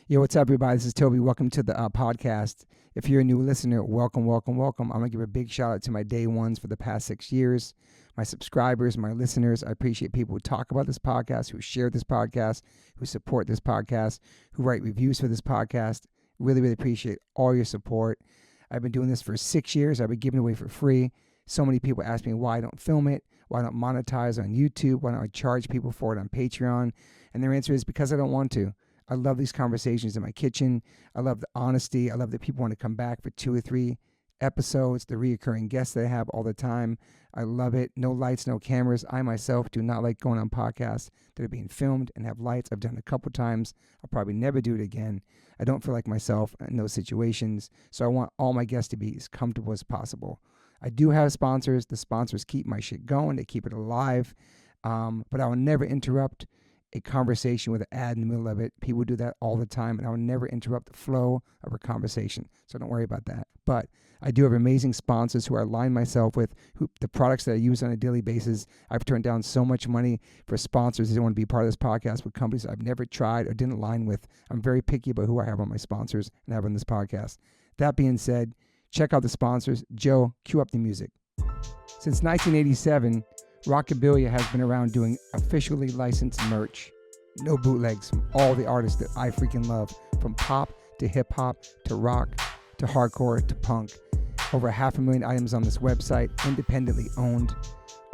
Yo, what's up, everybody? This is Toby. Welcome to the podcast. If you're a new listener, welcome. I'm going to give a big shout out to my day ones for the past 6 years, my subscribers, my listeners. I appreciate people who talk about this podcast, who share this podcast, who support this podcast, who write reviews for this podcast. Really appreciate all your support. I've been doing this for 6 years. I've been giving it away for free. So many people ask me why I don't film it, why I don't monetize on YouTube, why don't I charge people for it on Patreon? And their answer is because I don't want to. I love these conversations in my kitchen. I love the honesty. I love that people want to come back for 2 or 3 episodes, the reoccurring guests that I have all the time. I love it. No lights, no cameras. I myself do not like going on podcasts that are being filmed and have lights. I've done it a couple times. I'll probably never do it again. I don't feel like myself in those situations. So I want all my guests to be as comfortable as possible. I do have sponsors. The sponsors keep my shit going. They keep it alive. But I will never interrupt a conversation with an ad in the middle of it. People do that all the time, and I will never interrupt the flow of a conversation. So don't worry about that. But I do have amazing sponsors who I align myself with, who the products that I use on a daily basis. I've turned down so much money for sponsors that want to be part of this podcast with companies I've never tried or didn't align with. I'm very picky about who I have on my sponsors and have on this podcast. That being said, check out the sponsors. Joe, cue up the music. Since 1987, Rockabilia has been around doing officially licensed merch. No bootlegs from all the artists that I freaking love, from pop to hip hop to rock to hardcore to punk. Over 500,000 items on this website, independently owned,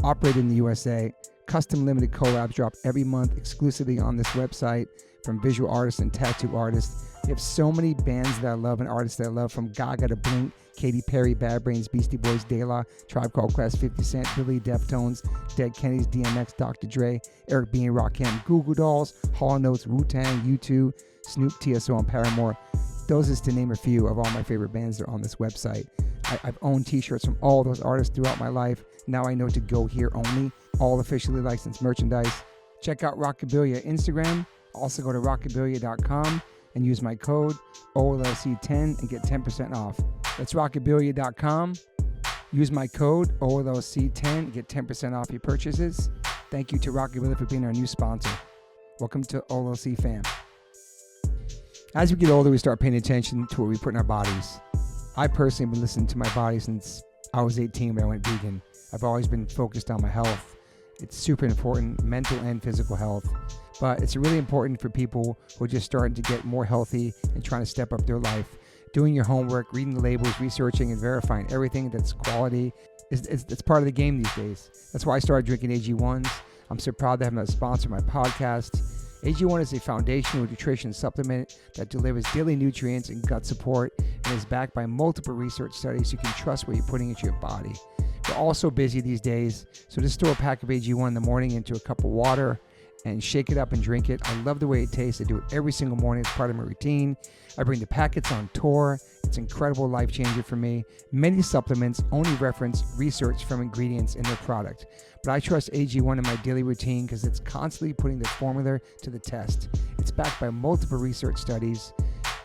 operated in the USA. Custom limited collabs drop every month exclusively on this website from visual artists and tattoo artists. We have so many bands that I love and artists that I love, from Gaga to Blink, Katy Perry, Bad Brains, Beastie Boys, De La, Tribe Called Quest, 50 Cent, Billy, Deftones, Dead Kennedys, DMX, Dr. Dre, Eric B. and Rakim, Goo Goo Dolls, Hall & Oates, Wu-Tang, U2, Snoop, TSO, and Paramore. Those is to name a few of all my favorite bands that are on this website. I've owned t-shirts from all those artists throughout my life. Now I know to go here only. All officially licensed merchandise. Check out Rockabilia Instagram. Also go to rockabilia.com and use my code OLLC10 and get 10% off. That's rockabilia.com. Use my code OLLC10 and get 10% off your purchases. Thank you to Rockabilia for being our new sponsor. Welcome to OLLC fam. As we get older, we start paying attention to what we put in our bodies. I personally have been listening to my body since I was 18 when I went vegan. I've always been focused on my health. It's super important, mental and physical health. But it's really important for people who are just starting to get more healthy and trying to step up their life. Doing your homework, reading the labels, researching and verifying everything that's quality. It's part of the game these days. That's why I started drinking AG1s. I'm so proud to have them as a sponsor of my podcast. AG1 is a foundational nutrition supplement that delivers daily nutrients and gut support and is backed by multiple research studies so you can trust what you're putting into your body. We're all so busy these days, so just store a pack of AG1 in the morning into a cup of water and shake it up and drink it. I love the way it tastes. I do it every single morning. It's part of my routine. I bring the packets on tour. It's an incredible life changer for me. Many supplements only reference research from ingredients in their product, but I trust AG1 in my daily routine because it's constantly putting the formula to the test. It's backed by multiple research studies.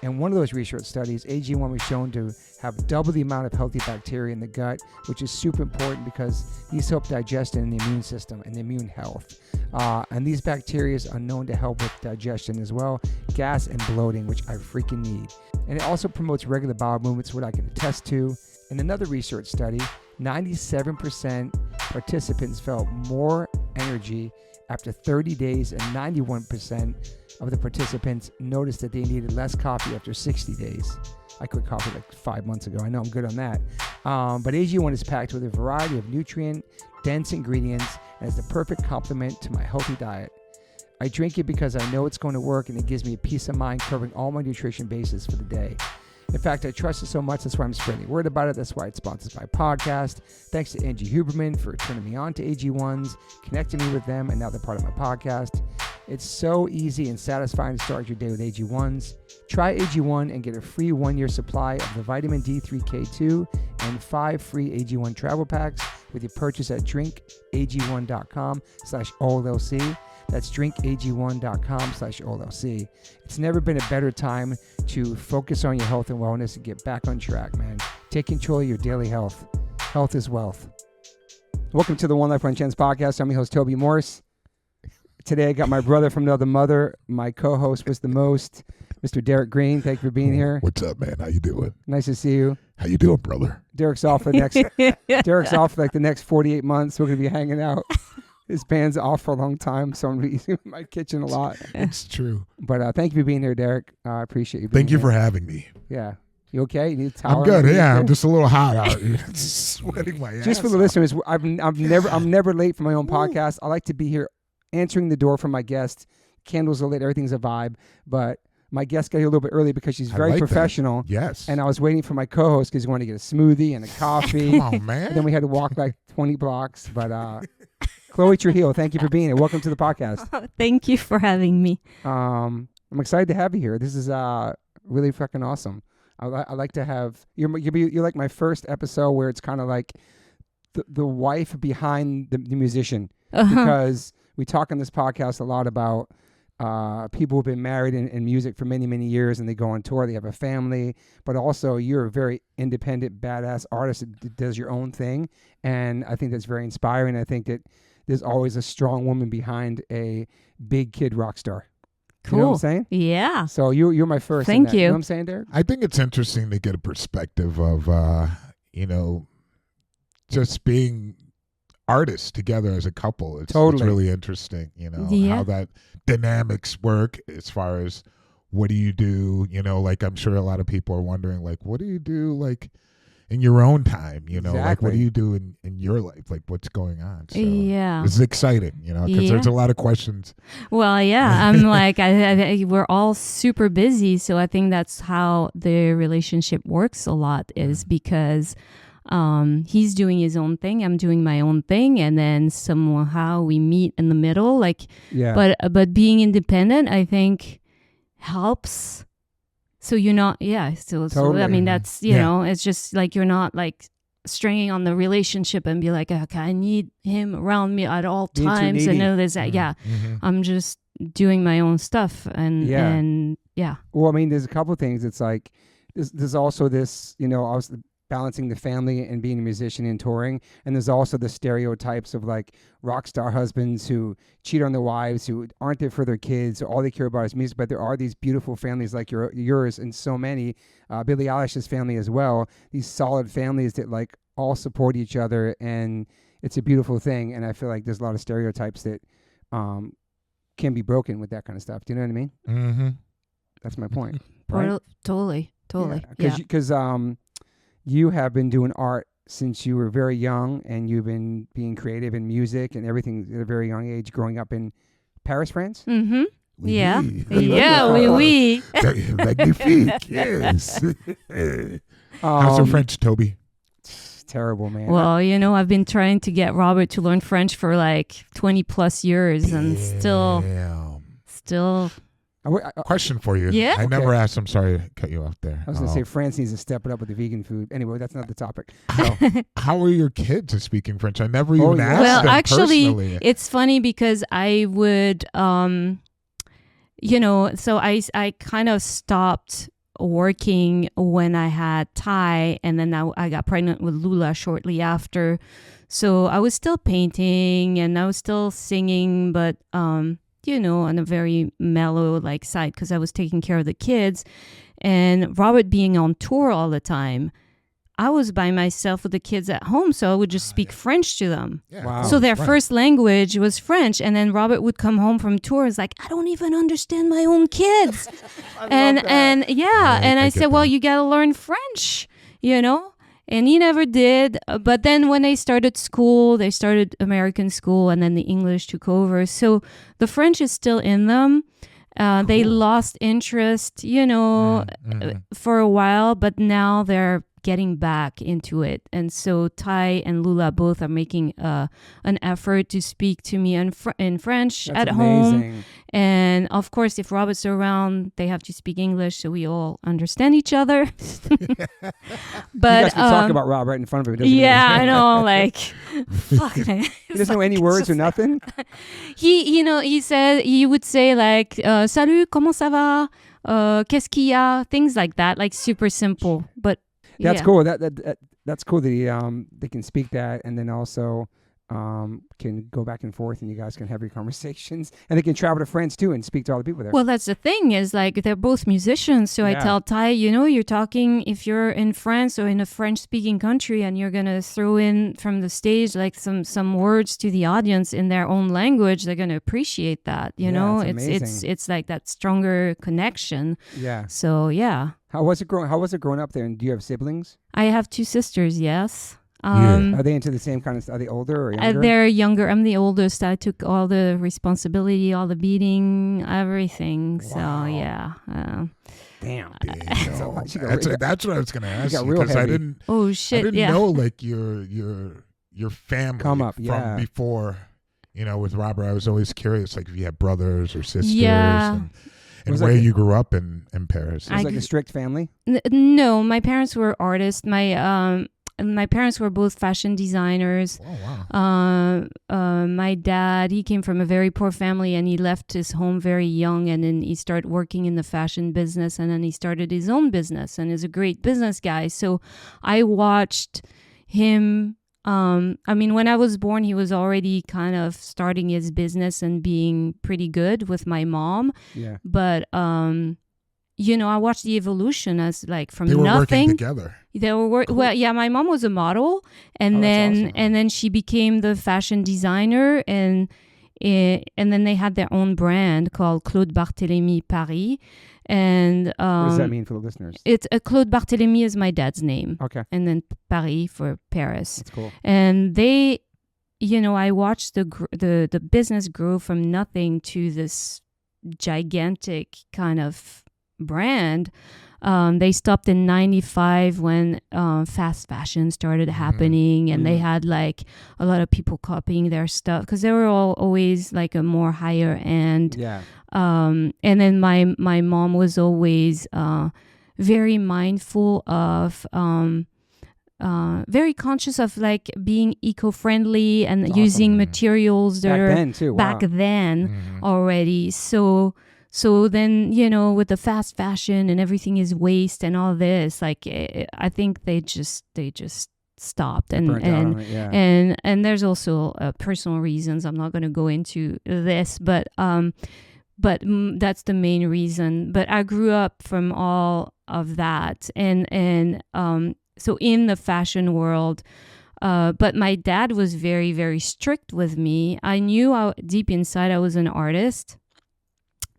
And one of those research studies, AG1 was shown to have double the amount of healthy bacteria in the gut, which is super important because these help digestion in the immune system and the immune health. And these bacteria are known to help with digestion as well, gas and bloating, which I freaking need. And it also promotes regular bowel movements, what I can attest to. In another research study, 97% participants felt more energy after 30 days, and 91% of the participants noticed that they needed less coffee after 60 days. I quit coffee like 5 months ago. I know I'm good on that. But AG1 is packed with a variety of nutrient-dense ingredients and is the perfect complement to my healthy diet. I drink it because I know it's going to work, and it gives me a peace of mind covering all my nutrition bases for the day. In fact, I trust it so much, that's why I'm spreading the word about it. That's why it sponsors my podcast. Thanks to Angie Huberman for turning me on to AG1s, connecting me with them, and now they're part of my podcast. It's so easy and satisfying to start your day with AG1s. Try AG1 and get a free 1-year supply of the vitamin D3K2 and 5 free AG1 travel packs with your purchase at drinkag1.com/OLLC. That's drinkag1.com/OLLC. It's never been a better time to focus on your health and wellness and get back on track, man. Take control of your daily health. Health is wealth. Welcome to the One Life One Chance podcast. I'm your host, Toby Morse. Today I got my brother from another mother. My co-host was the most. Mr. Derek Green, thank you for being here. What's up, man? How you doing? Nice to see you. How you doing, brother? Derek's off for the next 48 months. We're going to be hanging out. His band's off for a long time, so I'm going to be in my kitchen a lot. It's true. But thank you for being here, Derek. I appreciate you being Thank you here. for having me. Yeah. You okay? You need a towel? I'm good. Yeah, I'm just a little hot out here. Sweating my ass Just for the off. listeners, I'm never late for my own podcast. I like to be here answering the door for my guests. Candles are lit, everything's a vibe. But my guest got here a little bit early because she's very professional. That. Yes. And I was waiting for my co-host because he wanted to get a smoothie and a coffee. Come on, man. And then we had to walk like 20 blocks. But Chloé Trujillo, thank you for being here. Welcome to the podcast. Thank you for having me. I'm excited to have you here. This is really fucking awesome. I like to have you're like my first episode where it's kind of like the wife behind the musician, because we talk on this podcast a lot about people who've been married in music for many, many years, and they go on tour, they have a family, but also you're a very independent, badass artist that does your own thing, and I think that's very inspiring. I think that there's always a strong woman behind a big kid rock star. Cool. You know what I'm saying? Yeah. So you're my first. Thank you. You know what I'm saying, Derek? I think it's interesting to get a perspective of, just being artists together as a couple. It's really interesting, how that dynamics work as far as what do you do, like I'm sure a lot of people are wondering, like, what do you do, like, in your own time, Exactly. Like what do you do in your life, like what's going on? So yeah, this is exciting, because there's a lot of questions. Well, yeah, I'm like, we're all super busy, so I think that's how the relationship works a lot, is because he's doing his own thing, I'm doing my own thing, and then somehow we meet in the middle, like, yeah. But being independent, I think, helps. So you're not, so Totally. I mean, that's, you know, it's just like you're not like stringing on the relationship and be like, okay, I need him around me at all times. I know there's that. Yeah. Mm-hmm. I'm just doing my own stuff. And Well, I mean, there's a couple of things. It's like, there's also this, I was balancing the family and being a musician and touring. And there's also the stereotypes of like rock star husbands who cheat on their wives, who aren't there for their kids. All they care about is music. But there are these beautiful families like yours and so many, Billie Eilish's family as well. These solid families that like all support each other. And it's a beautiful thing. And I feel like there's a lot of stereotypes that can be broken with that kind of stuff. Do you know what I mean? Mm-hmm. That's my point. Right? Totally. Because you have been doing art since you were very young, and you've been being creative in music and everything at a very young age, growing up in Paris, France? Mm-hmm. Oui. Yeah. Oui. Magnifique, yes. How's your French, Toby? Terrible, man. Well, I've been trying to get Robert to learn French for like 20 plus years, and still. Question for you. Yeah? I never asked. I'm sorry to cut you off there. I was going to say France needs to step it up with the vegan food. Anyway, that's not the topic. How are your kids at speaking French? I never even asked well, them actually, personally. It's funny because I would, so I kind of stopped working when I had Ty, and then I got pregnant with Lula shortly after. So I was still painting and I was still singing, but on a very mellow like side, because I was taking care of the kids. And Robert being on tour all the time, I was by myself with the kids at home, so I would just speak French to them. Yeah. Wow. So their first language was French, and then Robert would come home from tours like, I don't even understand my own kids. and I said, well, you got to learn French, And he never did. But then when they started school, they started American school, and then the English took over. So the French is still in them. They lost interest, for a while, but now they're getting back into it. And so Ty and Lula both are making an effort to speak to me in French. That's at amazing. home. And of course, if Robert's around, they have to speak English so we all understand each other. But you guys can talk about Rob right in front of him. I know, like, fuck. He doesn't know any words or nothing? He would say like, salut, comment ça va? Qu'est-ce qu'il y a? Things like that, like super simple. But That's cool. That's cool that they can speak that, and then also can go back and forth, and you guys can have your conversations, and they can travel to France too and speak to all the people there. Well, that's the thing is like they're both musicians. So I tell Ty, you're talking, if you're in France or in a French-speaking country and you're going to throw in from the stage like some words to the audience in their own language, they're going to appreciate that. It's like that stronger connection. Yeah. So, yeah. How was it growing up there? And do you have siblings? I have 2 sisters, yes. Are they into the same kind of stuff? Are they older or younger? They're younger. I'm the oldest. I took all the responsibility, all the beating, everything. Wow. So, yeah. Damn. That's what I was going to ask you. Because I didn't know like your family come up from before, with Robert. I was always curious, like if you had brothers or sisters. Yeah. And where you grew up in Paris. It was like a strict family? No, my parents were artists. My parents were both fashion designers. Oh, wow. My dad, he came from a very poor family and he left his home very young, and then he started working in the fashion business, and then he started his own business and is a great business guy. So I watched him. When I was born, he was already kind of starting his business and being pretty good with my mom. Yeah. But, I watched the evolution as like from they were nothing. Working together. They were Cool. Well, yeah. My mom was a model, and then she became the fashion designer, and then they had their own brand called Claude Barthélemy Paris. And what does that mean for the listeners? It's Claude Barthélemy is my dad's name. Okay. And then Paris for Paris. That's cool. And they, I watched the business grow from nothing to this gigantic kind of brand. They stopped in 95 when fast fashion started happening, and they had like a lot of people copying their stuff because they were always like a more higher end. Yeah. And then my mom was always very mindful of very conscious of like being eco-friendly and using materials that back are then too. Wow. back then already. So then, with the fast fashion and everything is waste and all this, like I think they just stopped, and there's also personal reasons. I'm not going to go into this, but that's the main reason. But I grew up from all of that, and so in the fashion world. But my dad was very, very strict with me. I knew deep inside I was an artist.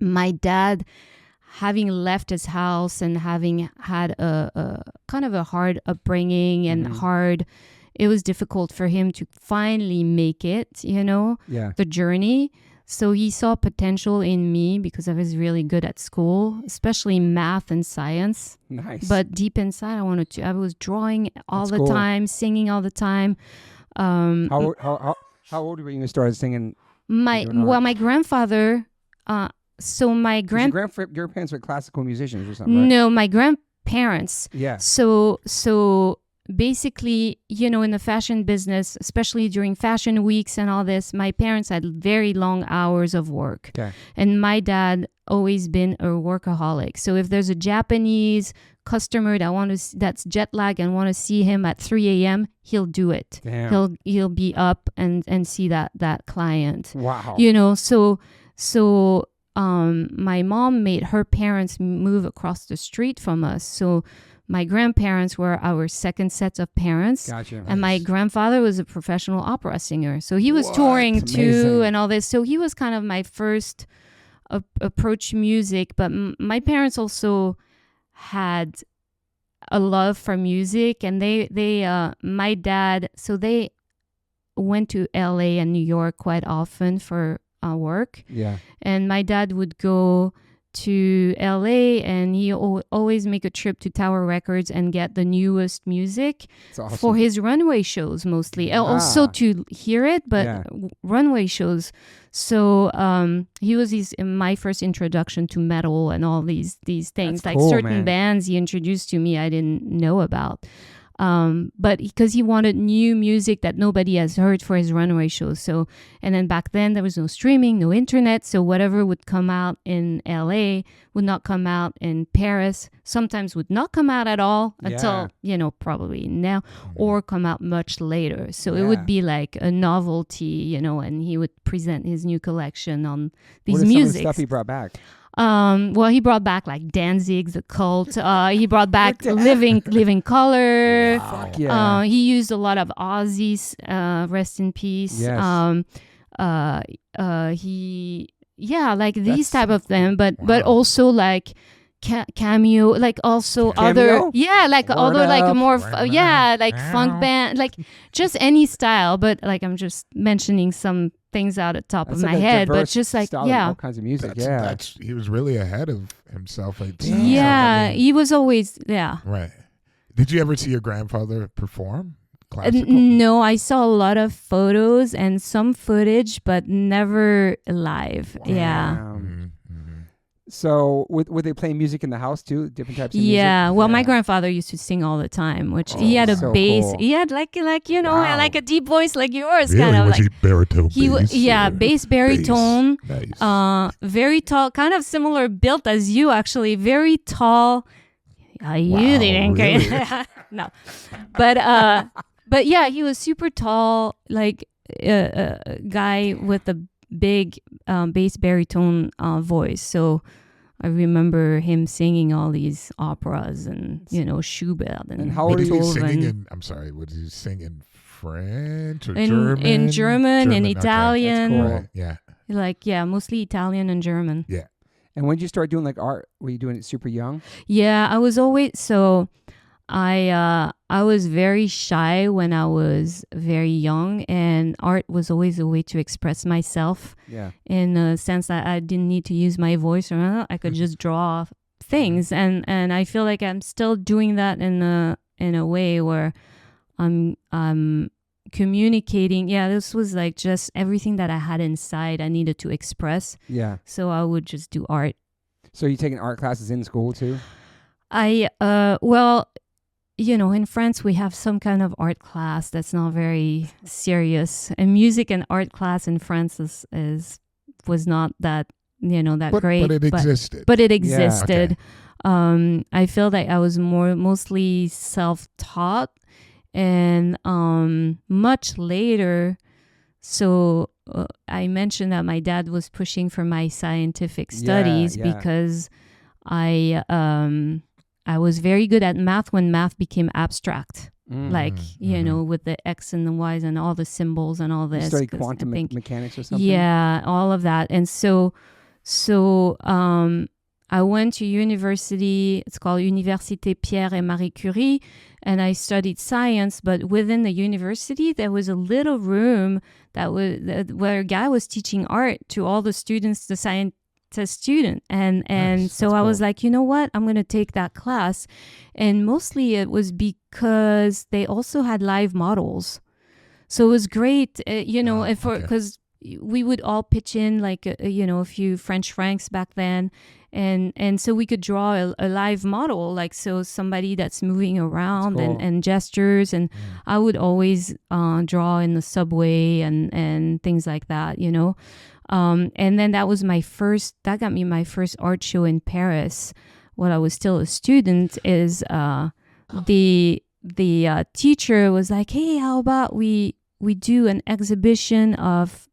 My dad, having left his house and having had a kind of a hard upbringing and it was difficult for him to finally make it, the journey. So he saw potential in me because I was really good at school, especially math and science. Nice. But deep inside, I was drawing all the time, singing all the time. How old were you when you started singing? My grandfather... So my your parents were classical musicians or something, right? No, my grandparents. Yeah. So basically, in the fashion business, especially during fashion weeks and all this, my parents had very long hours of work. Okay. And my dad always been a workaholic. So if there's a Japanese customer that's jet lag and want to see him at 3 a.m., he'll do it. Damn. He'll be up and see that client. Wow. So my mom made her parents move across the street from us. So my grandparents were our second set of parents. Gotcha. And my grandfather was a professional opera singer. So he was touring too and all this. So he was kind of my first approach to music. But my parents also had a love for music. And my dad, so they went to LA and New York quite often for work. Yeah. And my dad would go to LA and he always make a trip to Tower Records and get the newest music for his runway shows mostly. Also to hear it, but runway shows. So he was my first introduction to metal and all these things. That's like cool, certain bands he introduced to me I didn't know about. But because he wanted new music that nobody has heard for his runway shows. So, and then back then there was no streaming, no internet. So whatever would come out in LA would not come out in Paris. Sometimes would not come out at all until, probably now, or come out much later. So it would be like a novelty, and he would present his new collection on these music. What is some of the stuff he brought back? Well, he brought back like Danzig, The Cult. He brought back Living Color. Wow. Yeah. He used a lot of Ozzy's, rest in peace. Yes. Like these type of them, but also like cameo, like also other, other like more, funk band, like just any style. But like I'm just mentioning some things out at the top of my head, but just like all kinds of music. He was really ahead of himself. He was always right. Did you ever see your grandfather perform classical? No, I saw a lot of photos and some footage, but never live. Wow. Yeah. So would they play music in the house too? Different types of music? Yeah. Well, my grandfather used to sing all the time, which he had a bass. Cool. He had like like a deep voice like yours, really? Kind of. Was like he baritone? Bass baritone. Nice. Very tall, kind of similar built as you actually. Very tall. You didn't really? No, but yeah, he was super tall, like a guy with a big bass baritone voice. So I remember him singing all these operas and Schubert and how old was he singing in? I'm sorry, was he singing in French or German? In German, in Italian. Okay. That's cool. Yeah. Mostly Italian and German. Yeah. And when did you start doing like art? Were you doing it super young? Yeah, I was always I was very shy when I was very young, and art was always a way to express myself. Yeah. In a sense that I didn't need to use my voice, or I could just draw things, and I feel like I'm still doing that in a way where I'm communicating. Yeah, this was like just everything that I had inside I needed to express. Yeah. So I would just do art. So you taking art classes in school too? In France, we have some kind of art class that's not very serious. And music and art class in France was not that, great. But it existed. But it existed. Yeah. Okay. I feel that I was mostly self-taught. And much later, so I mentioned that my dad was pushing for my scientific studies because I was very good at math when math became abstract. With the X and the Y's and all the symbols and all this. You studied quantum mechanics or something? Yeah, all of that. And so I went to university. It's called Université Pierre et Marie Curie, and I studied science. But within the university, there was a little room where a guy was teaching art to all the students, the science student, and nice. So That's I cool. was like, you know what, I'm gonna take that class. And mostly it was because they also had live models, so it was great, because we would all pitch in like a few French francs back then, and so we could draw a live model, like so somebody that's moving around. That's cool. and gestures, and I would always draw in the subway and things like that, and then that got me my first art show in Paris while I was still a student. Is the teacher was like, hey, how about we do an exhibition of,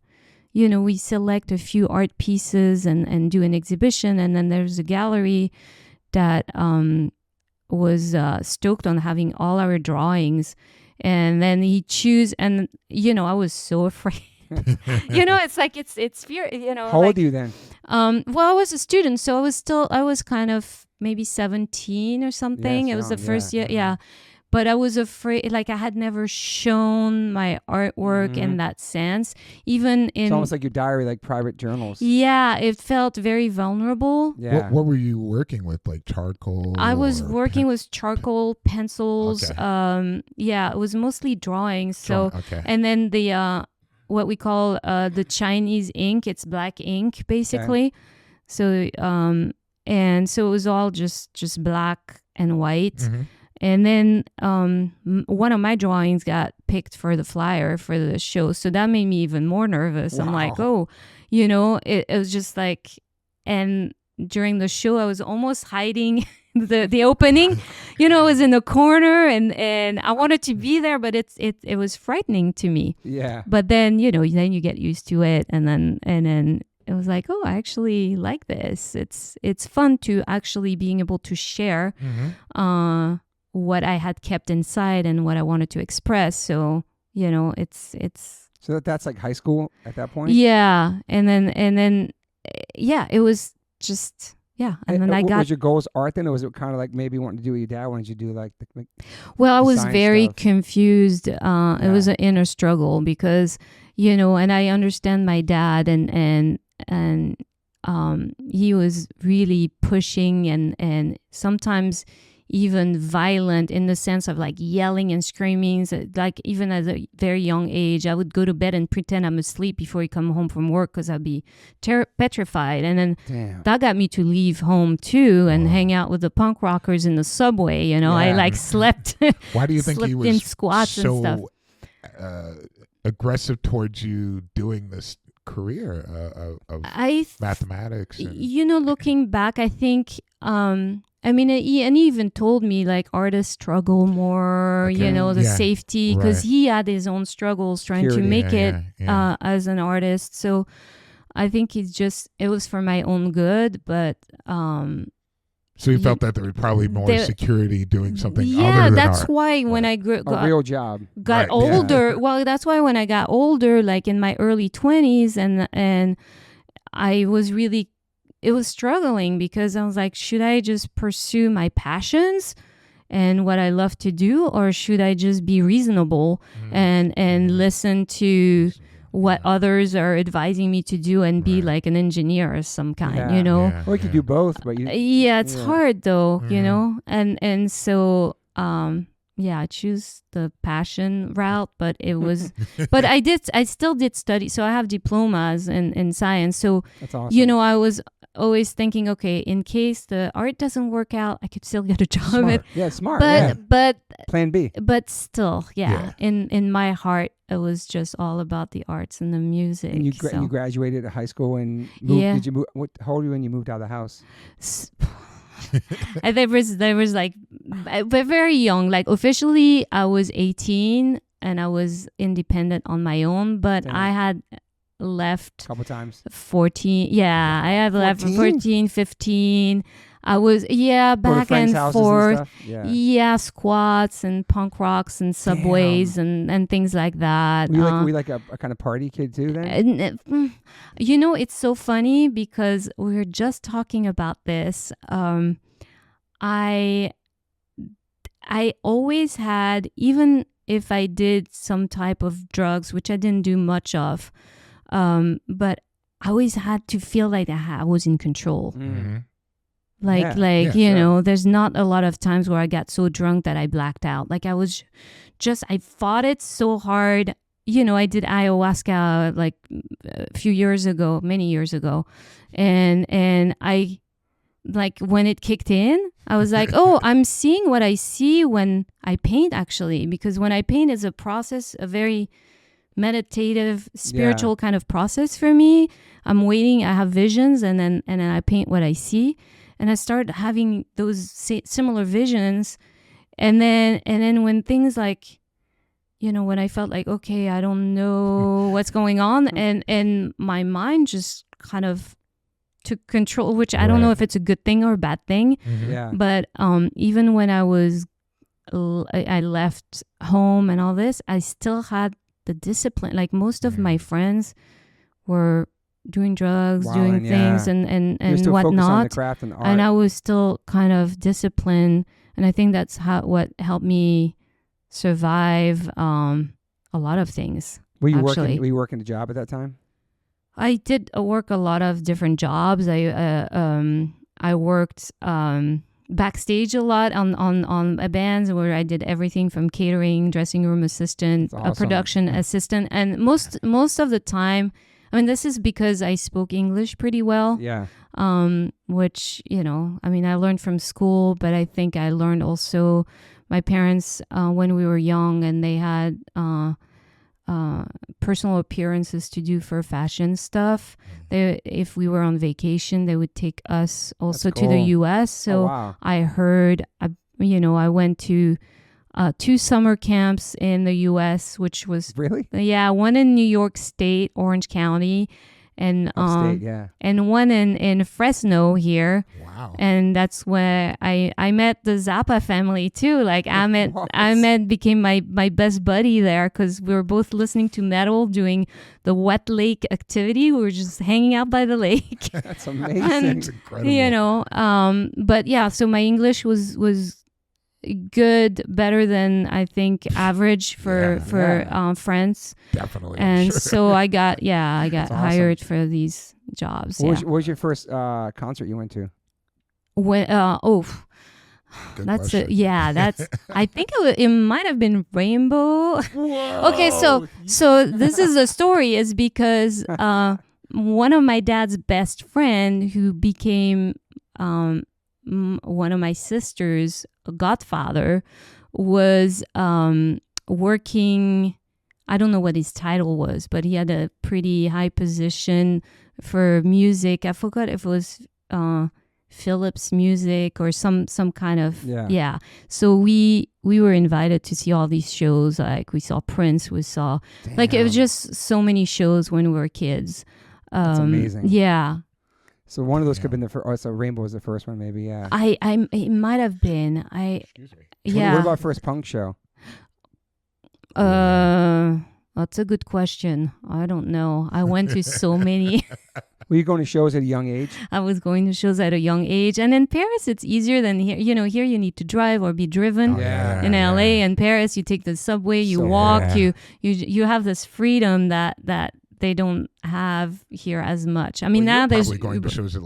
we select a few art pieces and do an exhibition. And then there's a gallery that was stoked on having all our drawings. And then he choose, and I was so afraid. It's like it's fear. How old are you then? Well, I was a student, so I was kind of maybe 17 or something. Yes, it was the young, first yeah. year, yeah. But I was afraid, like I had never shown my artwork in that sense. Even in, It's almost like your diary, like private journals. Yeah, it felt very vulnerable. Yeah. What were you working with, like charcoal? I was working with charcoal, pencils. Okay. It was mostly drawings. So, okay. and then the what we call the Chinese ink. It's black ink, basically. Okay. So and so it was all just black and white. Mm-hmm. And then one of my drawings got picked for the flyer for the show. So that made me even more nervous. Wow. I'm like, oh, it was just like, and during the show, I was almost hiding the opening. It was in the corner, and I wanted to be there, but it was frightening to me. Yeah. But then, then you get used to it, and then it was like, oh, I actually like this. It's fun to actually being able to share what I had kept inside and what I wanted to express. So, it's So that's like high school at that point? Yeah. And then yeah, it was just, yeah. And then was your goals art then, or was it kind of like maybe wanting to do what your dad wanted you to do, like well, I was very stuff? Confused. It was an inner struggle because, and I understand my dad and he was really pushing and sometimes even violent in the sense of like yelling and screaming. So like even at a very young age, I would go to bed and pretend I'm asleep before he come home from work because I'd be petrified. And then that got me to leave home too and hang out with the punk rockers in the subway. I like slept. Why do you think he was in squats so and stuff. Aggressive towards you doing this career of mathematics? Looking back, I think. He even told me like artists struggle more, safety, because he had his own struggles trying to make it as an artist. So I think it was for my own good, but so you felt that there was probably more security doing something other than that's art. Why when I a real job got older, well, that's why when I got older, like in my early 20s, and I was really, it was struggling because I was like, should I just pursue my passions and what I love to do, or should I just be reasonable and listen to what others are advising me to do and be like an engineer of some kind, Or you could do both, but it's hard though, and so I choose the passion route, but it was but I still did study, so I have diplomas in science, so that's awesome. I was always thinking, okay, in case the art doesn't work out, I could still get a job. Smart. But plan B. But still, in my heart, it was just all about the arts and the music. And you graduated at high school and moved. Did you move? How old were you when you moved out of the house? There was like very young. Like officially, I was 18 and I was independent on my own. But I had left a couple times. 14. Yeah, I have left 14, 15. I was back and forth. And squats and punk rocks and subways and things like that. Were you like a kind of party kid too then? It's so funny because we were just talking about this. I always had, even if I did some type of drugs, which I didn't do much of, but I always had to feel like I was in control. Mm-hmm. There's not a lot of times where I got so drunk that I blacked out. Like I fought it so hard. I did ayahuasca like many years ago. And I, like when it kicked in, I was like, oh, I'm seeing what I see when I paint actually. Because when I paint is a process, a very meditative, spiritual kind of process for me. I'm waiting, I have visions and then I paint what I see. And I started having those similar visions. And then when things like, when I felt like, okay, I don't know what's going on. And my mind just kind of took control, which I don't know if it's a good thing or a bad thing. Mm-hmm. Yeah. But even when I left home and all this, I still had the discipline. Like most of my friends were doing drugs, doing things and whatnot. On the craft and the art. And I was still kind of disciplined. And I think that's what helped me survive a lot of things. Were you working a job at that time? I did work a lot of different jobs. I worked backstage a lot on bands where I did everything from catering, dressing room assistant, production assistant, and most of the time, I mean, this is because I spoke English pretty well. Yeah. Which, I learned from school, but I think I learned also my parents when we were young, and they had personal appearances to do for fashion stuff. If we were on vacation, they would take us also to the U.S. So I heard, I went to 2 summer camps in the U.S., which was one in New York State, Orange County, and Upstate, yeah. And one in Fresno here. Wow. And that's where I met the Zappa family too. Like Ahmed became my best buddy there because we were both listening to metal, doing the wet lake activity. We were just hanging out by the lake. That's amazing. That's incredible. But yeah, so my English was good, better than I think average for friends. Definitely. And so I got hired awesome. for these jobs. What was your first concert you went to? Good That's question. that's I think it might have been Rainbow. Whoa. Okay, so this is the story is because one of my dad's best friend who became one of my sister's godfather was working, I don't know what his title was, but he had a pretty high position for music. I forgot if it was Philips Music or some kind of So we were invited to see all these shows. Like we saw Prince, we saw like it was just so many shows when we were kids. That's amazing. Yeah. So one of those could have been the first. So Rainbow was the first one, maybe. Yeah. It might have been. Excuse me. Yeah. What about first punk show? That's a good question. I don't know. I went to so many. Were you going to shows at a young age? I was going to shows at a young age. And in Paris, it's easier than here. Here you need to drive or be driven. In LA and Paris, you take the subway, you walk, you have this freedom that they don't have here as much. I mean, now there's probably going to shows at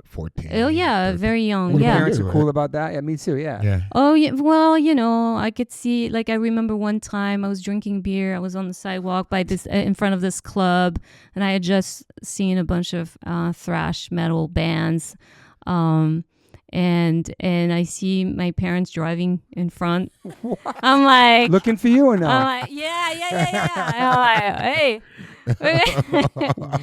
14. Oh yeah, 13. Very young. Well, yeah, parents are cool about that. Yeah, me too. Yeah. Oh yeah. Well, I could see. Like I remember one time I was drinking beer. I was on the sidewalk by this in front of this club, and I had just seen a bunch of thrash metal bands. And I see my parents driving in front. What? I'm like, looking for you or not? I'm like, yeah. I'm like, hey.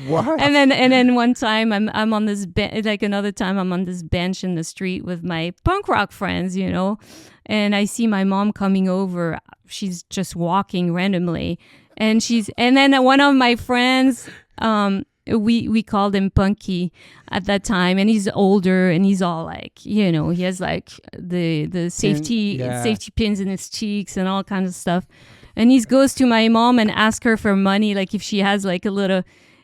What? And then one time I'm on this another time I'm on this bench in the street with my punk rock friends, and I see my mom coming over. She's just walking randomly, and then one of my friends, we called him Punky at that time, and he's older and he's all like, he has like the safety pins in his cheeks and all kinds of stuff. And he goes to my mom and asks her for money, like if she has like a little,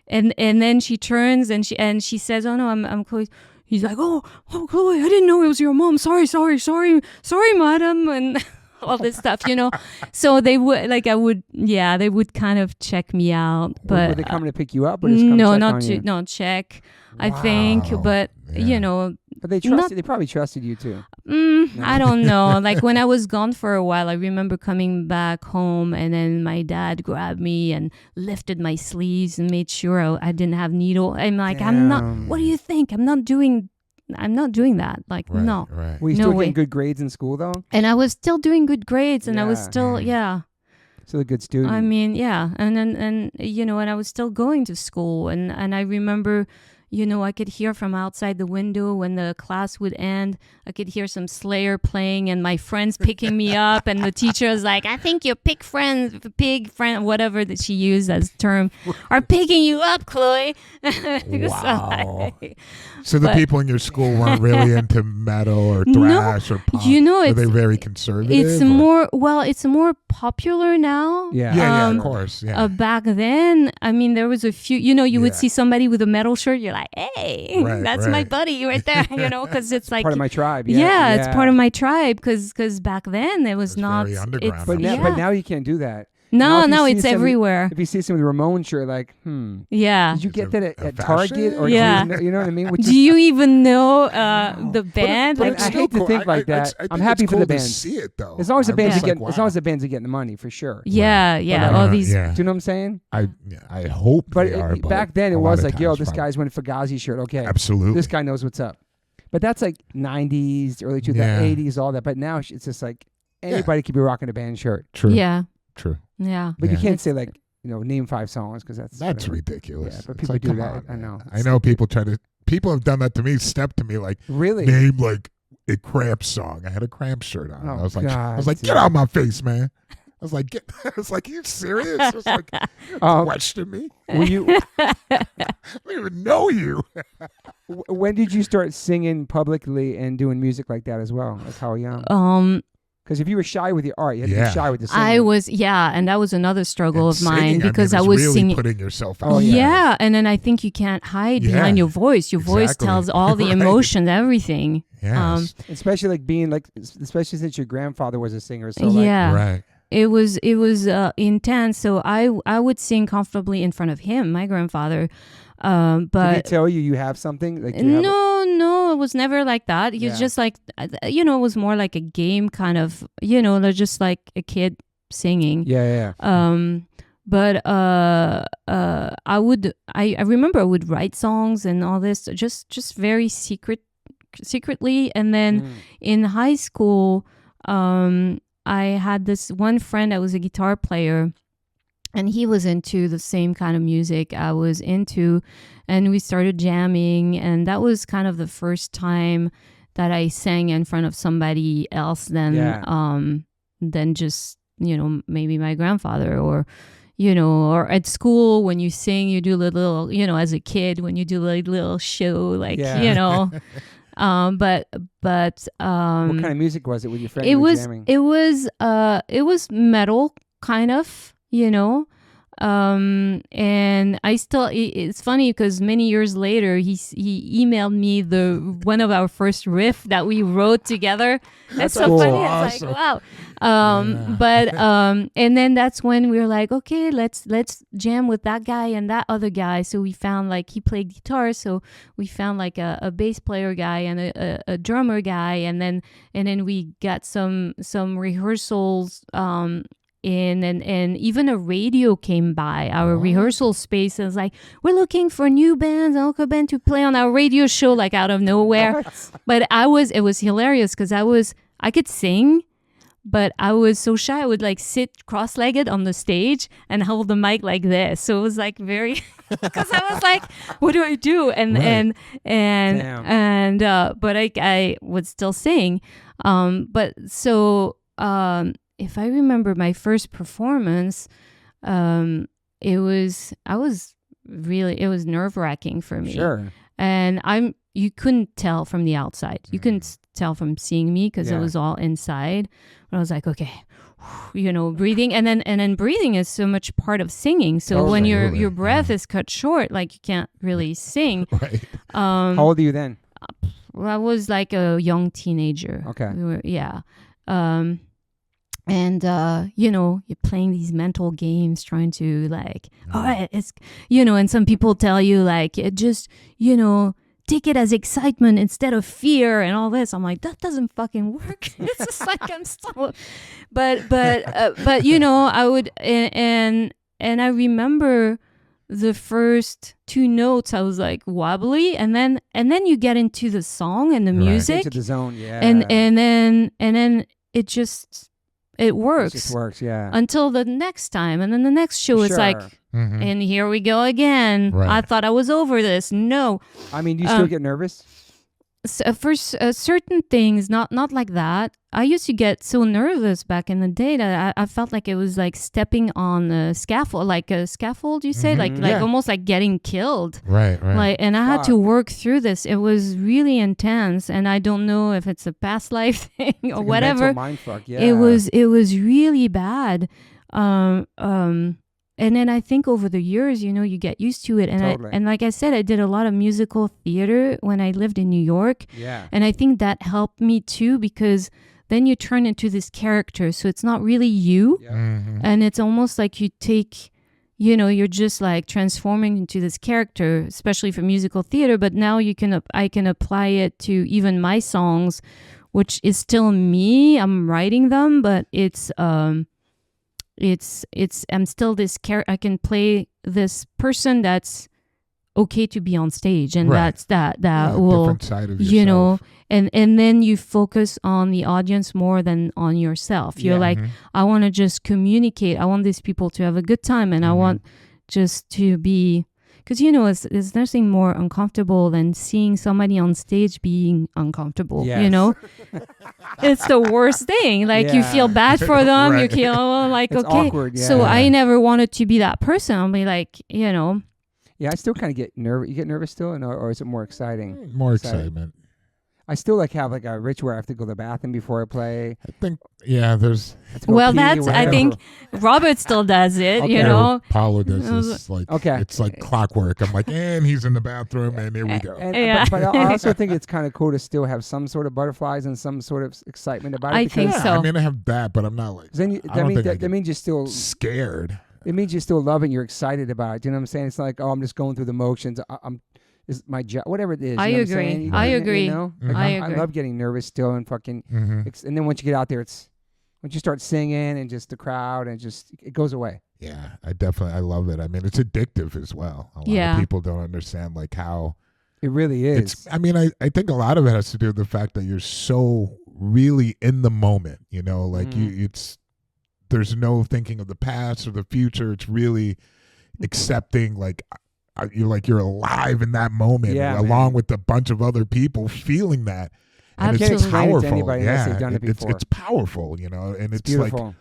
and then she turns and she says, "Oh no, I'm Chloe." He's like, "Oh, Chloe, I didn't know it was your mom. Sorry, madam," and all this stuff, So they would they would kind of check me out, but were they coming to pick you up or just come check on you? Check. I think, but But they trusted. They probably trusted you too. I don't know. Like when I was gone for a while, I remember coming back home, and then my dad grabbed me and lifted my sleeves and made sure I didn't have needle. I'm like, Damn. I'm not. What do you think? I'm not doing that. Like, no. Right. Were you still getting good grades in school though? And I was still doing good grades, and I was still Still a good student. I mean, and I was still going to school, and I remember. I could hear from outside the window when the class would end. I could hear some Slayer playing and my friends picking me up. And the teacher was like, "I think your pig friend, whatever that she used as term, are picking you up, Chloe." Wow. So the people in your school weren't really into metal or thrash or punk. Were they very conservative? It's more popular now. Yeah, of course. Yeah. Back then, I mean, there was a few. You would see somebody with a metal shirt. You're like, "Hey, that's my buddy right there." Because it's like part of my tribe. It's part of my tribe. Because back then there was not. Very underground. But now you can't do that. No, it's everywhere. If you see some with a Ramon shirt, like, Yeah. did you get that at Target? Or yeah. you know what I mean? Do you even know the band? But I hate to think like that. I'm happy for the bands. To see it though. As long as the bands are getting the money for sure. Yeah, yeah. All these. Do you know what I'm saying? I hope they are. But back then it was like, yo, this guy's wearing a Fugazi shirt. Okay, absolutely. This guy knows what's up. But that's like 90s, early 2000s, 80s, all that. But now it's just like anybody could be rocking a band shirt. True. Yeah. True. Yeah. But you can't say like, name 5 songs because that's ridiculous. Yeah, but people do that. I know. I know people have done that to me, stepped to me like, really? Name like a Cramp song. I had a Cramp shirt on. Oh, I was like, get out of my face, man. I was like, are you serious? I was like, question me? Were you? I don't even know you. When did you start singing publicly and doing music like that as well? Like how young? Because if you were shy with your art, you had to be shy with the singing. I was, and that was another struggle of mine because I was really singing. Putting yourself out. Oh yeah, and then I think you can't hide behind your voice. Your voice tells all the emotions, everything. Yes. Especially like especially since your grandfather was a singer. So right. It was intense. So I would sing comfortably in front of him, my grandfather. But did he tell you have something? Like no, it was never like that. He was just like, it was more like a game kind of, just like a kid singing. Yeah. But I remember I would write songs and all this, just very secretly. And then in high school, I had this one friend that was a guitar player, and he was into the same kind of music I was into, and we started jamming, and that was kind of the first time that I sang in front of somebody else than just, maybe my grandfather or at school when you sing, you do a little, as a kid, when you do a little show, like, but what kind of music was it with your friend? It was metal kind of, and I still, it's funny because many years later he emailed me one of our first riff that we wrote together. That's so funny. Awesome. It's like, wow. But and then that's when we were like, okay, let's jam with that guy and that other guy. So we found like he played guitar, so we found like a bass player guy and a drummer guy, and then we got some rehearsals and even a radio came by our rehearsal space and was like, we're looking for new bands, a local band to play on our radio show, like out of nowhere. But it was hilarious because I could sing, but I was so shy. I would like sit cross-legged on the stage and hold the mic like this. So it was like very, because I was like, what do I do? But I would still sing. If I remember my first performance, it was nerve-wracking for me. Sure. And you couldn't tell from the outside. You couldn't tell from seeing me because it was all inside. But I was like, okay, breathing, and then breathing is so much part of singing. So when your breath is cut short, like you can't really sing. Right. How old are you then? Well, I was like a young teenager. Okay. And you're playing these mental games, trying to like, all right, it's, and some people tell you like, just, take it as excitement instead of fear and all this. I'm like, that doesn't fucking work. It's just like I'm still, but I would, and I remember the first 2 notes, I was like wobbly, and then you get into the song and the music, into the zone, and then it just. It works. It just works, yeah. Until the next time. And then the next show, it's like, and here we go again. Right. I thought I was over this. No. I mean, do you still get nervous? For certain things, not like that. I used to get so nervous back in the day that I felt like it was like stepping on a scaffold, you say? Like almost like getting killed. Right. Like, and I had to work through this. It was really intense, and I don't know if it's a past life thing or like whatever. A mental mindfuck, yeah. It was really bad. And then I think over the years, you get used to it. And totally. and like I said, I did a lot of musical theater when I lived in New York. Yeah. And I think that helped me too, because then you turn into this character. So it's not really you. Yeah. Mm-hmm. And it's almost like you take, you're just like transforming into this character, especially for musical theater. But now I can apply it to even my songs, which is still me. I'm writing them, but I'm still this character. I can play this person that's okay to be on stage, and that's that will, different side of yourself. And then you focus on the audience more than on yourself. You're like, I want to just communicate. I want these people to have a good time, and I want just to be, because there's nothing more uncomfortable than seeing somebody on stage being uncomfortable. Yes. It's the worst thing. Like you feel bad for them. Right. You feel like it's okay. awkward, yeah. So I never wanted to be that person. I'll be like, Yeah, I still kind of get nervous. You get nervous still, or is it more exciting? More excitement. I still have like a ritual where I have to go to the bathroom before I play. I think, there's... I think Robert still does it, Okay. Paulo does this, it's like clockwork. I'm like, and he's in the bathroom, and here we go. But I also think it's kind of cool to still have some sort of butterflies and some sort of excitement about it. I think so. I mean, I have that, but I'm not like... That means you're still... scared. It means you're still loving. You're excited about it. You know what I'm saying? It's like, I'm just going through the motions. Is my job, whatever it is. I agree. I agree. I love getting nervous still and fucking. And then once you get out there, once you start singing and just the crowd and it goes away. Yeah, I love it. I mean, it's addictive as well. A lot of people don't understand like how it really is. I think a lot of it has to do with the fact that you're so really in the moment. There's no thinking of the past or the future. It's really accepting, you're alive in that moment, along with a bunch of other people feeling that. And it's powerful. It's powerful, and it's beautiful. Like,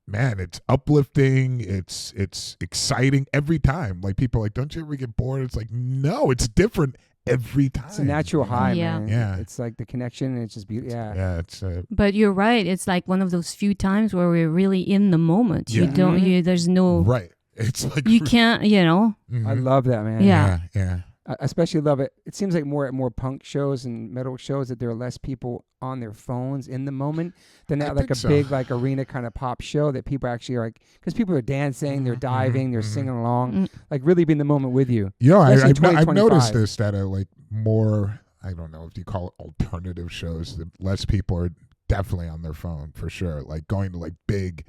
man, it's uplifting. It's exciting every time. Like people are like, don't you ever get bored? It's like, no, it's different every time. It's a natural high, man. Yeah. It's like the connection, and it's just beautiful. Yeah. Yeah. It's. But you're right. It's like one of those few times where we're really in the moment. Yeah. There's no. Right. It's like you can't. I love that, man. Yeah. I especially love it. It seems like more punk shows and metal shows that there are less people on their phones in the moment than at like a big like arena kind of pop show that people actually are like, because people are dancing, they're diving, they're singing along, like really be in the moment with you. I've noticed this that are like more, I don't know if you call it alternative shows, that less people are definitely on their phone for sure. Like going to like big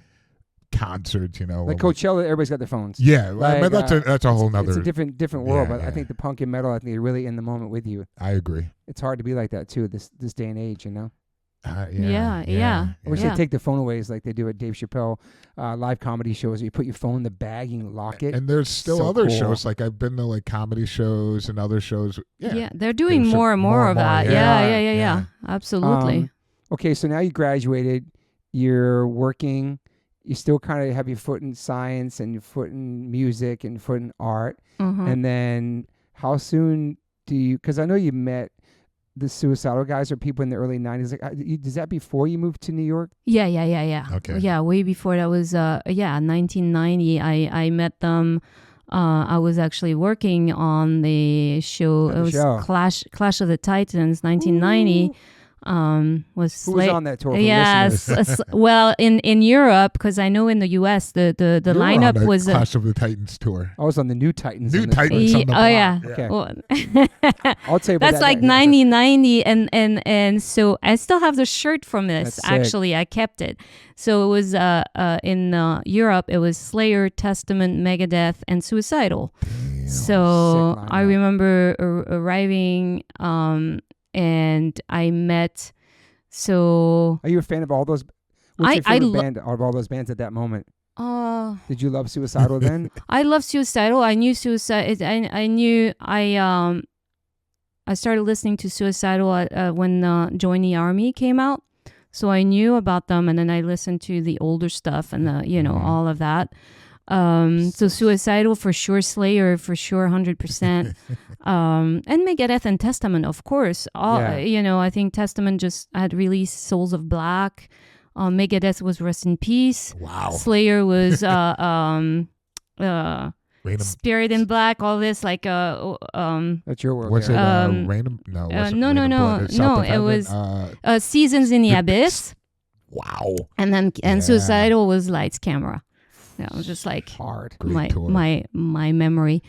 concerts, like Coachella, everybody's got their phones. Yeah, like, that's a whole nother. It's a different world, but I think the punk and metal, I think they're really in the moment with you. I agree. It's hard to be like that too this day and age, Yeah. I wish they'd take the phone away like they do at Dave Chappelle live comedy shows. You put your phone in the bag and you lock it. And there's still other shows. Like I've been to like comedy shows and other shows. Yeah, they're doing more and more of that. Yeah. Absolutely. Okay, so now you graduated. You're working. You still kind of have your foot in science and your foot in music and foot in art. And then how soon do you, because I know you met the Suicidal guys or people in the early 90s. Like, is that before you moved to New York? Yeah. Okay. Yeah, way before that was, 1990. I met them. I was actually working on the show. It was Clash of the Titans, 1990. Ooh. Was who was on that tour? Yes, well, in Europe, because I know in the US the lineup on the was Clash of the Titans tour. I was on the New Titans. On the block. Yeah. Okay. Well, I'll tell you about that's like 1990, and so I still have the shirt from this. Actually, I kept it. So it was in Europe. It was Slayer, Testament, Megadeth, and Suicidal. Damn. So I remember arriving. And I met. So are you a fan of all those? What's your favorite band of all those bands at that moment? Did you love Suicidal then? I love Suicidal. I knew Suicide. I knew I started listening to Suicidal when Join the Army came out. So I knew about them, and then I listened to the older stuff and all of that. So Suicidal for sure, Slayer for sure, 100%. And Megadeth and Testament, of course. I think Testament just had released Souls of Black. Megadeth was Rest in Peace. Wow. Slayer was Spirit in Black. All this like that's your world. Was it Random? No. No. It was Seasons in the Abyss. Wow. And Suicidal was Lights Camera. Yeah, it was just like hard. my memory.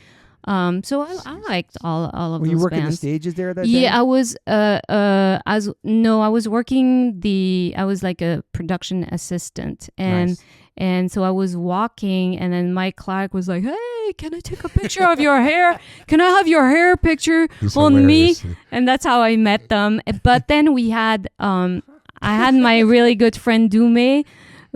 So I liked all of those bands. Were you working the stages there that day? Yeah, I was. I was working I was like a production assistant, and so I was walking, and then Mike Clark was like, "Hey, can I take a picture of your hair? Can I have your hair picture on me?" And that's how I met them. But then we had, I had my really good friend Dume,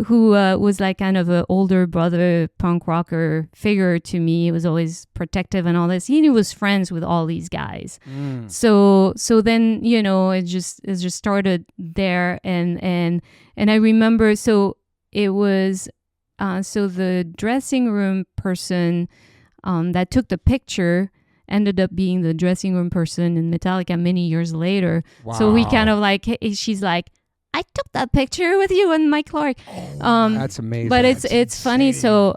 who was like kind of an older brother punk rocker figure to me. He was always protective and all this. He was friends with all these guys. So then, it just started there. And I remember, so it was, so the dressing room person that took the picture ended up being the dressing room person in Metallica many years later. Wow. So we kind of like, she's like, I took that picture with you and Mike Clark. That's amazing. But it's funny. So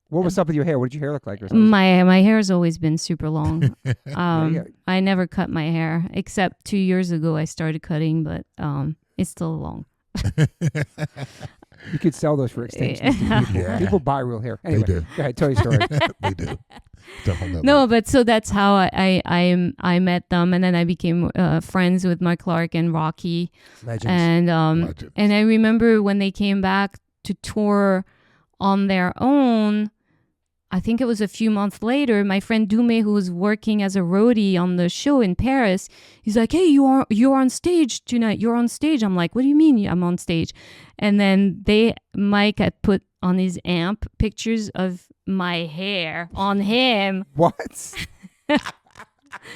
what was up with your hair? What did your hair look like? Or my hair has always been super long. I never cut my hair except 2 years ago. I started cutting, but it's still long. You could sell those for extensions. People buy real hair. Anyway, they do. Go ahead, tell your story. They do. No, but so that's how I met them, and then I became friends with Mike Clark and Rocky. Legends. And I remember when they came back to tour on their own. I think it was a few months later, my friend Dume, who was working as a roadie on the show in Paris, he's like, "Hey, you're on stage tonight. You're on stage." I'm like, "What do you mean I'm on stage?" And then Mike had put on his amp pictures of my hair on him. What?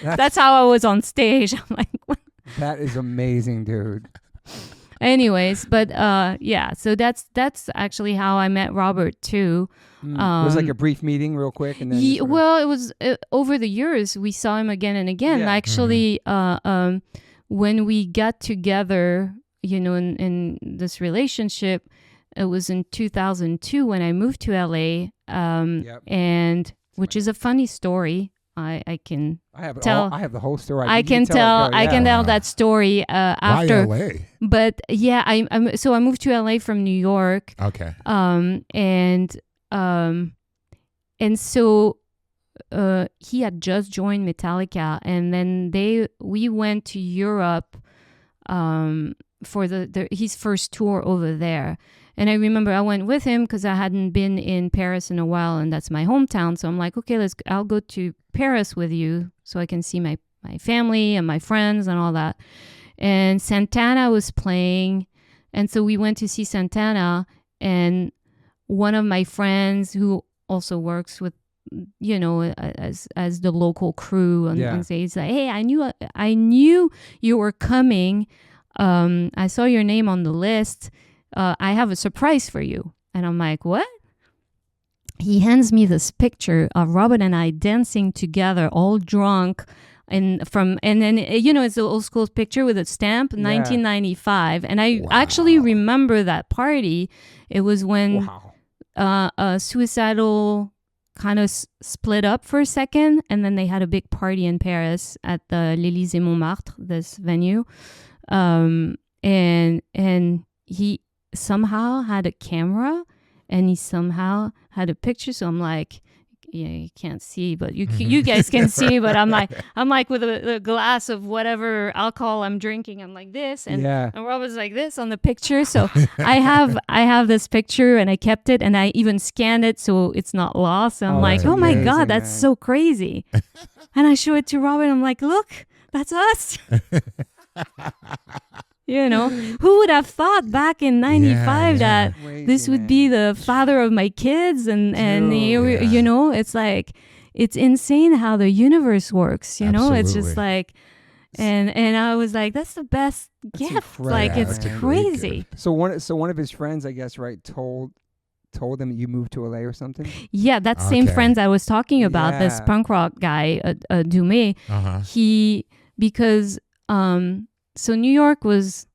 That's how I was on stage. I'm like, what? That is amazing, dude. Anyways, but so that's actually how I met Robert too. It was like a brief meeting real quick, and then it was over the years we saw him again and again. Yeah. Actually, when we got together, in this relationship, it was in 2002 when I moved to LA, and which is a funny story. I have the whole story. I can tell that story after. Why LA? But yeah, I moved to LA from New York. Okay. And so he had just joined Metallica, and then we went to Europe for his first tour over there. And I remember I went with him because I hadn't been in Paris in a while, and that's my hometown. So I'm like, okay, I'll go to Paris with you so I can see my family and my friends and all that. And Santana was playing, and so we went to see Santana, and one of my friends who also works with, as the local crew and says like, "Hey, I knew you were coming. I saw your name on the list. I have a surprise for you." And I'm like, "What?" He hands me this picture of Robert and I dancing together, all drunk, and then it's the old school picture with a stamp, 1995. And I actually remember that party. It was when Suicidal kind of split up for a second, and then they had a big party in Paris at the l'Élysée Montmartre, this venue, and he somehow had a camera, and he somehow had a picture. So I'm like, you can't see, but you guys can see. But I'm like with a glass of whatever alcohol I'm drinking. I'm like this, and Robert's like this on the picture. So I have this picture, and I kept it, and I even scanned it so it's not lost. And I'm like, oh my God, that's so crazy. And I show it to Robert. I'm like, look, that's us. Who would have thought back in 95 that this would be the father of my kids? It's like, it's insane how the universe works, Absolutely. It's just like, and I was like, that's the best gift. Like, it's crazy. So one of his friends, I guess, right, told him that you moved to LA or something? Yeah, that same friend I was talking about, this punk rock guy, Dume, so New York was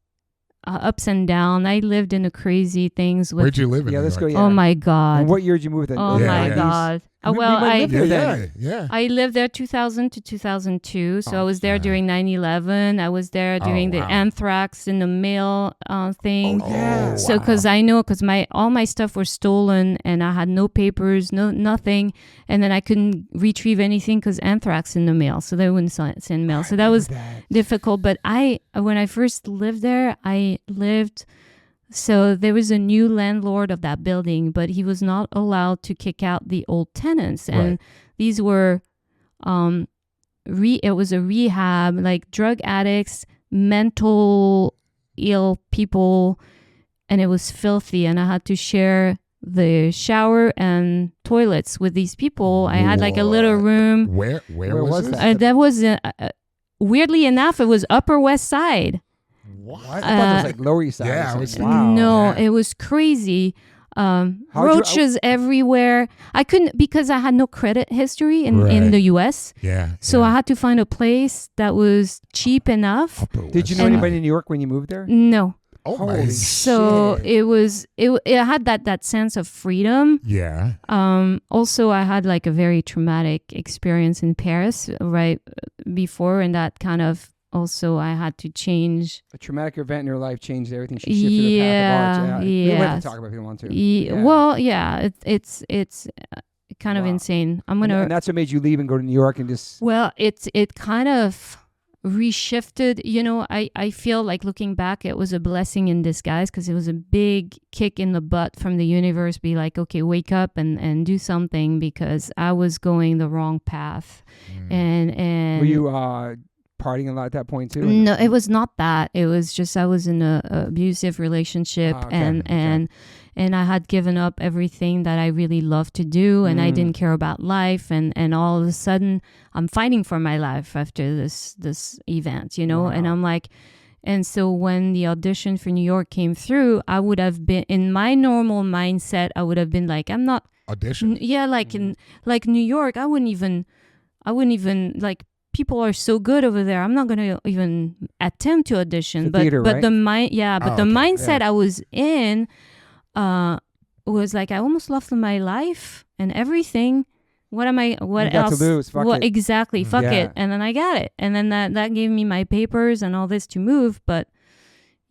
ups and down. I lived in a crazy things with. Where'd you live in? Let's go. Oh my God! And what year did you move then? Oh my God! I lived there 2000 to 2002. So I was there during 9/11. I was there during the anthrax in the mail thing. Oh, yeah. So because all my stuff was stolen and I had no papers, nothing, and then I couldn't retrieve anything because anthrax in the mail, so they wouldn't send mail. So that was difficult. But when I first lived there, So there was a new landlord of that building, but he was not allowed to kick out the old tenants. And these were, it was a rehab, like drug addicts, mental ill people, and it was filthy. And I had to share the shower and toilets with these people. I had like a little room. Where was this? That was, weirdly enough, it was Upper West Side. What? I thought it was like Lower East Side. Yeah, it was crazy. Roaches everywhere. I couldn't, because I had no credit history in the U.S. Yeah. So I had to find a place that was cheap enough. Did you know anybody in New York when you moved there? No. Oh my! So it had that sense of freedom. Yeah. Also, I had like a very traumatic experience in Paris right before, and that kind of. Also, I had to change. A traumatic event in your life changed everything. She shifted the path of art. Yeah. We don't have to talk about it if you don't want to. Well, yeah, it's kind of insane. And that's what made you leave and go to New York and just. Well, it kind of reshifted. You know, I feel like looking back, it was a blessing in disguise because it was a big kick in the butt from the universe. Be like, okay, wake up and do something, because I was going the wrong path. And were you partying a lot at that point too? No, it was not that. It was just I was in a abusive relationship, and I had given up everything that I really loved to do, and I didn't care about life, and all of a sudden I'm fighting for my life after this event, you know. And I'm like, and so when the audition for New York came through, I would have been in my normal mindset. I would have been like, I'm not audition. Yeah, like in like New York, I wouldn't even like. People are so good over there. I'm not gonna even attempt to audition. But theater, right? the mindset I was in was like I almost lost my life and everything. What else? To lose. Fuck it. Exactly. Fuck it. And then I got it. And then that gave me my papers and all this to move. But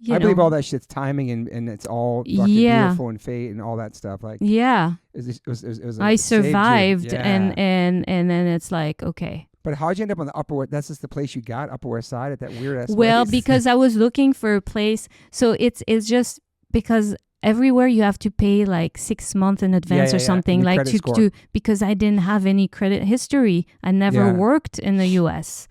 I believe all that shit's timing and it's all fucking beautiful and fate and all that stuff. Like it was I survived and then it's like okay. But how'd you end up on the Upper West? That's just the place you got, Upper West Side, at that weird ass Well, place? because I was looking for a place. So it's just because everywhere you have to pay like 6 months in advance or something, like to because I didn't have any credit history. I never worked in the U.S.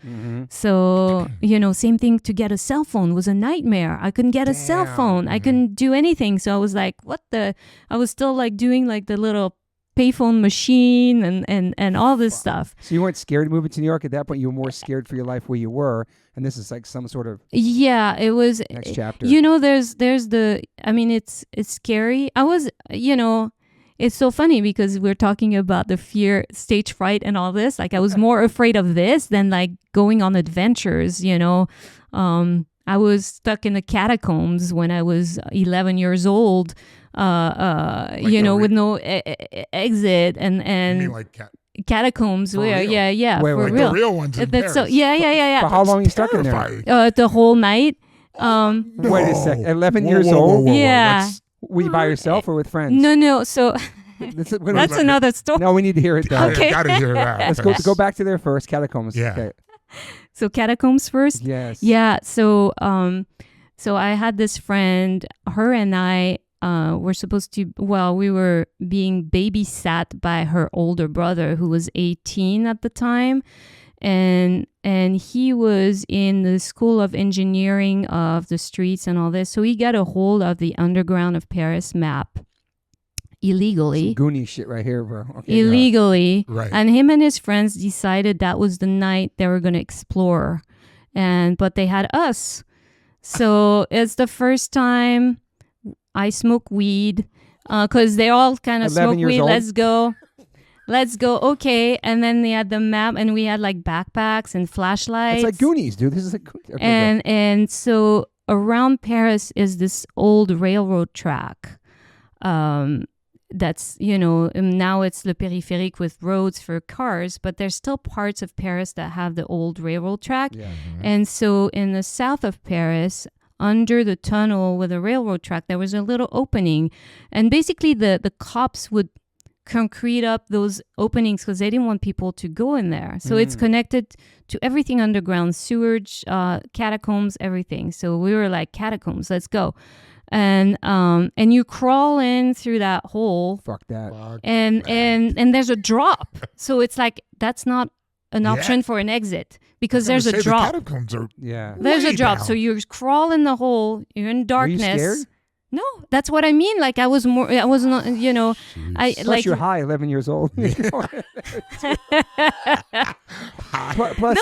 So, you know, same thing to get a cell phone was a nightmare. I couldn't get a cell phone. I couldn't do anything. So I was like, I was still like doing like the little payphone machine and all this stuff. So you weren't scared to move into New York at that point? You were more scared for your life where you were, and this is like some sort of it was next chapter. You know, there's the it's scary. I was, you know, it's so funny because we're talking about the fear, stage fright and all this. Like I was more afraid of this than like going on adventures, you know. I was stuck in the catacombs when I was 11 years old. You know, with no exit and you mean like catacombs for where real? For like real. The real ones in Paris. So yeah. For how long are you stuck in there? The whole night. Wait a sec. 11 years old. Yeah. Were you by yourself or with friends? No. So that's another story. No, we need to hear it though. Okay. Gotta hear that. Let's go back to there first. Catacombs. Yeah. Okay. So catacombs first. Yes. Yeah. So I had this friend. Her and I. We were being babysat by her older brother who was 18 at the time. And he was in the School of Engineering of the streets and all this. So he got a hold of the underground of Paris map illegally. Some Goonie shit right here, bro. Okay, illegally. Right. And him and his friends decided that was the night they were going to explore. But they had us. So it's the first time I smoke weed because they all kind of smoke weed. Old. Let's go. Okay. And then they had the map and we had like backpacks and flashlights. It's like Goonies, dude. This is like Goonies. Okay, and so around Paris is this old railroad track that's, now it's Le Périphérique with roads for cars, but there's still parts of Paris that have the old railroad track. Yeah. And so in the south of Paris, under the tunnel with a railroad track, there was a little opening. And basically the cops would concrete up those openings because they didn't want people to go in there. So it's connected to everything underground, sewage, catacombs, everything. So we were like, catacombs, let's go. And you crawl in through that hole. Fuck that. And there's a drop. So it's like, that's not an option for an exit because there's a drop. The catacombs are there's a drop. down. So you crawl in the hole, you're in darkness. Were you scared? No, that's what I mean. Like I was not, Plus like you're high, 11 years old. Plus,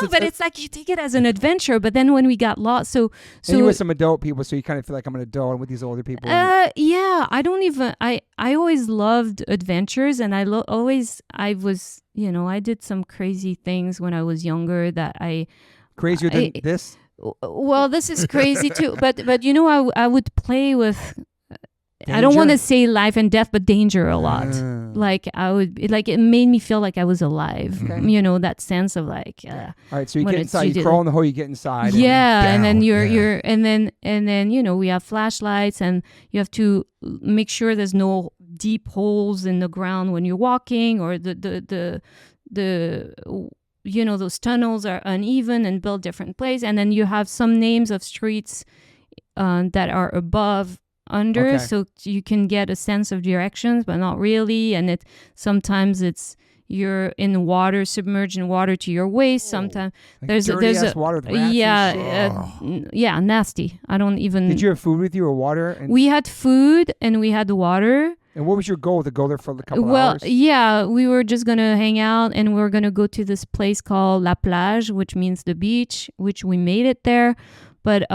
no, but it's like you take it as an adventure. But then when we got lost, so and you with some adult people, so you kind of feel like I'm an adult with these older people. Yeah, I don't even. I always loved adventures, and I was, I did some crazy things when I was younger that Crazier than this. Well, this is crazy too. But I would play with. Danger? I don't want to say life and death, but danger a lot. Like it made me feel like I was alive. Okay. That sense of like. All right, so you get inside, you crawl in the hole, you get inside. Yeah, and then down. and then we have flashlights, and you have to make sure there's no deep holes in the ground when you're walking, or the those tunnels are uneven and built different places, and then you have some names of streets that are above. Under, so you can get a sense of directions, but not really. And sometimes you're in water, submerged in water to your waist. Sometimes like there's a water with rats yeah, nasty. I don't even. Did you have food with you or water? We had food and we had water. And what was your goal? To go there for a couple Well, hours? yeah, we were just gonna hang out, and we were gonna go to this place called La Plage, which means the beach, which we made it there, but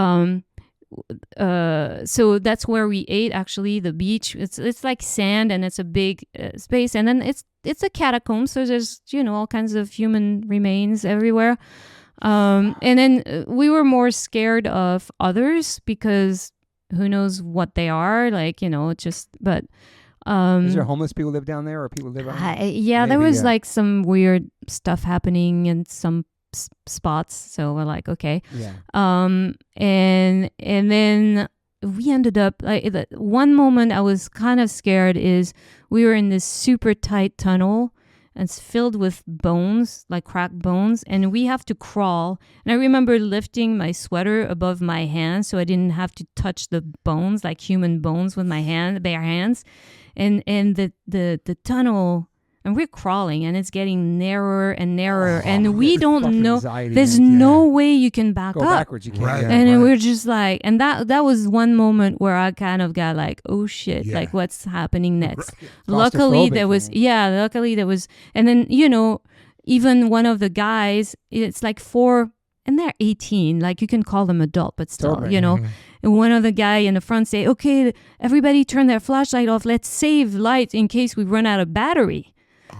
so that's where we ate. Actually, the beach, it's like sand, and it's a big space, and then it's a catacomb, so there's all kinds of human remains everywhere, and then we were more scared of others because who knows what they are, like but is there homeless people live down there, or people live there was like some weird stuff happening in some spots, so we're like, okay. And then we ended up like one moment I was kind of scared is we were in this super tight tunnel, and it's filled with bones, like cracked bones, and we have to crawl. And I remember lifting my sweater above my hands so I didn't have to touch the bones, like human bones, with my bare hands. And the tunnel. And we're crawling, and it's getting narrower and narrower, and we don't know. There's no way you can back go up. Backwards, you can't. Right. And we're just like, and that was one moment where I kind of got like, oh shit, like what's happening next? Luckily there was, and then even one of the guys, it's like 4, and they're 18, like you can call them adult, but still, And one of the guy in the front say, okay, everybody turn their flashlight off. Let's save light in case we run out of battery.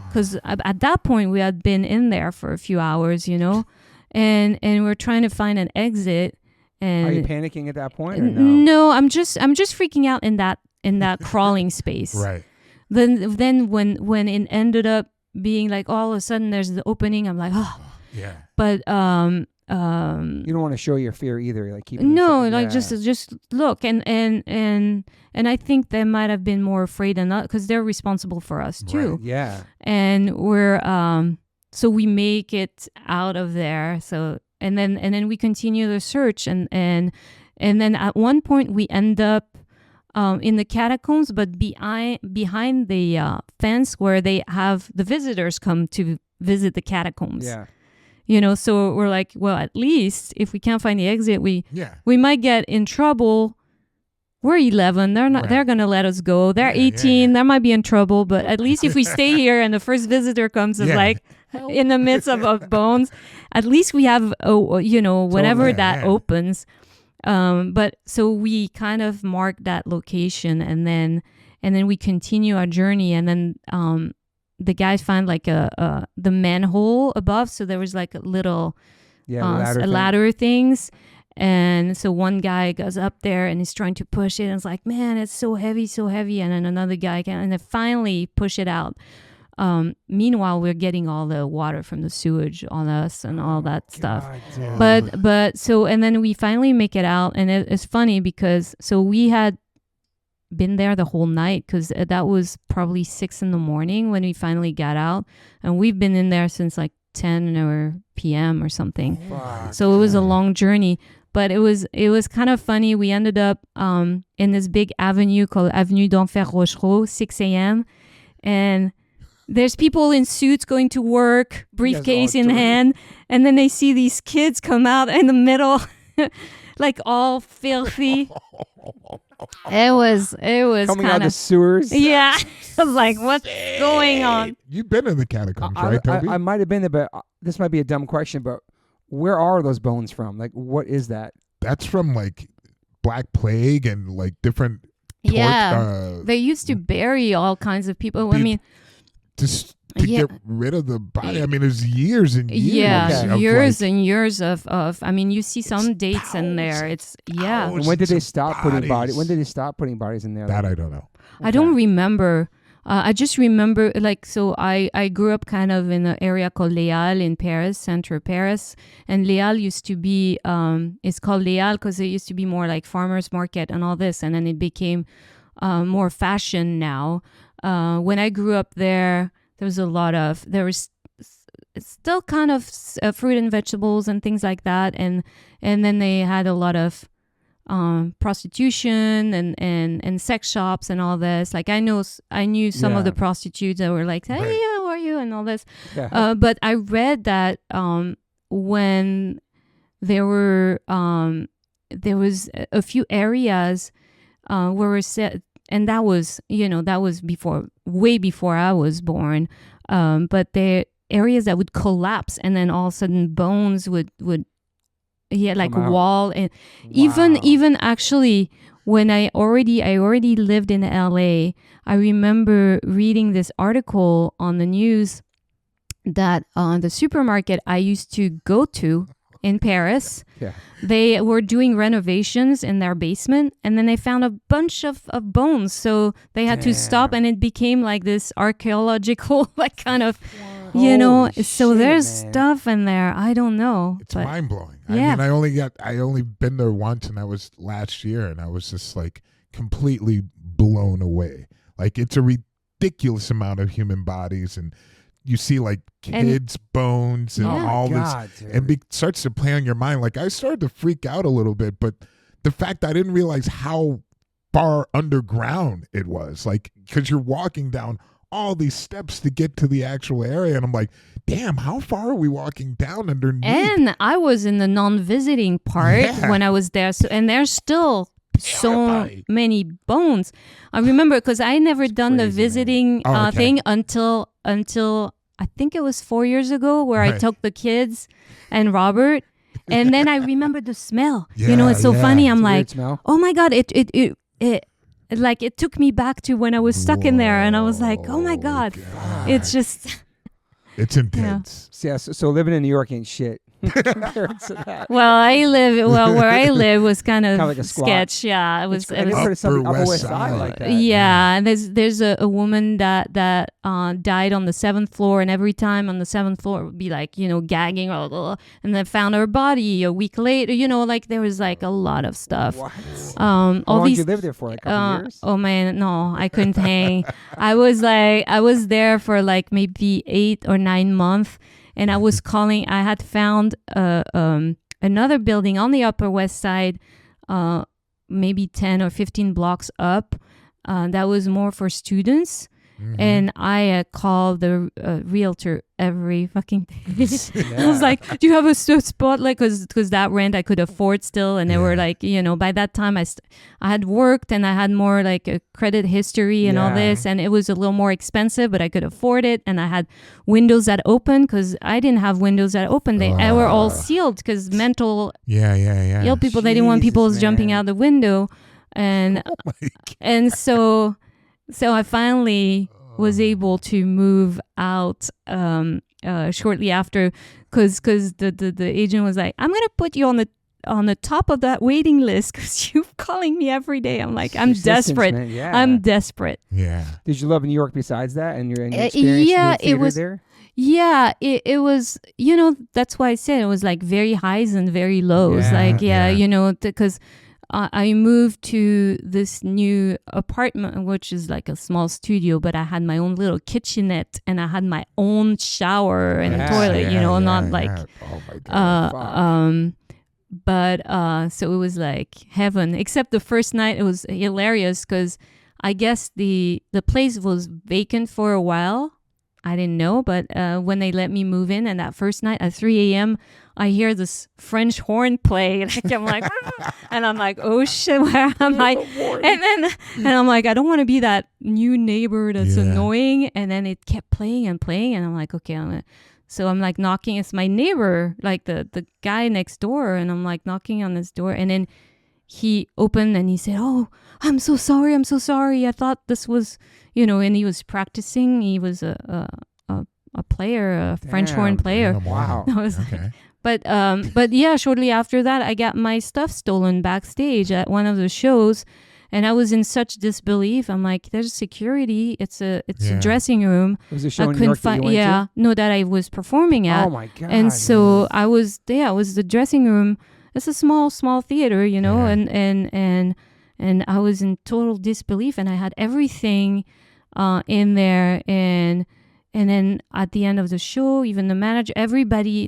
Because at that point we had been in there for a few hours, and we're trying to find an exit. And are you panicking at that point? Or no, I'm just freaking out in that crawling space. Right. Then when it ended up being like all of a sudden there's the opening, I'm like, oh yeah. But you don't want to show your fear either, like keep it just look, and I think they might have been more afraid than us because they're responsible for us too. Right. Yeah. And we're so we make it out of there. So and then we continue the search, and then at one point we end up in the catacombs, but behind the fence where they have the visitors come to visit the catacombs. Yeah. So we're like, well, at least if we can't find the exit, we might get in trouble. We're 11. They're not. Right. They're gonna let us go. They're 18. They might be in trouble. But at least if we stay here and the first visitor comes and like in the midst of bones, at least we have whenever that opens. But so we kind of mark that location, and then we continue our journey, and then the guys find like the manhole above, so there was like a little ladder things, And so one guy goes up there and he's trying to push it. And it's like, man, it's so heavy. And then another guy can, and then finally push it out. Meanwhile, we're getting all the water from the sewage on us and all that stuff. But so, and then we finally make it out. And it's funny because, so we had been there the whole night because that was probably 6 a.m. when we finally got out. And we've been in there since like 10 or p.m. or something. So it was a long journey. But it was kind of funny. We ended up in this big avenue called Avenue d'Enfer Rochereau, 6 a.m. And there's people in suits going to work, briefcase in hand. And then they see these kids come out in the middle, like all filthy. It was coming out of the sewers. Yeah. I was like, what's going on? You've been in the catacombs, right, Toby? I might have been there, but this might be a dumb question, but where are those bones from? Like, what is that? That's from like Black Plague and like different. They used to bury all kinds of people. I mean, just to get rid of the body. I mean, there's years and years. Yeah, years and years of. I mean, you see some dates in there. It's And when did they stop putting bodies? When did they stop putting bodies in there? That I don't know. I don't remember. I just remember, like, so I grew up kind of in an area called Les Halles in Paris, center Paris. And Les Halles used to be, it's called Les Halles because it used to be more like farmer's market and all this. And then it became more fashion now. When I grew up there was still kind of fruit and vegetables and things like that. And then they had a lot of prostitution and sex shops and all this. Like I knew some of the prostitutes that were like, hey, how are you? And all this. Yeah. But I read that when there was a few areas where were set, and that was way before I was born. But the areas that would collapse and then all of a sudden bones would like wall. And even actually when I already lived in LA, I remember reading this article on the news that the supermarket I used to go to in Paris, they were doing renovations in their basement, and then they found a bunch of bones, so they had to stop, and it became like this archaeological like kind of so there's stuff in there. I don't know. It's mind-blowing. Yeah. I mean, I only been there once, and that was last year, and I was just like completely blown away. Like it's a ridiculous amount of human bodies, and you see like kids' bones and all this, and it starts to play on your mind. Like I started to freak out a little bit, but the fact I didn't realize how far underground it was, like because you're walking down all these steps to get to the actual area, and I'm like, damn, how far are we walking down underneath? And I was in the non-visiting part when I was there, and there's still so many bones. I remember because I never done the visiting thing until I think it was 4 years ago, where I took the kids and Robert, and then I remember the smell. It's so funny. I'm like, oh my god, it took me back to when I was stuck in there, and I was like, oh my god. It's just it's intense. Yeah. So living in New York ain't shit. Compared to that. Well, where I live was kind of like a sketch. Yeah, it was Upper West Side like that. Yeah, and there's a woman that died on the 7th floor, and every time on the 7th floor it would be like gagging, and then found her body a week later. Like there was like a lot of stuff. What? How long did you live there for? Like a couple years? Oh man, no, I couldn't hang. I was there for like maybe 8 or 9 months. And I was calling. I had found another building on the Upper West Side, maybe 10 or 15 blocks up. That was more for students. Mm-hmm. And I called the realtor every fucking day. I was like, do you have a spot? Like, because that rent I could afford still. And they were like, by that time I had worked, and I had more like a credit history and all this. And it was a little more expensive, but I could afford it. And I had windows that opened, because I didn't have windows that opened. They were all sealed because mental ill people, they didn't want people jumping out the window. And and so I finally was able to move out shortly after, because the agent was like, I'm going to put you on the on the top of that waiting list because you're calling me every day. I'm like, I'm desperate. Man, yeah. I'm desperate. Yeah. Did you love New York besides that and your experience in the theater there? Yeah, it was, that's why I said it was like very highs and very lows. Because I moved to this new apartment, which is like a small studio, but I had my own little kitchenette and I had my own shower and toilet, not like, oh my God. So it was like heaven, except the first night it was hilarious because I guess the place was vacant for a while. I didn't know, but when they let me move in, and that first night at 3 a.m., I hear this French horn play, and I'm like, and I'm like, oh shit, where am I? And I'm like, I don't want to be that new neighbor that's annoying. And then it kept playing and playing, and I'm like, okay, so I'm like knocking. It's my neighbor, like the guy next door, and I'm like knocking on his door, and then he opened and he said, "Oh, I'm so sorry. I thought this was." And he was practicing. He was a player, a French horn player. Wow. Okay. But yeah, shortly after that, I got my stuff stolen backstage at one of the shows, and I was in such disbelief. I'm like, "There's security. It's a dressing room." Was it a show in New York that you went to? No, that I was performing at. Oh my God. And so I was there. It was the dressing room. It's a small theater, and I was in total disbelief, and I had everything in there, and then at the end of the show, even the manager,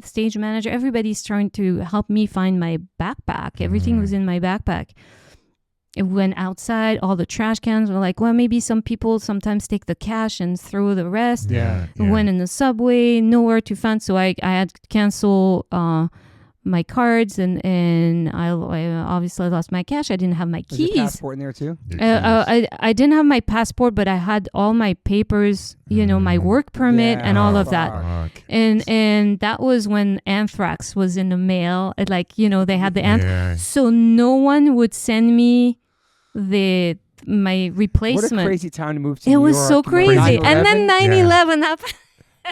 stage manager, everybody's trying to help me find my backpack. Everything was in my backpack. It went outside, all the trash cans were like, well, maybe some people sometimes take the cash and throw the rest. Yeah. Went in the subway, nowhere to find, so I had to cancel my cards, and I obviously lost my cash. I didn't have my keys. Was your passport in there too? I didn't have my passport, but I had all my papers, my work permit and all of that. And that was when anthrax was in the mail. They had the anthrax. So no one would send me my replacement. What a crazy time to move to New York. It was so crazy. And then 9/11 happened.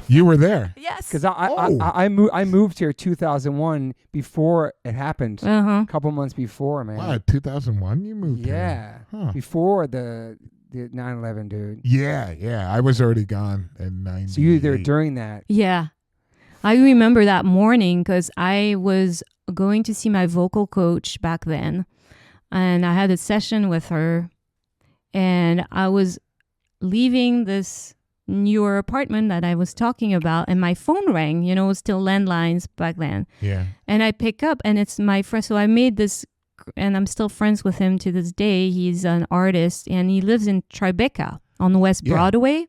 You were there? Yes. Because I moved here 2001 before it happened. A couple months before, man. Wow, 2001 you moved here? Yeah. Before the 9/11, dude. Yeah. I was already gone in 90. So you were there during that. Yeah. I remember that morning because I was going to see my vocal coach back then. And I had a session with her. And I was leaving this newer apartment that I was talking about, and my phone rang. It was still landlines back then. Yeah. And I pick up, and it's my friend. So I made this, and I'm still friends with him to this day. He's an artist, and he lives in Tribeca on West Broadway.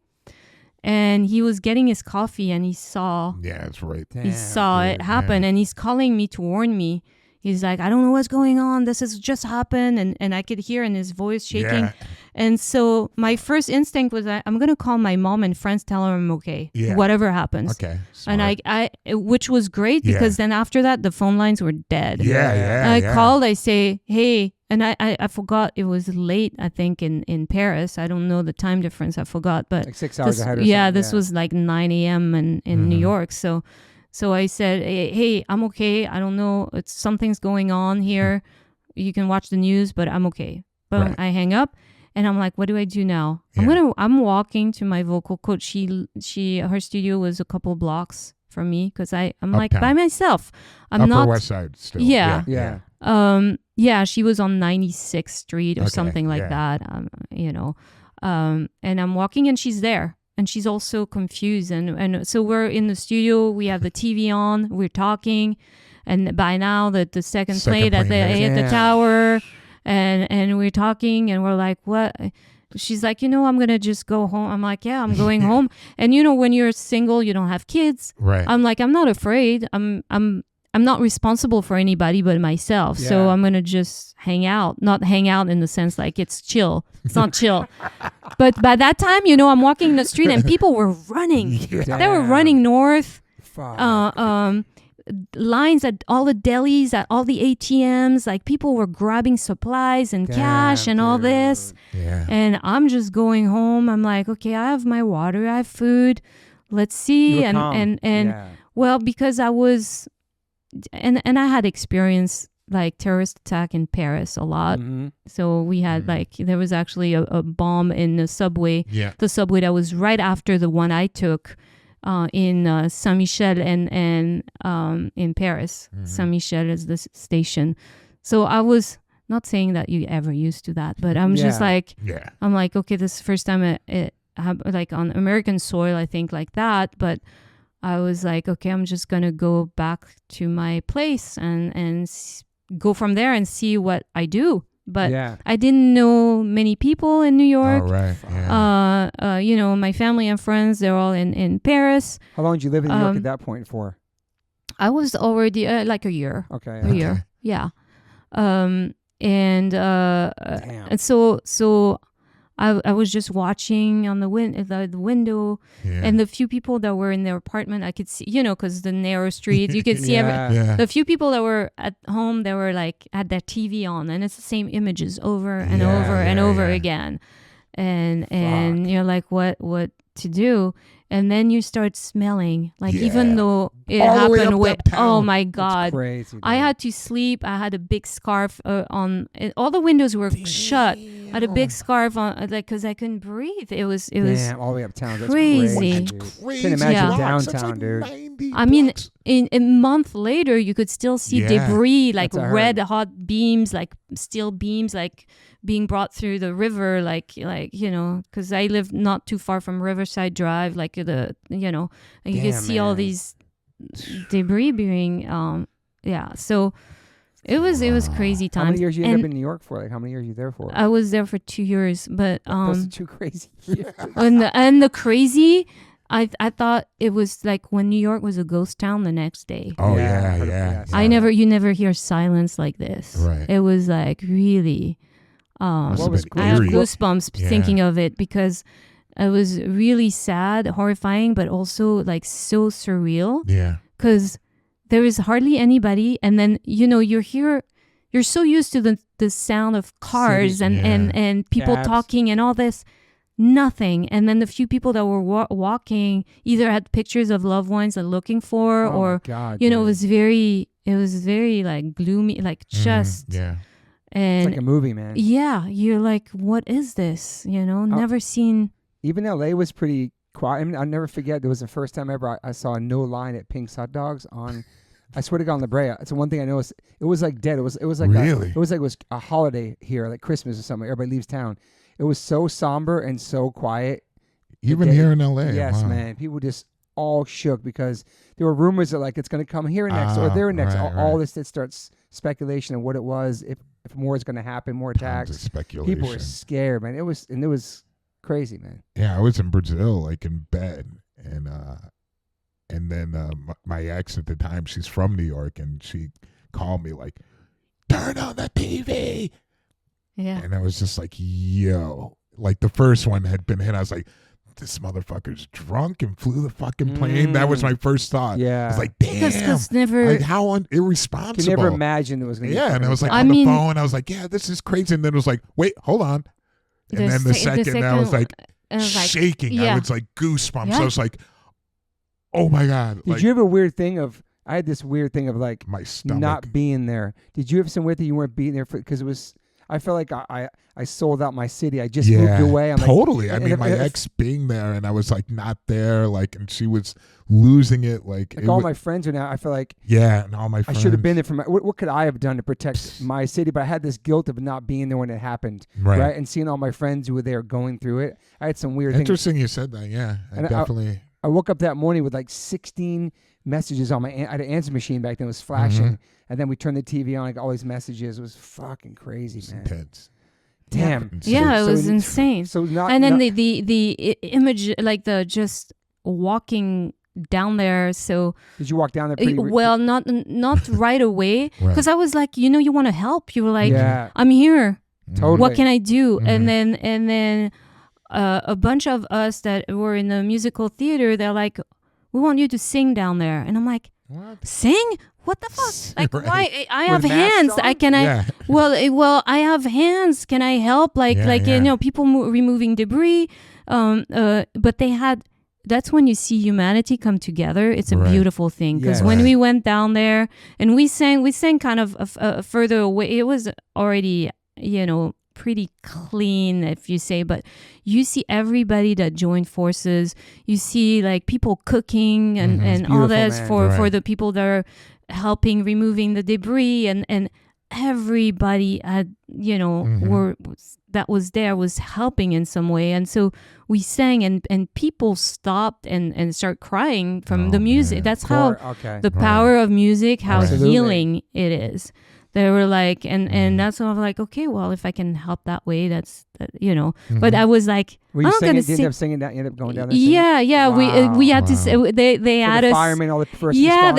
And he was getting his coffee, and he saw. Yeah, that's right. He saw it happen, and he's calling me to warn me. He's like, I don't know what's going on. This has just happened. And I could hear in his voice shaking. Yeah. And so my first instinct was, I'm going to call my mom and friends, tell her I'm okay. Yeah. Whatever happens. Okay. Smart. And which was great because then after that, the phone lines were dead. Yeah. And I called, I say, hey, and I forgot it was late, I think, in Paris. I don't know the time difference. I forgot. But like 6 hours ahead or something. Yeah, this was like 9 a.m. in New York. So I said, hey, I'm okay. I don't know. Something's going on here. You can watch the news, but I'm okay. But I hang up and I'm like, what do I do now? Yeah. I'm walking to my vocal coach. Her studio was a couple blocks from me because I'm Uptown. Like by myself. I'm Upper not West Side still. Yeah. Yeah. She was on 96th Street or something like that. And I'm walking and she's there. And she's also confused. And so we're in the studio. We have the TV on. We're talking. And by now, the second plane at the tower. And we're talking. And we're like, what? She's like, I'm going to just go home. I'm like, yeah, I'm going home. And, when you're single, you don't have kids. Right. I'm like, I'm not afraid. I'm not responsible for anybody but myself. Yeah. So I'm going to just hang out. Not hang out in the sense like it's chill. It's not chill. But by that time, I'm walking the street and people were running. Yeah. They were running north. Lines at all the delis, at all the ATMs. Like people were grabbing supplies and cash and all this. Yeah. And I'm just going home. I'm like, okay, I have my water. I have food. Let's see. And well, because I was... And I had experienced like terrorist attack in Paris a lot. So we had like, there was actually a bomb in the subway. Yeah. The subway that was right after the one I took in Saint-Michel and in Paris. Saint-Michel is the station. So I was not saying that you ever used to that, but I'm just like, I'm like, okay, this is the first time it like on American soil, I think like that. But I was like, okay, I'm just going to go back to my place and go from there and see what I do. But I didn't know many people in New York. Oh, right. Yeah. You know, my family and friends, they're all in Paris. How long did you live in New York at that point for? I was already like a year. Okay. A year. Yeah. And so I was just watching on the window, and the few people that were in their apartment, I could see, you know, because the narrow streets, you could see the few people that were at home, they were like had their TV on, and it's the same images over and over again, and you're like, what to do? And then you start smelling, like even though it happened oh my God. Crazy, I had to sleep. I had a big scarf on. All the windows were shut. I had a big scarf on, like, because I couldn't breathe. It was all the way uptown. crazy. That's crazy. Can't imagine downtown, dude. I mean, in a month later, you could still see debris, like red hot beams, like steel beams, like being brought through the river, like you know, because I lived not too far from Riverside Drive, like and you could see all these debris being, so it was crazy times. How many years you ended up in New York for? Like, how many years you there for? I was there for 2 years, but those are 2 crazy years. and the crazy, I thought it was like when New York was a ghost town the next day. Oh yeah. You never hear silence like this. Right. It was like really. I have goosebumps thinking of it because it was really sad, horrifying, but also like so surreal. Yeah. Because there is hardly anybody, and then you're so used to the sound of cars and people talking and all this, nothing. And then the few people that were walking either had pictures of loved ones they're looking for, or it was very like gloomy, like just And it's like a movie, man. Yeah, you're like, what is this? Never seen. Even LA was pretty quiet. I mean, I'll never forget. There was the first time ever I saw no line at Pink's Hot Dogs on. I swear to God, on La Brea. It's the one thing I noticed. It was like dead. It was like really? It was a holiday here, like Christmas or something. Everybody leaves town. It was so somber and so quiet. Even here in LA. Yes, man. People just all shook because there were rumors that like it's going to come here next or there next. All this that starts speculation of what it was. If more is going to happen, more attacks. Speculation. People were scared, man. It was crazy, man. Yeah, I was in Brazil, like in bed, and then my ex at the time, she's from New York, and she called me like, "Turn on the TV." Yeah. And I was just like, "Yo!" Like the first one had been hit. I was like, "This motherfucker's drunk and flew the fucking plane." That was my first thought. Yeah. I was like, "Damn, that's never like how irresponsible." You never imagined it was going to. Yeah, and I was like on the phone. I was like, "Yeah, this is crazy." And then it was like, "Wait, hold on." And then the second I was like shaking. I was like goosebumps. Yeah. I was like, "Oh my God!" Did you have a weird thing of? I had this weird thing of like my stomach not being there. Did you have some weird thing you weren't being there for? Because it was. I felt like I sold out my city. I just moved away. I'm totally. Like, I mean, my ex being there, and I was like not there, like, and she was losing it. Like all my friends are now. I feel like and all my friends. I should have been there for my. What could I have done to protect my city? But I had this guilt of not being there when it happened, right? And seeing all my friends who were there going through it. I had some weird. Interesting, you said that. Yeah, definitely. I woke up that morning with like 16 messages on my. I had an answer machine back then. It was flashing. And then we turned the TV on, like all these messages. It was fucking crazy, man. Intense. Damn. Yeah, it was insane. So not. And then the image, like the just walking down there. So did you walk down there? Well, not right away, because I was like, you want to help. You were like, I'm here. Totally. What can I do? And then a bunch of us that were in the musical theater, they're like, we want you to sing down there. And I'm like, what? Sing? What the fuck? Like, why? I have hands. Well, I have hands. Can I help? People removing debris. But they had that's when you see humanity come together. It's a beautiful thing, because when we went down there and we sang kind of further away. It was already, pretty clean, if you say, but you see everybody that joined forces. You see like people cooking and all that for the people that are helping removing the debris, and everybody had, that was there was helping in some way. And so we sang, and people stopped and start crying from the music. Man. That's how the power of music, how healing it is. They were like, and that's when I was like, okay, well, if I can help that way, that's But I was like, were you singing? Did you end up singing that? You ended up going down there? Yeah. Wow. We had to. They had the firemen, all the first responders. Yeah,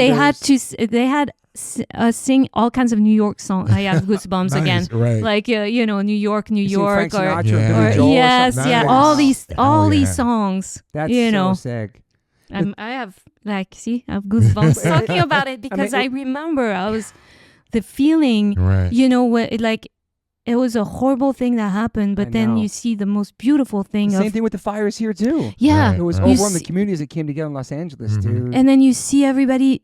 they had sing all kinds of New York songs. I have goosebumps again. Right. Like New York, Frank Sinatra, or Joel, yes, nice. all these songs. That's so sick. I have I have goosebumps talking about it, because I remember the feeling. Right. It was a horrible thing that happened, but then you see the most beautiful thing. Same thing with the fires here too. Yeah, it was overwhelming. The communities that came together in Los Angeles, dude. And then you see everybody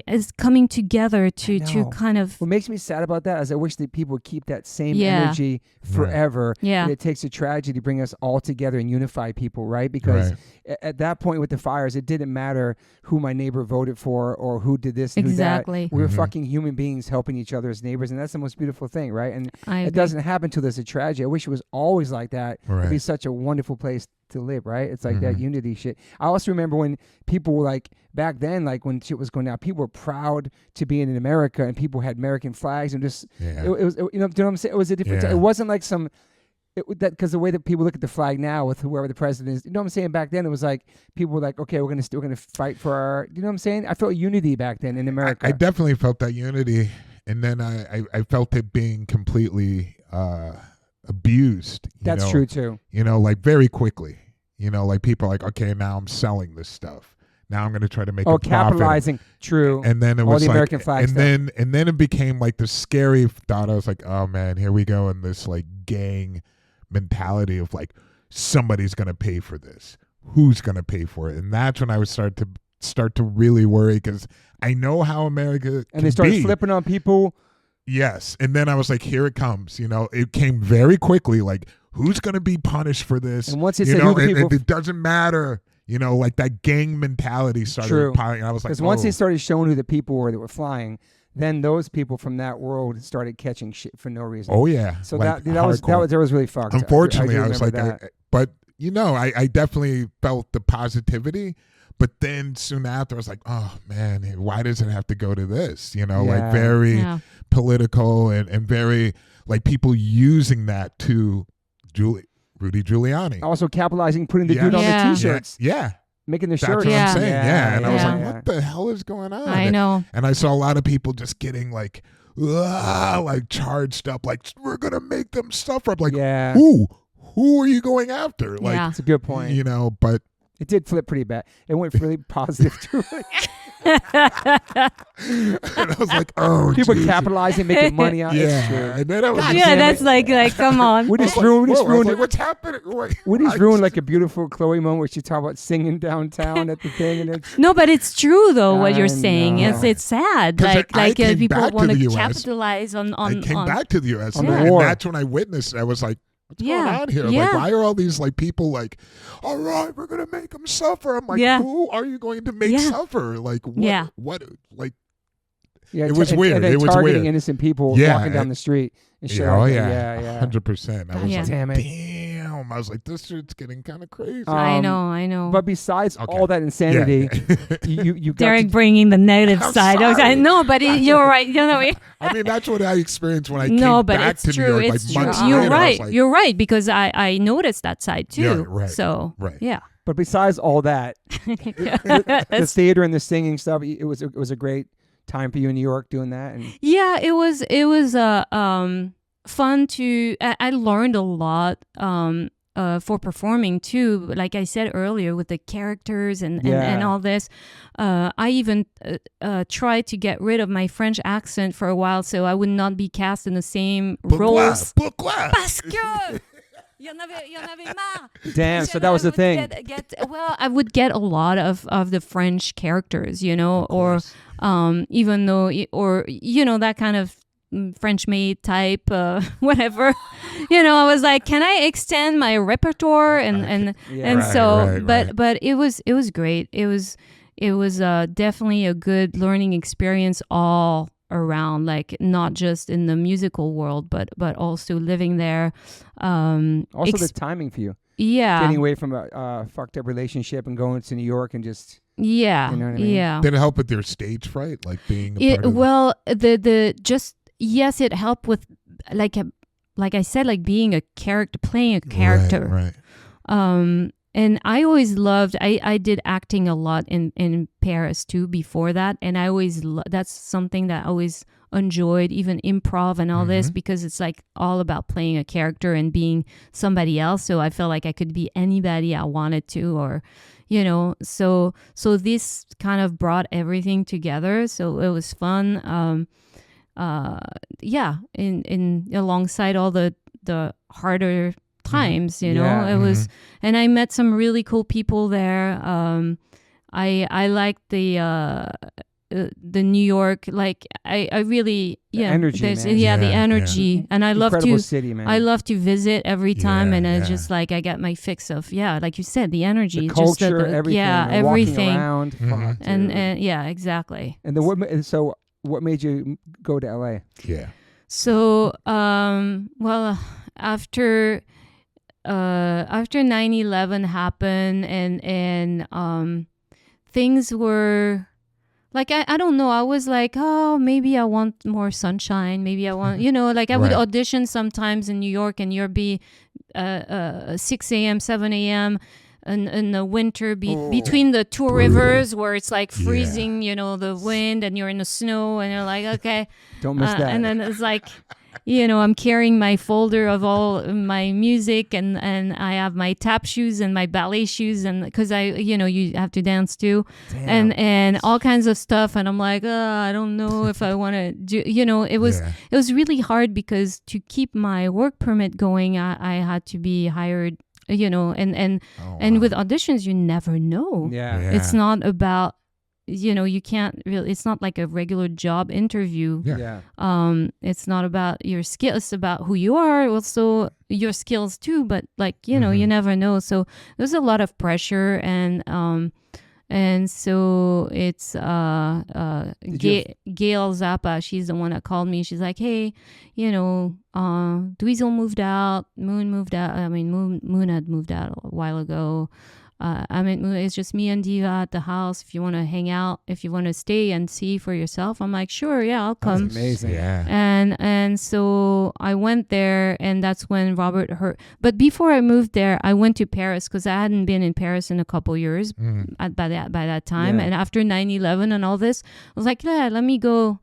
is coming together to kind of. What makes me sad about that is I wish that people would keep that same energy forever. Yeah. And it takes a tragedy to bring us all together and unify people, right? Because at that point with the fires, it didn't matter who my neighbor voted for or who did this and who that. We were fucking human beings helping each other as neighbors, and that's the most beautiful thing, right? And it doesn't happen till there's a tragedy. I wish it was always like that. It'd be such a wonderful place to live, right? It's like that unity shit. I also remember when people were like, back then, like when shit was going down, people were proud to be in America, and people had American flags, and just it was, do you know what I'm saying? It was a different. It wasn't like some. Because the way that people look at the flag now with whoever the president is, you know what I'm saying? Back then, it was like people were like, okay, we're gonna fight for our. You know what I'm saying? I felt unity back then in America. I definitely felt that unity, and then I felt it being completely abused. That's true too. Like very quickly. Like people are like, okay, now I'm selling this stuff. Now I'm going to try to make a capitalizing. Profit. True. And then it all was the like, American flags. and then it became like the scary thought. I was like, oh man, here we go in this like gang mentality of like somebody's going to pay for this. Who's going to pay for it? And that's when I would start to really worry, because I know how America and they started flipping on people. Yes. And then I was like, here it comes. It came very quickly. Like, who's going to be punished for this? And once it said who the people, it doesn't matter. Like that gang mentality started piling. And I was like, because once they started showing who the people were that were flying, then those people from that world started catching shit for no reason. Oh yeah. So like that was really fucked. Unfortunately, I was like, but I definitely felt the positivity. But then soon after, I was like, oh man, why does it have to go to this? Like very political and very like people using that to Rudy Giuliani. Also capitalizing, putting the dude on the T-shirts. Yeah. Making the shirt. That's what I'm saying. Yeah. And I was like, what the hell is going on? I know. And I saw a lot of people just getting like charged up, like, we're going to make them suffer. I'm like, who are you going after? Like, that's a good point. But it did flip pretty bad. It went really positive too. And I was like, oh, people capitalizing, making money out. Yeah, and then I was that's like come on. We just ruined it. What's happening? We just ruined like a beautiful Chloe moment where she talked about singing downtown at the thing, and it's no, but it's true though what you're saying. It's sad. Like people want to capitalize on. I came back to the U.S. on the war, and that's when I witnessed. I was like, what's going on here? Like, why are all these like people like, all right, we're gonna make them suffer? I'm like, who are you going to make suffer? Like, what? Like, it was weird. It was targeting weird. Innocent people walking down the street. And shit. 100%. I was like, damn it. Damn. I was like, this shit's getting kind of crazy. I know. But besides all that insanity, you Derek bringing the negative side. Sorry. No, but you're right. I mean, that's what I experienced when I came back to New York. It's months true. You're later. right. Like, you're right, because I noticed that side too. Yeah, right. So yeah. But besides all that, the theater and the singing stuff, it was a great time for you in New York doing that. And it was fun to. I learned a lot for performing too. Like I said earlier, with the characters and all this. I even tried to get rid of my French accent for a while, so I would not be cast in the same roles. Pourquoi? Parce que. y en avait marre. Damn, so that was the thing. Well, I would get a lot of the French characters, or even though, or, that kind of French maid type, whatever. I was like, can I extend my repertoire? But it was great. It was definitely a good learning experience all around, like not just in the musical world, but also living there. Also the timing for you. Yeah. Getting away from a fucked up relationship and going to New York and just... Yeah. You know what I mean? Yeah. Did it help with your stage fright? Like being a part of yes, it helped with like I said, like being a character, playing a character. Right. And I always loved, I did acting a lot in Paris too before that. And I always, that's something that I always enjoyed, even improv and all this, because it's like all about playing a character and being somebody else. So I felt like I could be anybody I wanted to, or, so this kind of brought everything together. So it was fun. In alongside all the harder times, it was, and I met some really cool people there. I liked the New York, like I really, the energy, man. The energy, and I love to city, man. I love to visit every time, and I just like I got my fix of like you said, the energy, the culture, just everything, everything, around, and exactly. And so what made you go to LA? Yeah. So after 9/11 happened, and things were like, I don't know, I was like, oh, maybe I want more sunshine, maybe I want, like I would audition sometimes in New York, and you'll be 6 a.m., 7 a.m. in the winter between the two rivers, where it's like freezing, the wind, and you're in the snow, and you're like, okay. Don't miss that. And then it's like, I'm carrying my folder of all my music, and I have my tap shoes and my ballet shoes, and because you have to dance too. Damn. and all kinds of stuff, and I'm like, I don't know if I want to do, it was really hard, because to keep my work permit going, I had to be hired, and with auditions, you never know. It's not about, you can't really, it's not like a regular job interview. It's not about your skills, it's about who you are, also your skills too, but like, you never know. So there's a lot of pressure, and so it's Gail Zappa, she's the one that called me. She's like, hey, Dweezil moved out, Moon had moved out a while ago. It's just me and Diva at the house. If you want to hang out, if you want to stay and see for yourself, I'm like, sure, yeah, I'll come. That's amazing. Yeah. And so I went there, and that's when Robert heard. But before I moved there, I went to Paris, because I hadn't been in Paris in a couple years by that time. And after 9/11 and all this, I was like, yeah, let me go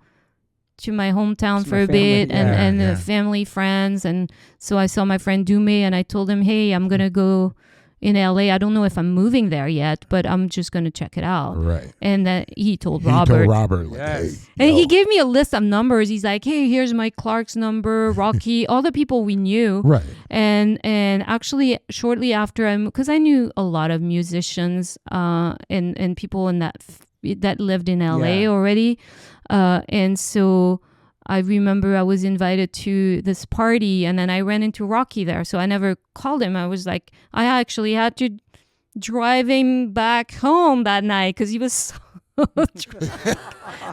to my hometown for a bit, and family, friends. And so I saw my friend Dume, and I told him, hey, I'm going to go in LA. I don't know if I'm moving there yet, but I'm just going to check it out. Right. And then he told Robert. Like, hey, and he gave me a list of numbers. He's like, hey, here's Mike Clark's number, Rocky, all the people we knew. Right. And actually, shortly after, because I knew a lot of musicians and people in that lived in LA already. And so I remember I was invited to this party, and then I ran into Rocky there. So I never called him. I was like, I actually had to drive him back home that night, because he was so drunk.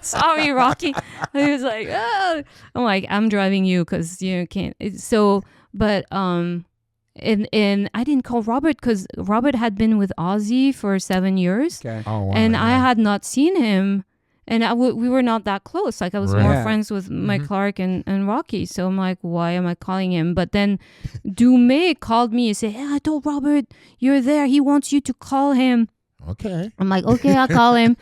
Sorry, Rocky. He was like, oh. I'm like, I'm driving you, because you can't. So, but and I didn't call Robert, because Robert had been with Ozzy for 7 years. Okay. Oh, wow, and I had not seen him. And we were not that close. Like I was more friends with Mike Clark and Rocky. So I'm like, why am I calling him? But then Dume called me and said, hey, I told Robert you're there. He wants you to call him. Okay. I'm like, okay, I'll call him.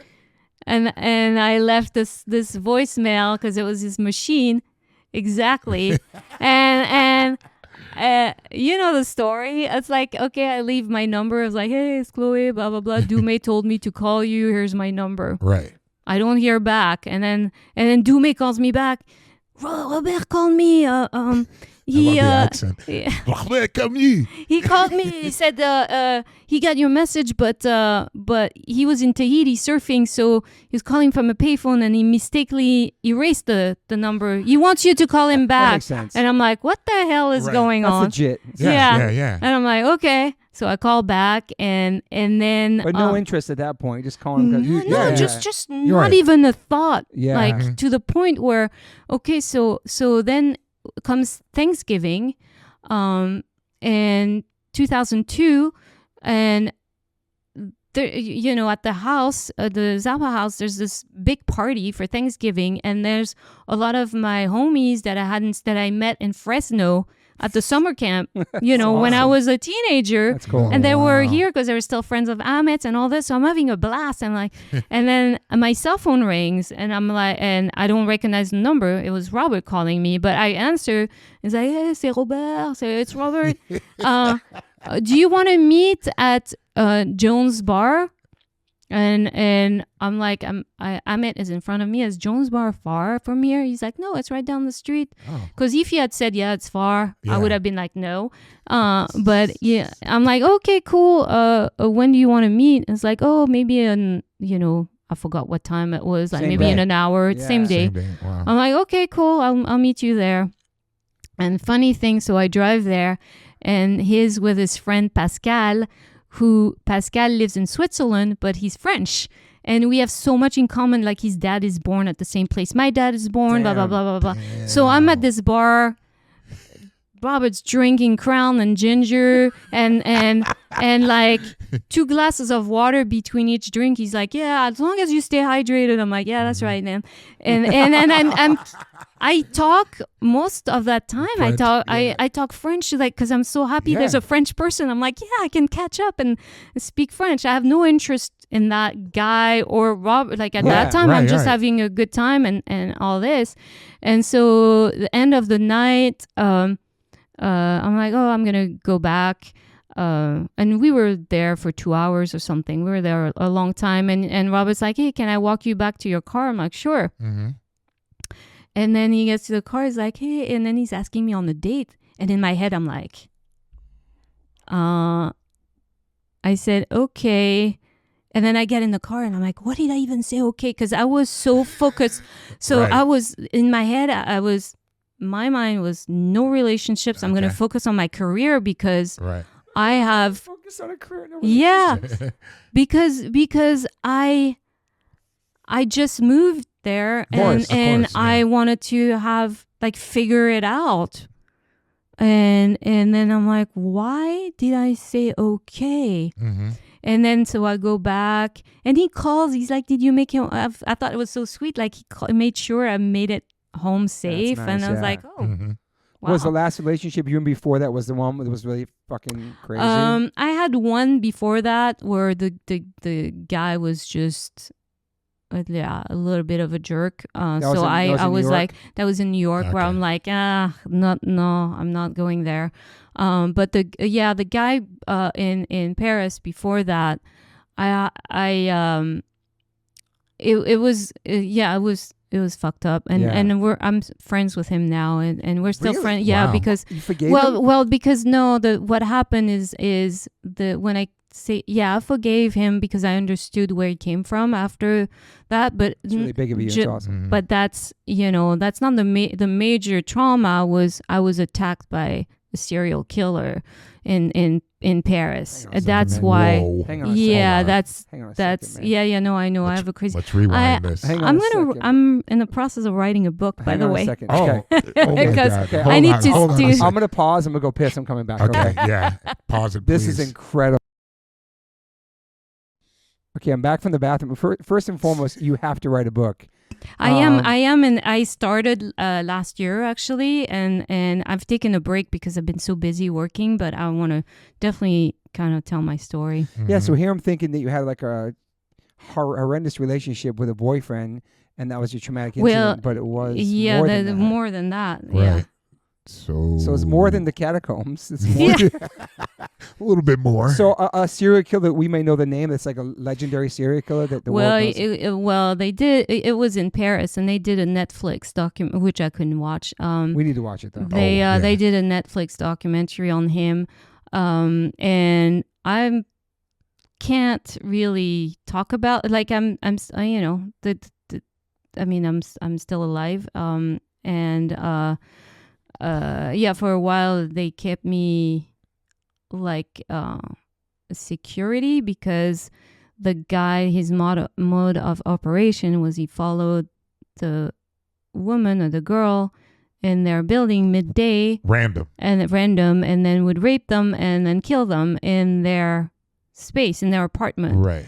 And I left this voicemail, because it was his machine. Exactly. and you know the story. It's like, okay, I leave my number. I was like, hey, it's Chloé, blah, blah, blah. Dume told me to call you. Here's my number. Right. I don't hear back, and then Dume calls me back. Robert called me. he accent. He called me. He said he got your message, but he was in Tahiti surfing, so he was calling from a payphone, and he mistakenly erased the number. He wants you to call him back. That makes sense. And I'm like, what the hell is going on? That's legit. Yeah. And I'm like, okay. So I call back, and then but no interest at that point. Just calling because just not even a thought. Yeah. Like to the point where so then comes Thanksgiving, and 2002, and there, at the house, the Zappa house, there's this big party for Thanksgiving, and there's a lot of my homies that I met in Fresno at the summer camp, awesome. When I was a teenager. That's cool. And they were here because they were still friends of Amit's and all this. So I'm having a blast. I'm like, and then my cell phone rings, and I'm like, and I don't recognize the number. It was Robert calling me, but I answer. It's like, hey, c'est Robert. It's Robert. Do you want to meet at Jones Bar? And I'm like, Amit is in front of me. Is Jones Bar far from here? He's like, no, it's right down the street. Because if he had said, yeah, it's far, I would have been like, no. But yeah, I'm like, okay, cool. When do you want to meet? It's like, oh, maybe I forgot what time it was. Like Same maybe day. in an hour. Yeah. Same day. Wow. I'm like, okay, cool. I'll meet you there. And funny thing, so I drive there, and he's with his friend Pascal, Pascal lives in Switzerland, but he's French. And we have so much in common, like his dad is born at the same place. My dad is born, blah, blah, blah, blah, blah. Damn. So I'm at this bar. Robert's drinking Crown and ginger and like 2 glasses of water between each drink. He's like, yeah, as long as you stay hydrated. I'm like, yeah, that's right, man. And I talk most of that time. French, I talk French, like, because I'm so happy there's a French person. I'm like, yeah, I can catch up and speak French. I have no interest in that guy or Robert. Like at that time, I'm just having a good time and all this. And so the end of the night, I'm like, oh, I'm gonna go back. And we were there for 2 hours or something. We were there a long time. And Robert's like, hey, can I walk you back to your car? I'm like, sure. Mm-hmm. And then he gets to the car. He's like, hey, and then he's asking me on the date. And in my head, I'm like, I said, okay. And then I get in the car and I'm like, what did I even say? Okay. Because I was so focused. So I was in my head, my mind was no relationships. I'm going to focus on my career because I have focus on a career. No because I just moved there and I wanted to have figure it out. And then I'm like, why did I say okay? Mm-hmm. And then so I go back and he calls. He's like, did you make him? I thought it was so sweet. Like he made sure I made it home safe. Nice, and I was like, oh. Mm-hmm. Wow. Was the last relationship you and before that was the one that was really fucking crazy? I had one before that where the guy was just a little bit of a jerk. So I was like, that was in New York where I'm like, I'm not going there. But the guy in Paris before that, it was fucked up, and I'm friends with him now, and we're still friends. Yeah, because you forgave him? Well, because what happened is when I say I forgave him because I understood where he came from after that. But it's really big of you. It's awesome. Mm-hmm. But that's that's not the major trauma. I was attacked by a serial killer in Paris. That's why. Hang on a second. That's second, no, I know. I have a crazy. Let's rewind this. I'm in the process of writing a book, by the way. A second. Oh, okay. Because God. I need to. I'm gonna pause. I'm gonna go piss. I'm coming back. Okay. Yeah. Pause it. This please. is incredible. Okay, I'm back from the bathroom. First and foremost, you have to write a book. I am, and I started last year actually, and I've taken a break because I've been so busy working. But I want to definitely kind of tell my story. Mm-hmm. Yeah. So here I'm thinking that you had like a horrendous relationship with a boyfriend, and that was your traumatic incident. But it was more than that. Right. Yeah. So it's more than the catacombs. It's more A little bit more. So a serial killer, we may know the name. That's like a legendary serial killer that the world knows. They did. It was in Paris, and they did a Netflix document, which I couldn't watch. We need to watch it though. They did a Netflix documentary on him, and I can't really talk about like I'm you know I'm still alive. For a while they kept me like security because the guy, his mode of operation was he followed the woman or the girl in their building midday random and then would rape them and then kill them in their space, in their apartment. Right.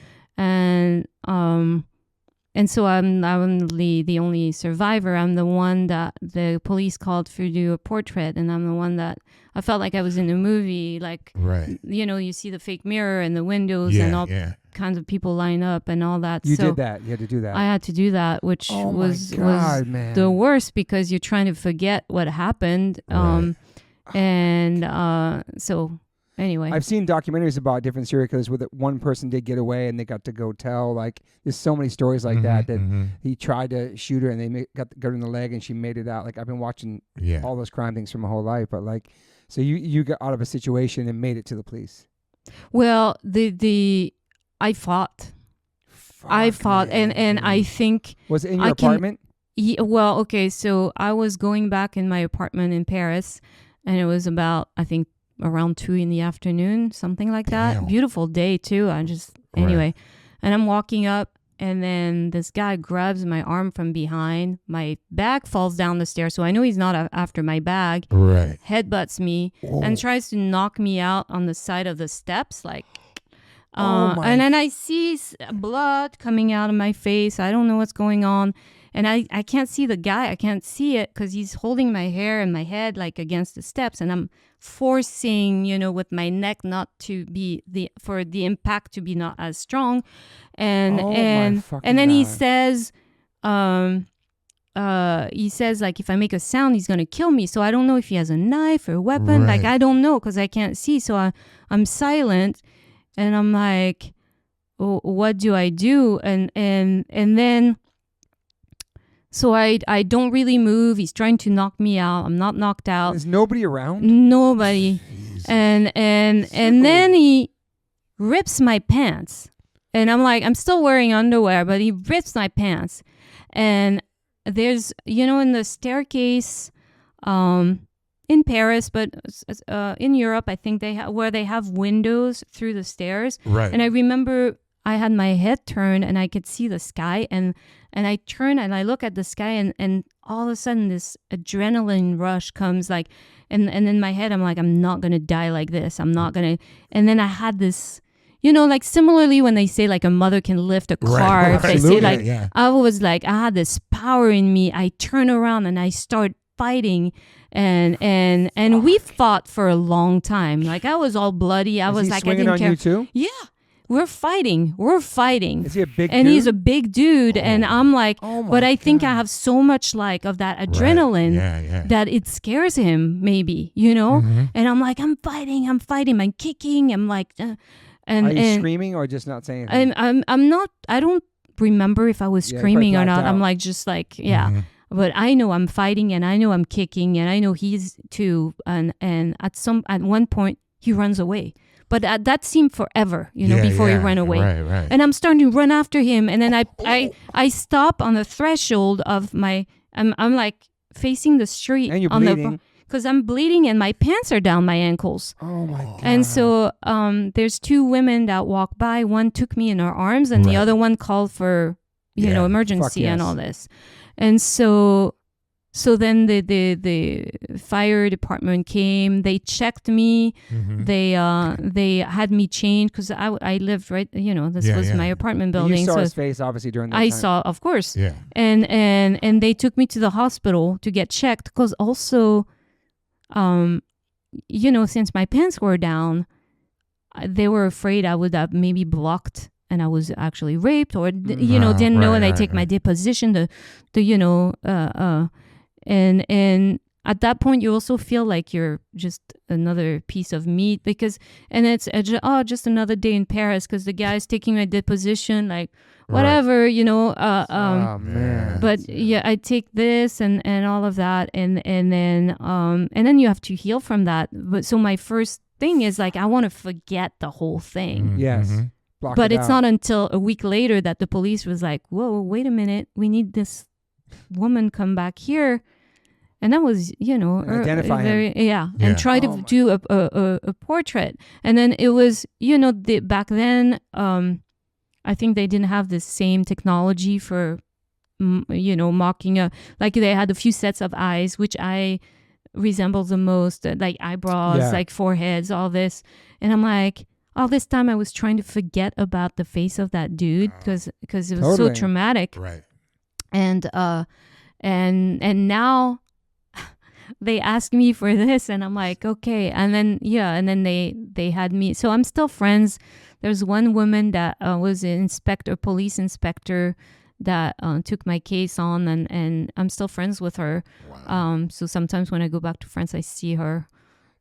And so I'm the only survivor. I'm the one that the police called to do a portrait, and I'm the one that I felt like I was in a movie. Like, right. You see the fake mirror and the windows and all kinds of people line up and all that. You did that. You had to do that. I had to do that, which was man. the worst because you're trying to forget what happened. Right. So anyway, I've seen documentaries about different serial killers where one person did get away and they got to go tell. Like, there's so many stories like that he tried to shoot her and they got in the leg and she made it out. Like, I've been watching all those crime things for my whole life, but like, so you got out of a situation and made it to the police. Well, I fought. And I think was it in your apartment? Well, okay, so I was going back in my apartment in Paris, and it was about, I think, around 2 p.m, something like that. Damn. Beautiful day too. Anyway, and I'm walking up, and then this guy grabs my arm from behind. My bag falls down the stairs, so I know he's not after my bag. Right. Headbutts me and tries to knock me out on the side of the steps, like. And then I see blood coming out of my face. I don't know what's going on. And I can't see the guy. I can't see it because he's holding my hair and my head like against the steps. And I'm forcing, with my neck not to be for the impact to be not as strong. And then he says, like, if I make a sound, he's going to kill me. So I don't know if he has a knife or a weapon. Right. Like, I don't know because I can't see. So I'm silent. And I'm like, oh, what do I do? And then, so I don't really move. He's trying to knock me out. I'm not knocked out. There's nobody around? Nobody. Jesus. And then he rips my pants. And I'm like, I'm still wearing underwear, but he rips my pants. And there's, in the staircase, in Paris, but in Europe, I think where they have windows through the stairs. Right. And I remember I had my head turned and I could see the sky, and I turn and I look at the sky, and all of a sudden this adrenaline rush comes, like, and in my head I'm like, I'm not gonna die like this. I'm not gonna. And then I had this, like similarly when they say like a mother can lift a car, right. if they say like, I was like, I had this power in me. I turn around and I start fighting. And we fought for a long time. Like, I was all bloody. I was like, I didn't care. You too? Yeah, we're fighting. Is he a big dude? And he's a big dude. And I'm like, but I think God. I have so much like of that adrenaline that it scares him, maybe, And I'm like, I'm fighting. I'm kicking. I'm like, are you screaming or just not saying anything? I'm not. I don't remember if I was screaming or not. Out. I'm like, just like, But I know I'm fighting, and I know I'm kicking, and I know he's too. And at one point he runs away, but that seemed forever, before he ran away. Right. And I'm starting to run after him, and then I stop on the threshold of my. I'm like facing the street, and you're bleeding because I'm bleeding, and my pants are down my ankles. Oh my God! And so there's 2 women that walk by. One took me in her arms, and the other one called for emergency and all this. And so then the fire department came. They checked me. They had me changed because I lived right. This was my apartment building. You saw so his face obviously during that time. I saw, of course. Yeah. And they took me to the hospital to get checked because also, since my pants were down, they were afraid I would have maybe blocked. And I was actually raped, or didn't know, and I take my deposition. And at that point you also feel like you're just another piece of meat and it's just another day in Paris because the guy's taking my deposition, like whatever, right. you know. Oh man! But yeah, I take this and all of that, and then you have to heal from that. But so my first thing is like I want to forget the whole thing. Yes. But it's not until a week later that the police was like, whoa, wait a minute, we need this woman come back here. And that was, you know, identify him. And try to do a portrait. And then it was, you know, back then, I think they didn't have the same technology for, you know, mocking like they had a few sets of eyes, which I resemble the most, like eyebrows, like foreheads, all this. And I'm like, all this time I was trying to forget about the face of that dude because it was so traumatic. Right. And now they ask me for this and I'm like, okay. And then they had me. So I'm still friends. There's one woman that was an police inspector that took my case on, and I'm still friends with her. Wow. So sometimes when I go back to France, I see her.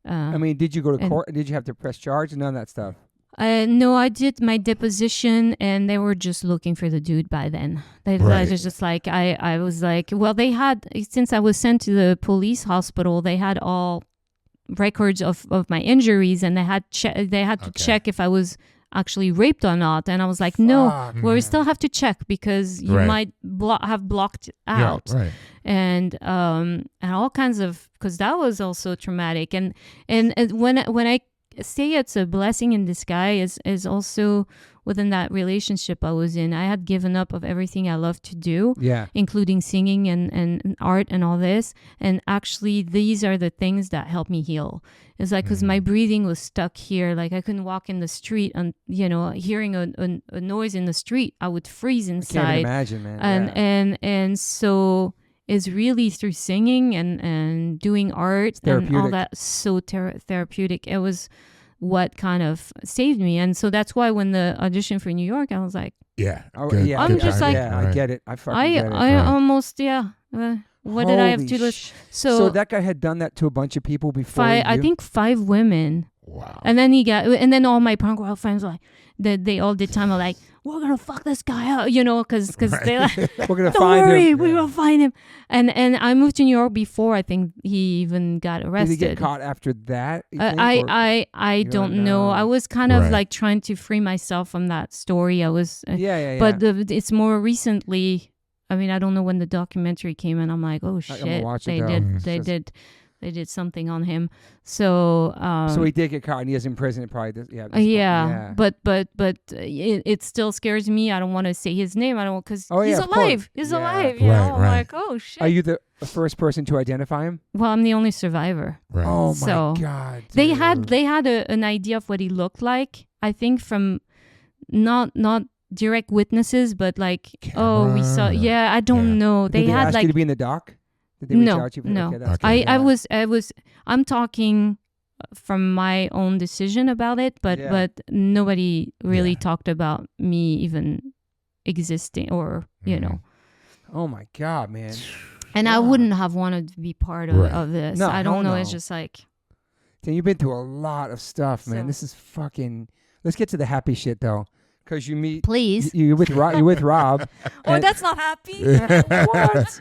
I mean, did you go to court? Did you have to press charge? None of that stuff. No, I did my deposition, and they were just looking for the dude by then. They was just like, I was like, well, they had, since I was sent to the police hospital, they had all records of my injuries, and they had to check if I was actually raped or not. And I was like, no, well, we still have to check because you might have blocked out. Yeah, right. And all kinds of, because that was also traumatic. And when I say it's a blessing in disguise is also within that relationship I was in. I had given up of everything I loved to do, including singing and art and all this. And actually, these are the things that helped me heal. It's like, because my breathing was stuck here. Like I couldn't walk in the street and, you know, hearing a noise in the street, I would freeze inside. I can't imagine, man. And so it's really through singing and doing art and all that, so therapeutic. It was what kind of saved me. And so that's why when the audition for New York, I was like, I'm just like, I get it. I fucking get it. I almost, what did I have to listen? So that guy had done that to a bunch of people before. I think 5 women. Wow. And then all my punk rock friends were like, they all did time were like, we're gonna fuck this guy out, you know, because they like, we're gonna don't worry, him. We will find him. And I moved to New York before I think he even got arrested. Did he get caught after that? I don't know. I was kind of like trying to free myself from that story. I was but it's more recently. I mean, I don't know when the documentary came in. I'm like, oh shit, they did something on him. So so he did get caught and he is in prison probably. But it still scares me. I don't want to say his name. I don't, because he's alive. He's alive. You know? I'm like, oh shit. Are you the first person to identify him? Well, I'm the only survivor. Right. Oh my God. Dude. They had an idea of what he looked like. I think from not direct witnesses, but like we saw. Yeah, I don't know. Did they had ask like you to be in the doc? Did they reach out to you? No. Okay, I'm talking from my own decision about it, but nobody really talked about me even existing or, you know. Oh my God, man. And I wouldn't have wanted to be part of this. No, I don't know. It's just like. Then you've been through a lot of stuff, man. This is fucking. Let's get to the happy shit though. Because you meet, please. You're with Rob. Oh, that's not happy. What?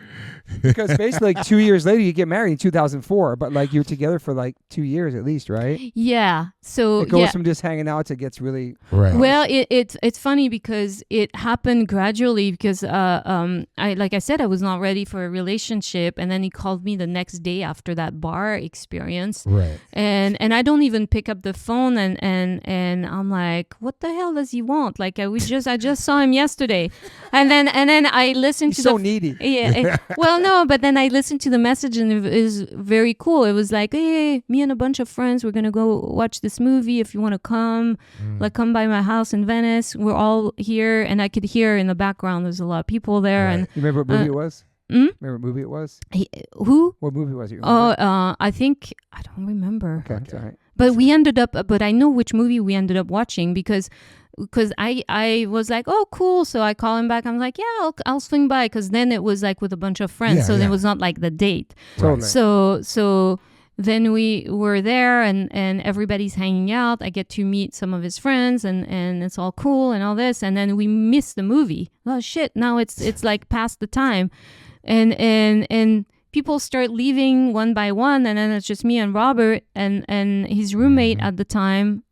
Because basically, like 2 years later, you get married in 2004. But like you're together for like 2 years at least, right? Yeah. So it goes from just hanging out to gets really. Right. Well, it's funny because it happened gradually. Because like I said, I was not ready for a relationship, and then he called me the next day after that bar experience. Right. And I don't even pick up the phone, and I'm like, what the hell does he want? Like I just saw him yesterday, and then I listened He's to so needy. Yeah. Well, no, but then I listened to the message and it was very cool. It was like, hey, me and a bunch of friends, we're gonna go watch this movie. If you want to come, like come by my house in Venice. We're all here, and I could hear in the background there's a lot of people there. Right. And you remember what movie it was? Remember what movie it was? Who? What movie was it? I think I don't remember. Okay, that's all right. But we ended up. But I know which movie we ended up watching because because I was like, oh, cool. So I call him back. I'm like, yeah, I'll swing by, because then it was like with a bunch of friends. It was not like the date. Totally. So then we were there, and everybody's hanging out. I get to meet some of his friends, and it's all cool and all this. And then we miss the movie. Oh shit! Now it's like past the time, and people start leaving one by one, and then it's just me and Robert and his roommate at the time.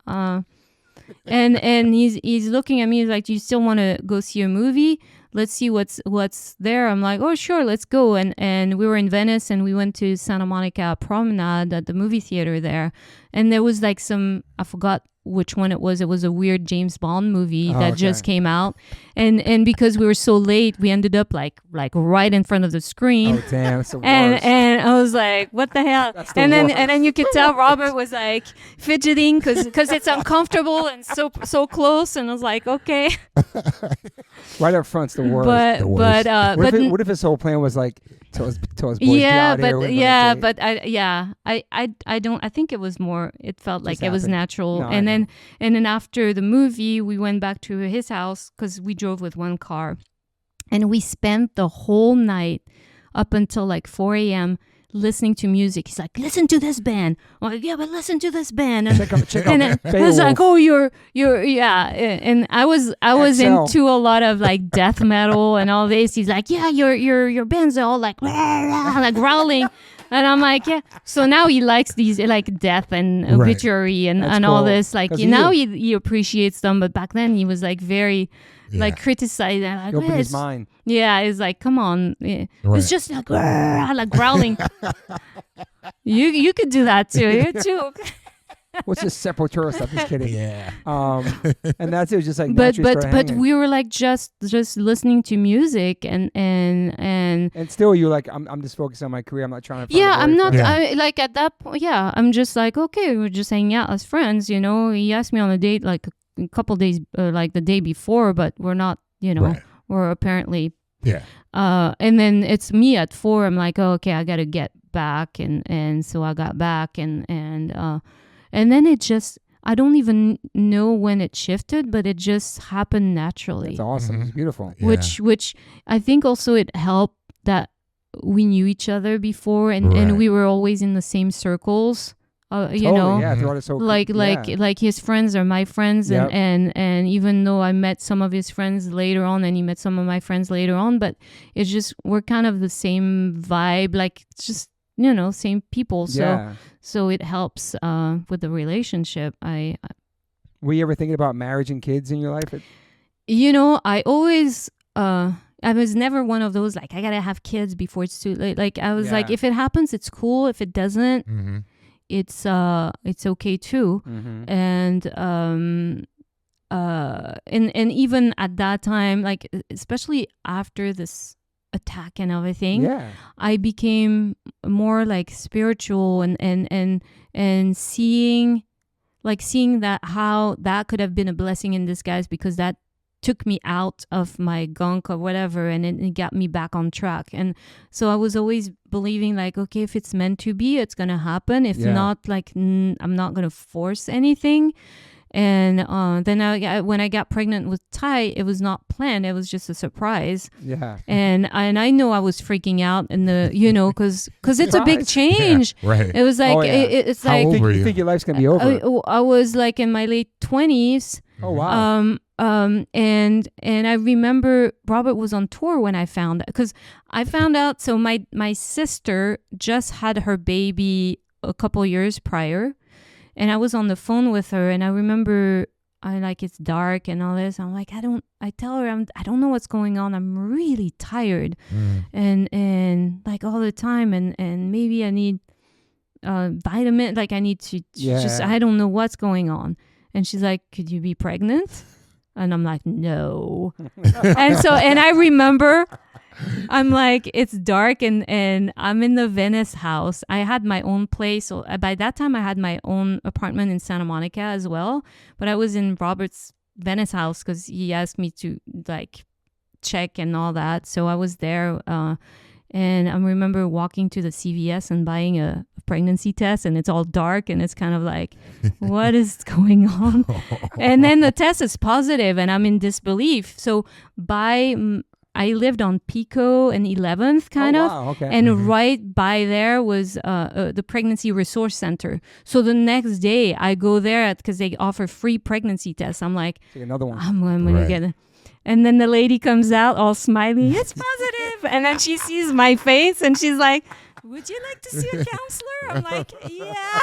And he's looking at me. He's like, "Do you still want to go see a movie? Let's see what's there." I'm like, "Oh, sure, let's go." And we were in Venice, and we went to Santa Monica Promenade at the movie theater there. And there was like I forgot which one it was. It was a weird James Bond movie that just came out. And because we were so late, we ended up like right in front of the screen. Oh damn, it's the worst. And I was like, what the hell? And then you could tell Robert was like fidgeting because it's uncomfortable and so close. And I was like, okay. Right up front's the worst. What if his whole plan was like tell his boys yeah, get out but I don't. I think it was more. It felt like it was natural. No, and then after the movie, we went back to his house because we drove with one car, and we spent the whole night up until like 4 a.m. listening to music. He's like, listen to this band. I'm like, yeah, but listen to this band. And, check out I was like, oh, you're yeah. And I was into a lot of like death metal and all this. He's like, yeah, your bands are all like like growling. And I'm like, yeah. So now he likes these like death and obituary and all cool. this. Like now he appreciates them, but back then he was like very like criticizing. Like, open his mind. Yeah, it's like, come on, it's just like growling. You could do that too. You too. What's this Sepultura stuff? Just kidding. Yeah. And that's it. Was just like but we were like just listening to music and still you're like I'm just focused on my career. I'm not trying to. I'm not. I like at that point. Yeah, I'm just like, okay, we're just hanging out as friends. You know, he asked me on a date like a couple days, like the day before, but we're not. You know, we're apparently. Yeah. And then it's me at 4. I'm like, oh, okay, I gotta get back, and so I got back, and then it just, I don't even know when it shifted, but it just happened naturally. It's awesome. It's beautiful. Yeah. Which I think also it helped that we knew each other before, and we were always in the same circles. You know, like his friends are my friends, and even though I met some of his friends later on, and he met some of my friends later on, but it's just we're kind of the same vibe, like just same people. So it helps with the relationship. Were you ever thinking about marriage and kids in your life? I always I was never one of those like I gotta have kids before it's too late. Like I was like, if it happens, it's cool. If it doesn't. Mm-hmm. It's okay too. Mm-hmm. And even at that time, like especially after this attack and everything, I became more like spiritual and seeing that how that could have been a blessing in disguise, because that took me out of my gunk or whatever, and it got me back on track. And so I was always believing like, okay, if it's meant to be, it's gonna happen. If not, like I'm not gonna force anything. And then when I got pregnant with Ty, it was not planned. It was just a surprise. Yeah. And I know I was freaking out in the because it's a big change. Yeah, right. It was like it's How like old were you? You think your life's gonna be over? I was like in my late 20s. Oh wow. And I remember Robert was on tour when I found out, because I found out. So my sister just had her baby a couple years prior, and I was on the phone with her, and I remember it's dark and all this. I'm like, I tell her I don't know what's going on. I'm really tired, and like all the time, and maybe I need vitamin. Like I need to just, I don't know what's going on. And she's like, could you be pregnant? And I'm like, no. and I remember, I'm like, it's dark and I'm in the Venice house. I had my own place. So by that time, I had my own apartment in Santa Monica as well. But I was in Robert's Venice house because he asked me to like check and all that. So I was there. And I remember walking to the CVS and buying a pregnancy test, and it's all dark, and it's kind of like, what is going on? And then the test is positive, and I'm in disbelief. So I lived on Pico and 11th, kind of. Wow, okay. And right by there was the Pregnancy Resource Center. So the next day, I go there because they offer free pregnancy tests. I'm like, take another one. I'm going to get it. And then the lady comes out all smiling. It's positive. And then she sees my face, and she's like, would you like to see a counselor? I'm like, yeah.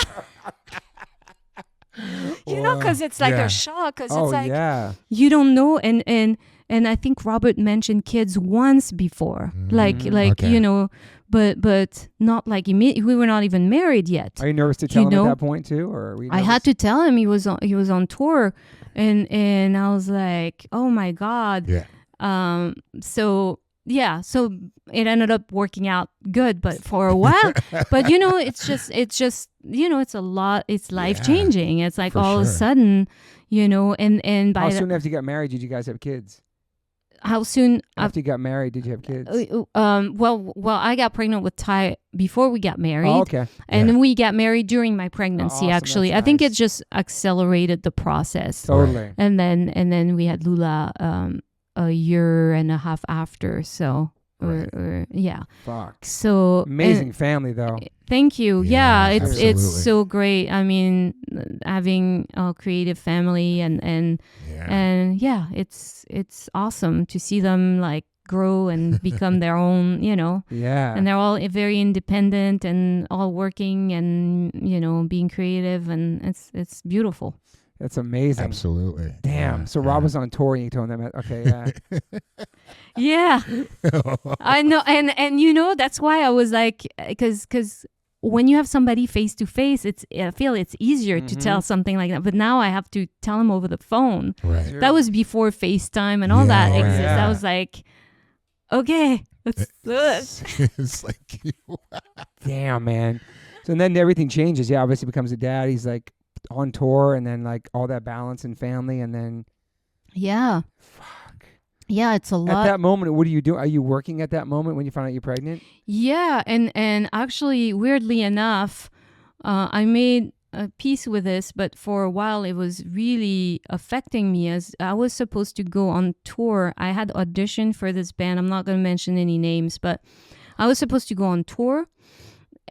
You know, because it's like a shock. Because it's like, you don't know. And I think Robert mentioned kids once before, like you know, but not like we were not even married yet. Are you nervous to tell him at that point too, or were you nervous? I had to tell him he was on tour, and I was like, oh my God. Yeah. So it ended up working out good, but for a while, but you know, it's just you know, it's a lot. It's life changing. It's like all of a sudden, you know, and by how soon after you got married did you guys have kids? How soon after you got married did you have kids? Well, I got pregnant with Ty before we got married. Oh, okay. And then we got married during my pregnancy. Awesome. Actually, I think it just accelerated the process. Totally. And then we had Lula a year and a half after. So yeah. Fuck. So amazing family though. Thank you. Yeah, it's absolutely. so great. I mean, having a creative family and yeah, it's awesome to see them like grow and become their own, you know. Yeah. And they're all very independent and all working and, you know, being creative, and it's beautiful. That's amazing. Absolutely. Damn. So Rob was on tour and you told them, okay, yeah. I know. And you know, that's why I was like, because when you have somebody face to face, I feel it's easier to tell something like that. But now I have to tell them over the phone. Right. Sure. That was before FaceTime and all that exists. Yeah. I was like, okay, let's do it. It's like, damn, man. So then everything changes. Yeah, obviously becomes a dad. He's like on tour, and then like all that balance and family, and then yeah. Fuck. Yeah, it's a lot. At that moment, what do you do? Are you working at that moment when you find out you're pregnant? Yeah, and actually, weirdly enough, I made a peace with this, but for a while it was really affecting me as I was supposed to go on tour. I had auditioned for this band. I'm not going to mention any names, but I was supposed to go on tour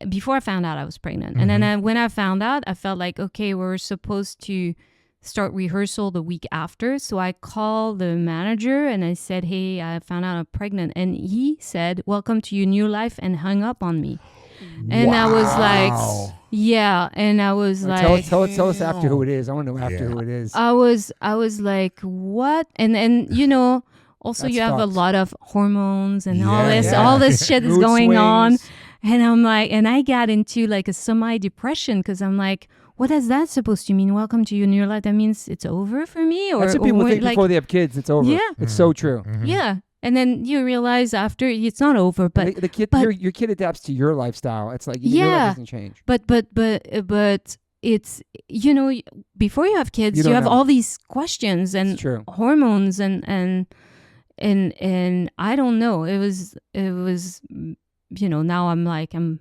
before I found out I was pregnant. And then when I found out, I felt like, okay, we're supposed to start rehearsal the week after. So I called the manager and I said, hey, I found out I'm pregnant. And he said, welcome to your new life, and hung up on me. And I was like, yeah. And I was like, tell us after who it is. I want to know after who it is. I was like, what? And you know, also That's you have fucked. a lot of hormones and all this shit is Mood going on. swings. And I'm like, and I got into like a semi-depression because I'm like, what is that supposed to mean? Welcome to your new life. That means it's over for me? Or that's what people think like, before they have kids. It's over. Yeah. It's so true. yeah. And then you realize after it's not over, but the kid, your kid adapts to your lifestyle. It's like your life doesn't change. But it's, you know, before you have kids, you have all these questions and hormones and I don't know. It was, you know, now I'm like, I'm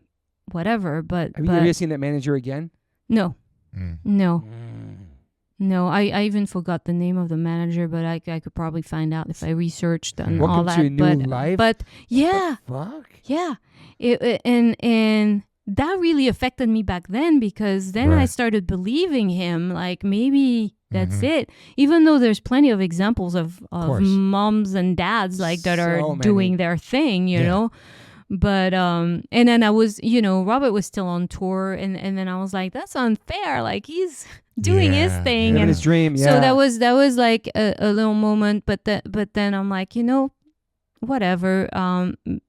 whatever, but. Have you ever seen that manager again? No. No. No, I even forgot the name of the manager, but I could probably find out if I researched and all that. Welcome to your new life? But yeah. Fuck. Yeah. And that really affected me back then, because then I started believing him, like maybe that's it. Even though there's plenty of examples of moms and dads like that are doing their thing, you know. But and then I was, you know, Robert was still on tour, and then I was like, that's unfair. Like he's doing his thing and his dream. Yeah. So that was like a little moment, but then I'm like, you know, whatever.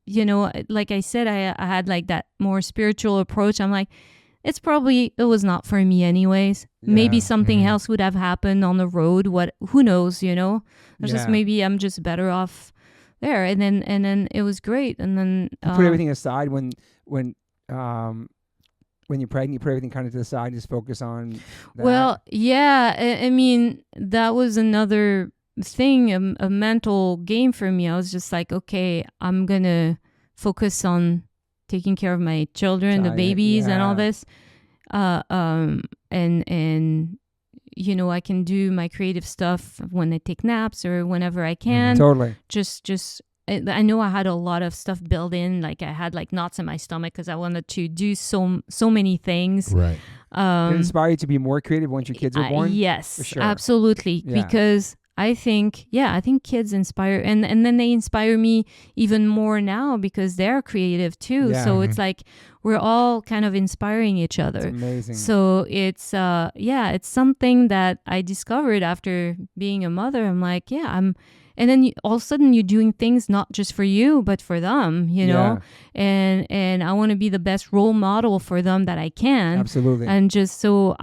You know, like I said, I had like that more spiritual approach. I'm like, it was not for me anyways. Yeah. Maybe something else would have happened on the road. Who knows, you know? Just maybe I'm just better off there. And then it was great. And then you put everything aside when you're pregnant, you put everything kind of to the side, just focus on that. Well, yeah, I mean, that was another thing, a mental game for me. I was just like, okay, I'm gonna focus on taking care of my children, the babies, and all this. And you know, I can do my creative stuff when I take naps or whenever I can. Totally. Just I know I had a lot of stuff built in, like I had like knots in my stomach because I wanted to do so many things. Right. Did it inspire you to be more creative once your kids were born? Yes, for sure. Absolutely. Yeah. Because I think kids inspire, and then they inspire me even more now because they're creative too. Yeah. So it's like we're all kind of inspiring each other. It's amazing. So it's it's something that I discovered after being a mother. I'm like, and then all of a sudden you're doing things not just for you, but for them, you know? And I want to be the best role model for them that I can. Absolutely. And just so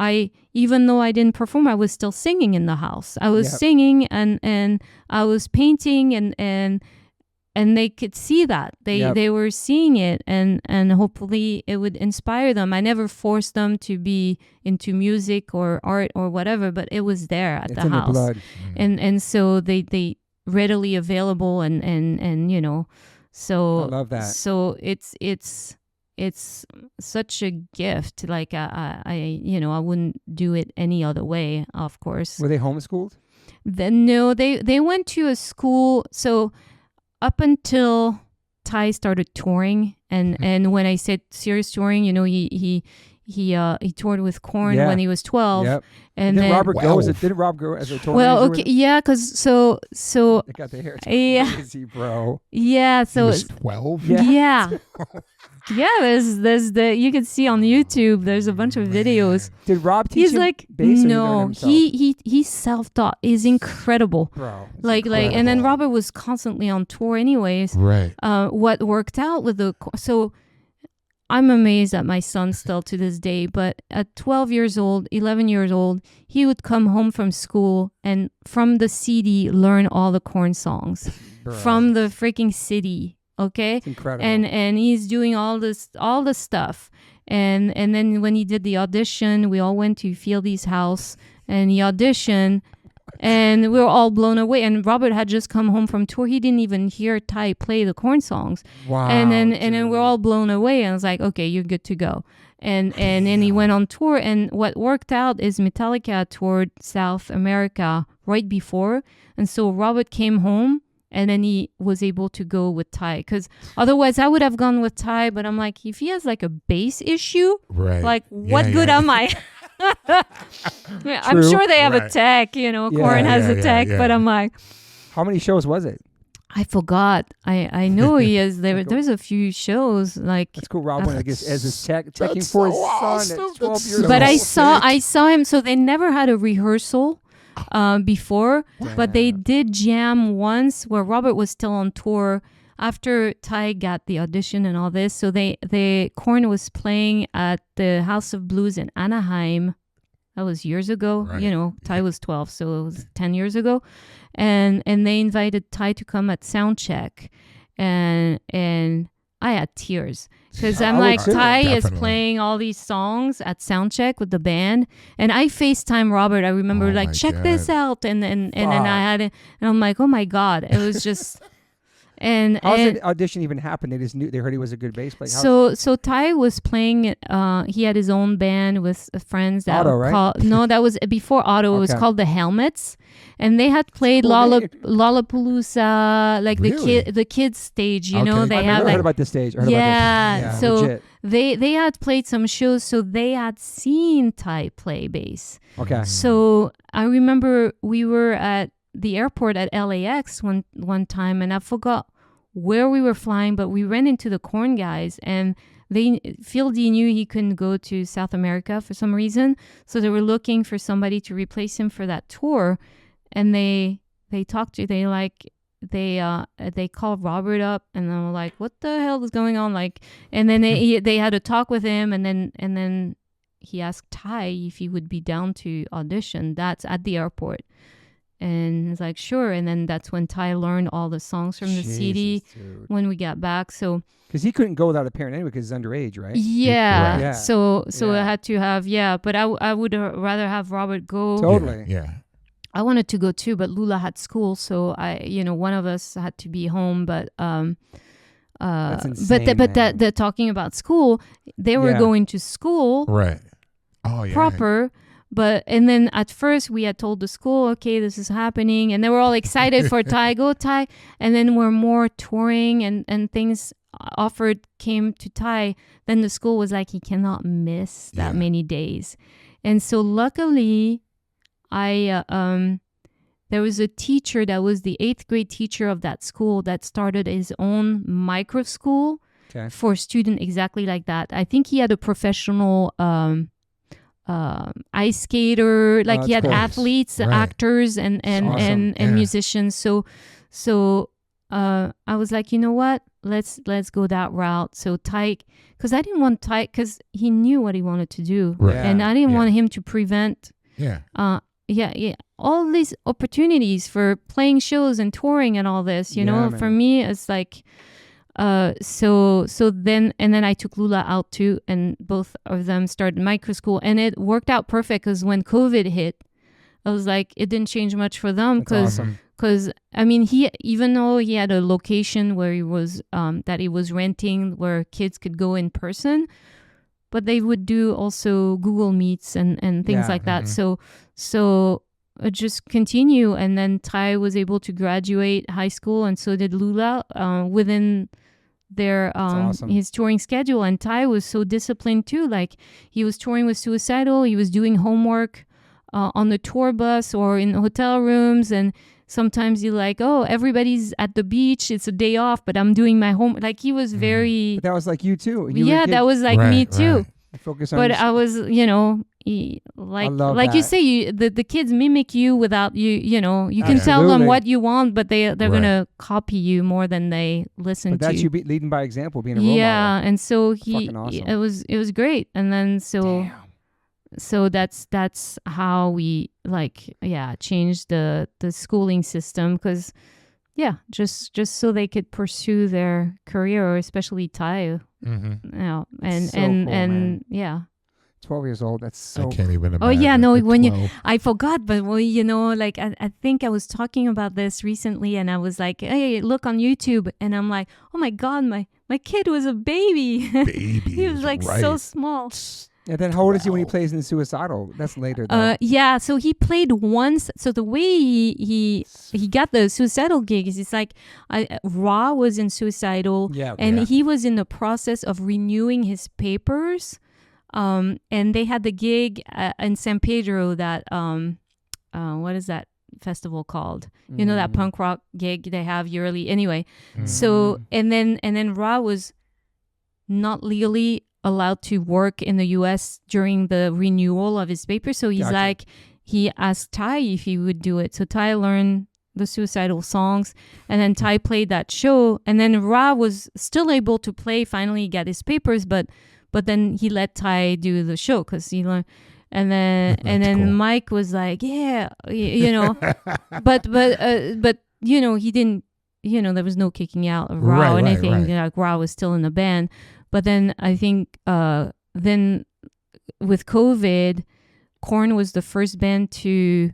even though I didn't perform, I was still singing in the house. I was singing and I was painting and they could see that. They were seeing it and hopefully it would inspire them. I never forced them to be into music or art or whatever, but it was there at the house. Blood. And so they readily available and you know, so I love that. So it's such a gift. Like I you know, I wouldn't do it any other way, of course. Were they homeschooled? No, they went to a school. So up until Ty started touring, and when I said serious touring, you know, he toured with Korn when he was 12. Yep. And didn't then Robert go as a touring? Well, okay, yeah, because so they got their hair crazy, bro. Yeah, so he was 12. Yeah. Yeah, there's you can see on YouTube. There's a bunch of videos. Did Rob teach him like bass? No, he's self-taught. He's incredible. Bro, incredible. And then Robert was constantly on tour, anyways. Right. What worked out with so I'm amazed at my son still to this day. But at 12 years old, 11 years old, he would come home from school and from the CD learn all the Korn songs from the freaking city. Okay, it's incredible. And he's doing all the stuff, and then when he did the audition, we all went to Fieldy's house and he auditioned, and we were all blown away. And Robert had just come home from tour; he didn't even hear Ty play the Korn songs. Wow! And then we're all blown away. And I was like, okay, you're good to go. And then he went on tour, and what worked out is Metallica toured South America right before, and so Robert came home. And then he was able to go with Ty, because otherwise I would have gone with Ty. But I'm like, if he has like a bass issue, like what good am I? I'm sure they have a tech, you know. Korn has a tech, but I'm like, how many shows was it? I forgot. I know he is. There's a few shows like. That's cool. Rob went as his checking for his son at 12 years old. But I saw him. So they never had a rehearsal. Before, but they did jam once where Robert was still on tour after Ty got the audition and all this. So Korn was playing at the House of Blues in Anaheim. That was years ago. Right. You know, Ty was 12, so it was 10 years ago. And they invited Ty to come at soundcheck, and I had tears. Because I'm like, Ty is playing all these songs at soundcheck with the band, and I FaceTime Robert. I remember check this out, and then I had it, and I'm like, oh my God, it was just. And how did the audition even happen? They just knew, they heard he was a good bass player. So Ty was playing. He had his own band with friends that Otto, right? That was before Otto. It was called the Helmets, and they had played Lollapalooza, like the kids stage. You know, they I've heard about this stage. So legit. they had played some shows, so they had seen Ty play bass. Okay. So I remember we were at the airport at LAX one time, and I forgot where we were flying, but we ran into the Korn guys, and Fieldy knew he couldn't go to South America for some reason, so they were looking for somebody to replace him for that tour, and they talked to they called Robert up, and they were like, what the hell is going on, like, and then they had a talk with him, and then he asked Ty if he would be down to audition. That's at the airport. And he's like, sure. And then that's when Ty learned all the songs from the CD when we got back. So because he couldn't go without a parent anyway because he's underage, right? Yeah. Yeah. So I had to have, but I would rather have Robert go. Totally. Yeah. I wanted to go too, but Lula had school. So one of us had to be home. But That's insane, but the talking about school, they were going to school, right? Oh yeah, proper. But and then at first we had told the school, okay, this is happening, and they were all excited for Ty, go Ty. And then we're more touring and things offered came to Ty. Then the school was like, he cannot miss that many days. And so luckily, there was a teacher that was the 8th grade teacher of that school that started his own micro school for students exactly like that. I think he had a professional ice skater, like he had athletes, actors, and musicians. So I was like, you know what? Let's go that route. So Ty, because I didn't want Ty, because he knew what he wanted to do, and I didn't want him to prevent. All these opportunities for playing shows and touring and all this. You know, for me, it's like. So then I took Lula out too, and both of them started micro school, and it worked out perfect because when COVID hit, I was like, it didn't change much for them because I mean, even though he had a location where he was that he was renting where kids could go in person, but they would do also Google Meets and things like that. So just continue, and then Ty was able to graduate high school, and so did Lula within their his touring schedule. And Ty was so disciplined too, like he was touring with Suicidal, he was doing homework on the tour bus or in hotel rooms, and sometimes you're like, oh, everybody's at the beach, it's a day off, but I'm doing my home. Like he was very but that was like you too. That was like me too. Focus on but I was, like you say, the kids mimic you without you. You can tell them what you want, but they're gonna copy you more than they listen to. But that's you leading by example, being a role model. Yeah, and so awesome. it was great, and then so that's how we changed the schooling system, because just so they could pursue their career, especially Ty. And 12 years old. That's so. I can't even imagine. Oh yeah, no. I forgot, but like I think I was talking about this recently, and I was like, hey, look on YouTube, and I'm like, oh my God, my kid was a baby. He was like so small. And then how old is he when he plays in Suicidal? That's later though. So he played once. So the way he got the Suicidal gig is, it's like Ra was in Suicidal, he was in the process of renewing his papers, and they had the gig in San Pedro, that what is that festival called? That punk rock gig they have yearly. Anyway, so and then Ra was not legally allowed to work in the U.S. during the renewal of his papers. So he's he asked Ty if he would do it. So Ty learned the Suicidal songs, and then Ty played that show, and then Ra was still able to play, finally get his papers, but then he let Ty do the show because he learned. And then cool. Mike was like, but he didn't, there was no kicking out of Ra or anything. Right. Like Ra was still in the band. But then I think then with COVID, Korn was the first band to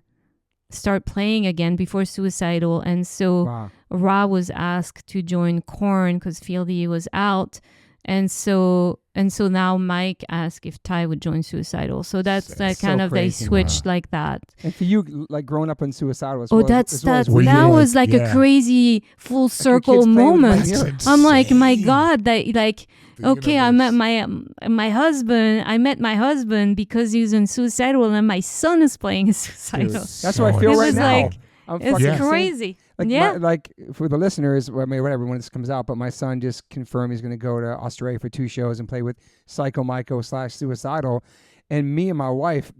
start playing again before Suicidal. And so Ra was asked to join Korn because Fieldy was out. And so now Mike asked if Ty would join Suicidal. So that's like kind of crazy. They switched like that. And for you, like growing up in Suicidal, that was like a crazy full circle moment. I'm like, my God, that like. Okay, I met my husband. I met my husband because he was in Suicidal, and my son is playing Suicidal. That's what I feel right now. It's crazy. Like for the listeners, whatever, when this comes out, but my son just confirmed he's going to go to Australia for 2 shows and play with Psycho Myco / Suicidal. And me and my wife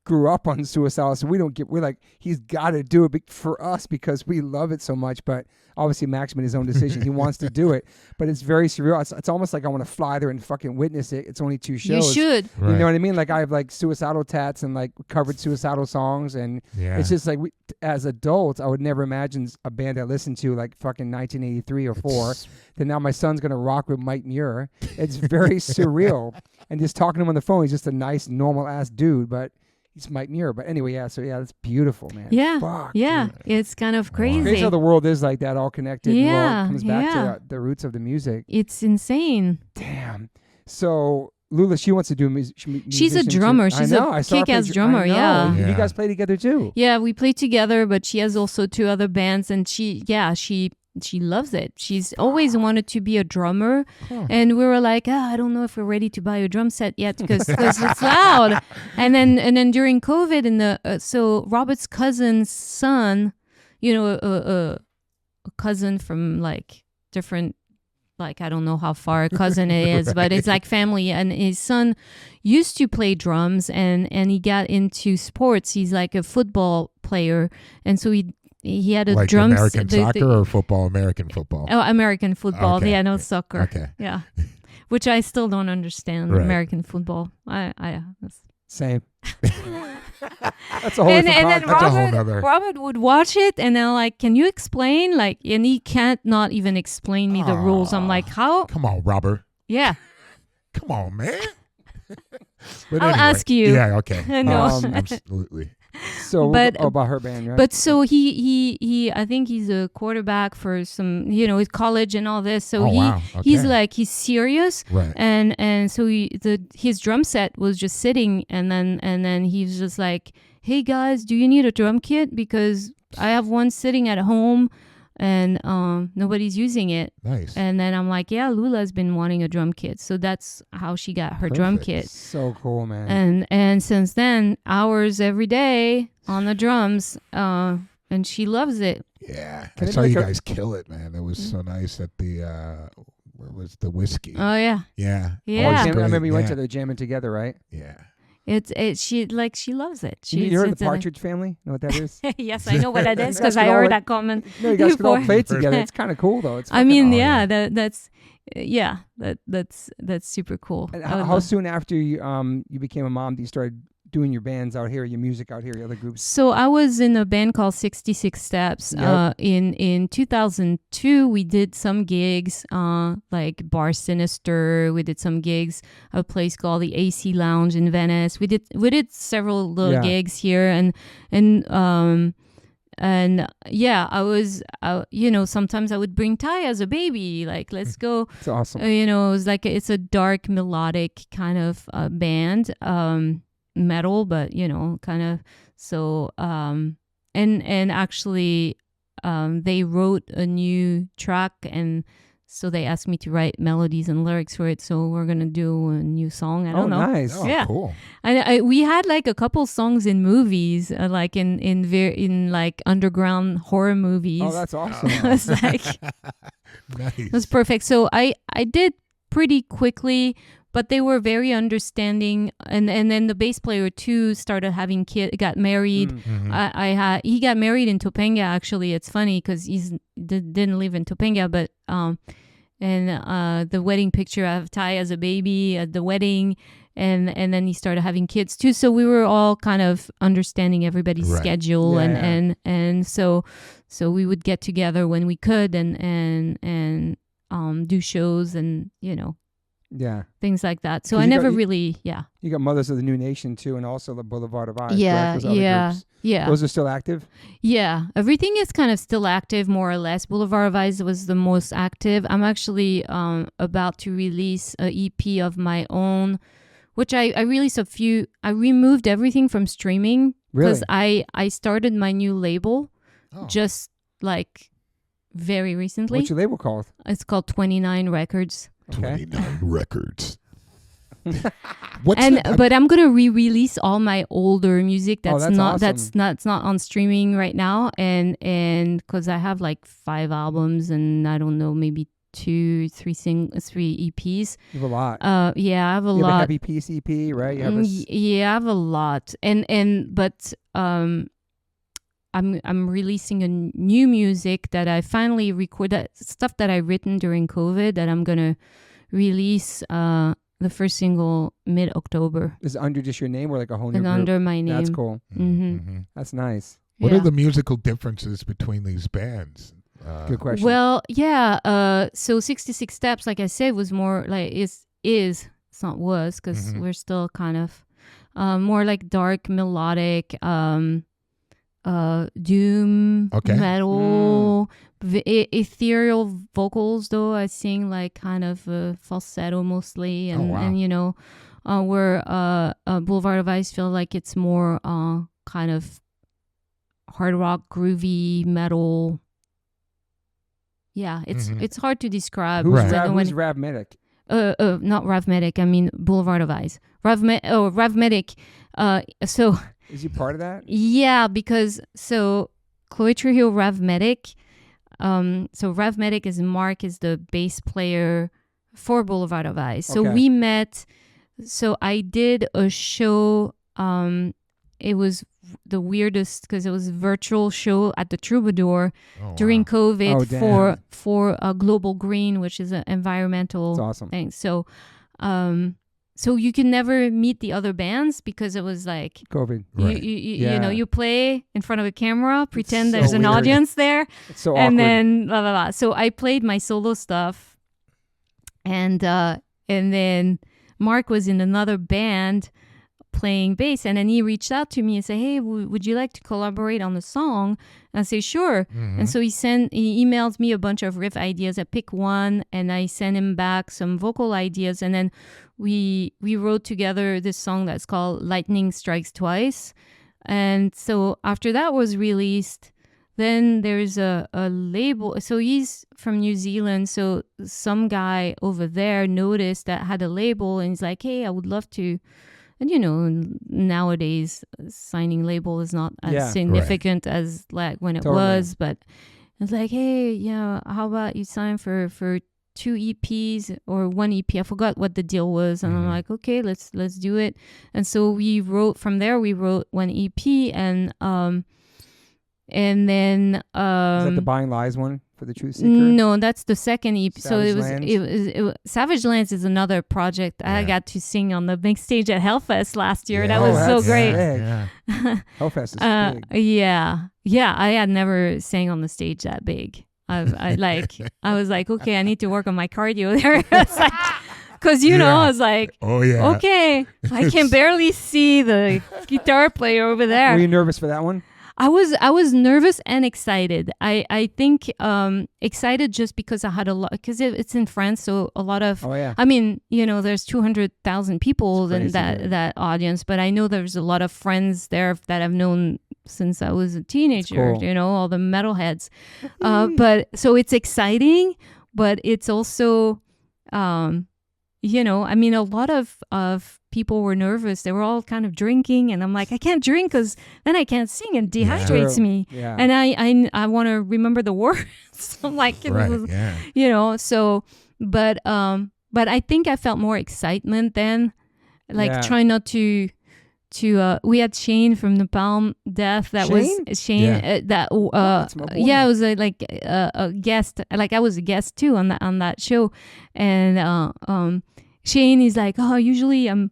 grew up on Suicidal, so we're like, he's got to do it for us because we love it so much. But obviously Max made his own decision. He wants to do it, but it's very surreal. It's almost like I want to fly there and fucking witness it. It's only 2 shows. You should. Right. You know what I mean? Like I have like Suicidal tats and like covered Suicidal songs, and it's just like as adults, I would never imagine a band I listened to like fucking 1983 or 4. Then now my son's gonna rock with Mike Muir. It's very surreal. And just talking to him on the phone, he's just a nice, normal ass dude, but He's Mike Muir. But anyway, that's beautiful, man. Yeah. Fuck, yeah. dude. It's kind of crazy. Crazy how the world is like that, all connected. Yeah, And all comes back to the roots of the music. It's insane. Damn. So Lula, she wants to do music. She's a drummer. She's a kick-ass drummer. Yeah. You guys play together too. Yeah, we play together, but she has also 2 other bands, and she loves it. She's always wanted to be a drummer, and we were like, I don't know if we're ready to buy a drum set yet because it's loud. And then during COVID, so Robert's cousin's son, a cousin from like different. Like, I don't know how far a cousin it is, Right. but it's like family. And his son used to play drums and he got into sports. He's like a football player. And so he had a like drum American soccer or football? American football. Oh, American football. Okay. Yeah, no soccer. Okay. Yeah. Which I still don't understand, Right. American football. Same. That's a whole and different then That's a whole nother- Robert would watch it and then like, can you explain? Like, and he can't not even explain me the rules. I'm like, how? Come on, Robert. Yeah. Come on, man. But I'll ask you. Yeah, okay. No. Absolutely. So But- about her band, right? But so he I think he's a quarterback for some, his college and all this. So wow. he's Okay. he's serious. Right. And so his drum set was just sitting, and then he was just like, hey guys, do you need a drum kit? Because I have one sitting at home and nobody's using it. Nice. And then I'm like, yeah, Lula's been wanting a drum kit. So that's how she got her drum kit. So cool, man. And since then, hours every day on the drums, and she loves it. Yeah. Can I I saw make you a- guys kill it, man. It was so nice at the where was the whiskey? Oh yeah, Yeah. Yeah. Always I great. remember you went Yeah. to the jamming together, right? Yeah. she loves it. You heard of it's the Partridge Family? Know what that is? Yes, I know what that is You because guys I could all, heard like- that comment. No, you guys could all before. play together. It's kind of cool, though. It's I fucking mean, awesome. yeah, that's super cool. And I would how love- soon after you became a mom, do you started doing your bands out here, your music out here, your other groups? So I was in a band called 66 Steps. Yep. In 2002, we did some gigs, like Bar Sinister. We did some gigs at a place called the AC Lounge in Venice. We did several little gigs here, and yeah, I was, sometimes I would bring Ty as a baby, like, let's go. It's awesome. It was like, it's a dark melodic kind of band, metal, but, kind of, so, and actually, they wrote a new track, and so they asked me to write melodies and lyrics for it. So we're gonna do a new song. I don't know. Nice. Oh, Yeah. cool. We had like a couple songs in movies, like in like underground horror movies. Oh, that's awesome. It was like, Nice. it was perfect. So I did pretty quickly, but they were very understanding. And then the bass player too started having got married. Mhm. He got married in Topanga. Actually, it's funny because didn't live in Topanga, but the wedding picture, I have Ty as a baby at the wedding, and then he started having kids too. So we were all kind of understanding everybody's Right. schedule, Yeah, and so we would get together when we could and do shows and Yeah. things like that. So 'Cause I you never got- really You got Mothers of the New Nation too, and also the Boulevard of Eyes. yeah correct? Those other groups. yeah. Those are still active. Yeah, everything is kind of still active, more or less. Boulevard of Eyes was the most active. I'm actually about to release an EP of my own, which I released I removed everything from streaming because Really? I started my new label Oh. just like very recently. What's your label called? It's called 29 Records. Okay. 29 records. But I'm gonna re-release all my older music that's that's not awesome. that's not on streaming right now, and because I have like 5 albums and I don't know, maybe 3 EPs. You have a lot. Yeah, I have a You have a lot. Happy Peace EP, right? You have Yeah, I have a lot, but I'm releasing a new music that I finally recorded, stuff that I written during COVID that I'm gonna release the first single mid-October. Is it under just your name or like a whole new And group? under my name. That's cool. Mhm. That's nice. What Yeah. are the musical differences between these bands? Good question. Well, yeah. So 66 Steps, like I said, was more like it's not was because Mhm. we're still kind of more like dark melodic, doom metal, ethereal vocals. Though I sing like kind of falsetto mostly, and you know, where Boulevard of Ice feel like it's more kind of hard rock, groovy metal. Yeah, it's hard to describe. Who's Rav Medic? Not Rav Medic. I mean Boulevard of Ice. Rav Medic. So is he part of that? Yeah, because Chloé Trujillo, Rav Medic. So Rav Medic is the bass player for Boulevard of Ice. So we met. So I did a show. It was the weirdest because it was a virtual show at the Troubadour during COVID for Global Green, which is an environmental thing. So, so you can never meet the other bands because it was like COVID. You know, you play in front of a camera, pretend there's an audience there, it's so and awkward. then blah blah blah. So I played my solo stuff, and then Mark was in another band playing bass, and then he reached out to me and said, hey, would you like to collaborate on the song? And I say sure. And so he emailed me a bunch of riff ideas. I picked one and I sent him back some vocal ideas, and then we wrote together this song that's called Lightning Strikes Twice. And so after that was released, then there's a label. So he's from New Zealand, so some guy over there noticed that had a label, and he's like, hey, I would love to. And you know, nowadays signing label is not as significant as like when it was, but it's like, hey, yeah, how about you sign for 2 EPs or 1 EP? I forgot what the deal was, and I'm like, okay, let's do it. And so we wrote 1 EP, and then is that the Buying Lies one for the Truth Seeker? No, that's the second EP. Savage so it was Savage Lands is another project. I got to sing on the big stage at Hellfest last year. That was so great. Yeah. Hellfest is big. Yeah. I had never sang on the stage that big. I was like, okay, I need to work on my cardio there. Because, you know, I was like, okay, I can barely see the guitar player over there. Were you nervous for that one? I was nervous and excited. I think excited just because I had a lot, because it's in France, so a lot of. I mean, you know, there's 200,000 people in that audience, but I know there's a lot of friends there that I've known since I was a teenager. Cool. You know, all the metalheads. But so it's exciting, but it's also, you know, I mean, a lot of people were nervous. They were all kind of drinking, and I'm like, I can't drink because then I can't sing and dehydrates me. Yeah. And I want to remember the words. I'm like, you know, so, but I think I felt more excitement then, like trying not to. We had Shane from Napalm Death. That was Shane. It was a guest. Like I was a guest too on that show, and Shane is like, oh, usually I'm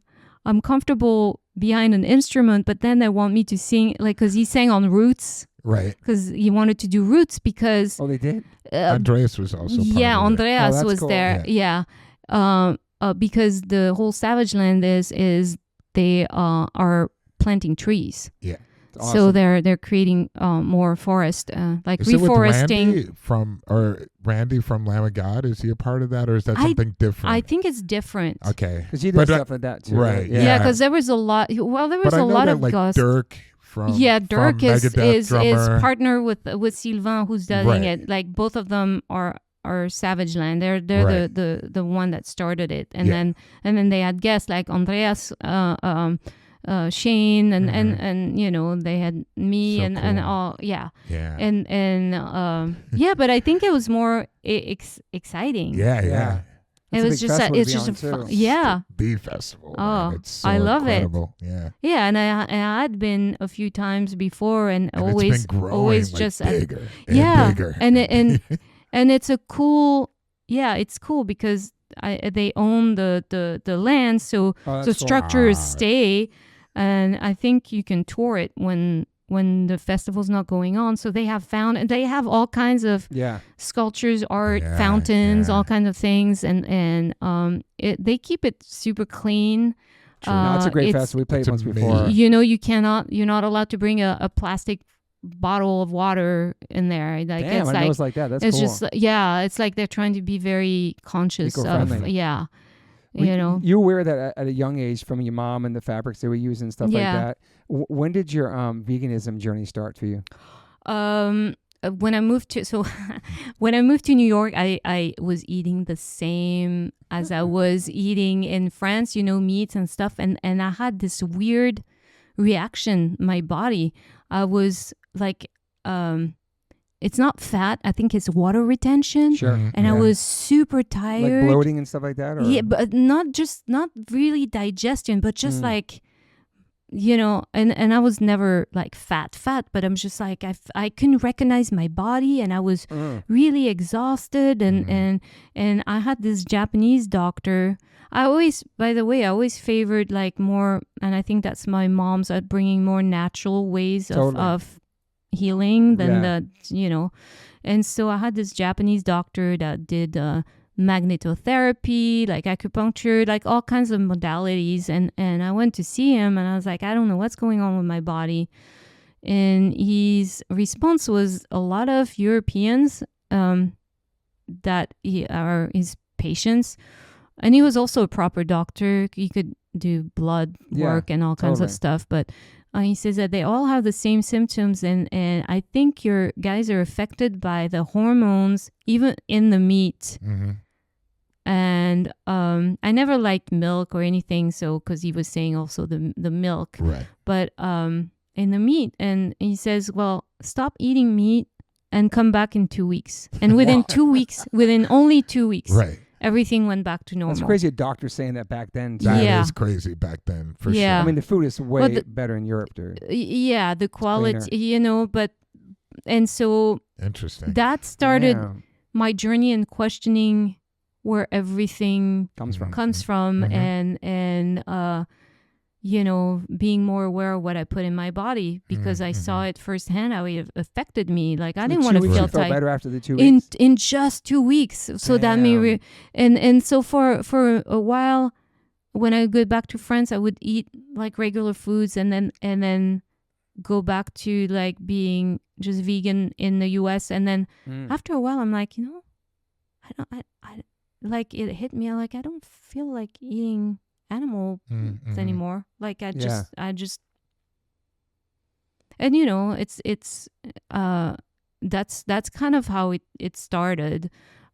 comfortable behind an instrument, but then they want me to sing, like, because he sang on Roots. Right. Because he wanted to do Roots because... Oh, they did? Andreas was also part of it. Andreas was cool. There. Yeah. Because the whole Savage Land is they are planting trees. Yeah. Awesome. So they're creating more forest, like is reforesting. Randy from Lamb of God, is he a part of that, or is that something different? I think it's different. Okay, because he does stuff like that too. Right? Yeah, because there was a lot. Well, there was a lot of like Dirk from Dirk is partner with Sylvain, who's doing it. Like both of them are Savage Land. They're the one that started it, and then they had guests like Andreas. Shane and you know, they had me so and cool. And all and but I think it was more exciting. It was just it's just the festival. It's so I love incredible. it. And I had been a few times before, and always always just bigger and bigger. and it's a cool it's cool because they own the land, so the structures stay. And I think you can tour it when the festival's not going on. So they have all kinds of sculptures, art, fountains, all kinds of things, and they keep it super clean. No, it's a great festival. We played once before. You know, you're not allowed to bring a plastic bottle of water in there. Like, damn, I know it's like that. That's it's cool. just, it's like they're trying to be very conscious of, you know. You were aware that at a young age from your mom and the fabrics they were using and stuff like that. When did your veganism journey start for you? When I moved to New York, I was eating the same as I was eating in France, you know, meats and stuff. And I had this weird reaction, my body. I was like, it's not fat. I think it's water retention. Sure. And I was super tired. Like bloating and stuff like that? Or? Yeah, but not really digestion, but just like, you know, and I was never like fat, but I'm just like, I couldn't recognize my body, and I was really exhausted, and I had this Japanese doctor. By the way, I always favored like more, and I think that's my mom's upbringing, more natural ways of healing than you know. And so I had this Japanese doctor that did magnetotherapy, like acupuncture, like all kinds of modalities, and I went to see him, and I was like, I don't know what's going on with my body. And his response was, a lot of Europeans that are his patients, and he was also a proper doctor. He could do blood work and all kinds of stuff, but he says that they all have the same symptoms, and I think your guys are affected by the hormones, even in the meat. And I never liked milk or anything, so because he was saying also the milk, right? But in the meat, and he says, well, stop eating meat and come back in 2 weeks. And within 2 weeks, within only 2 weeks, right, everything went back to normal. That's crazy. A doctor saying that back then. That is crazy back then, for sure. I mean, the food is way better in Europe, too. Yeah, the quality, you know, and so interesting. that started my journey in questioning where everything comes from, and you know, being more aware of what I put in my body, because I saw it firsthand how it affected me. Like, I didn't want to feel tight. Better after the 2 weeks? In just 2 weeks. So that made and so for a while, when I go back to France, I would eat like regular foods, and then go back to like being just vegan in the US. And then after a while, I'm like, you know, I like, it hit me. I'm like, I don't feel like eating animals anymore. Like, I just, and you know, it's that's kind of how it started.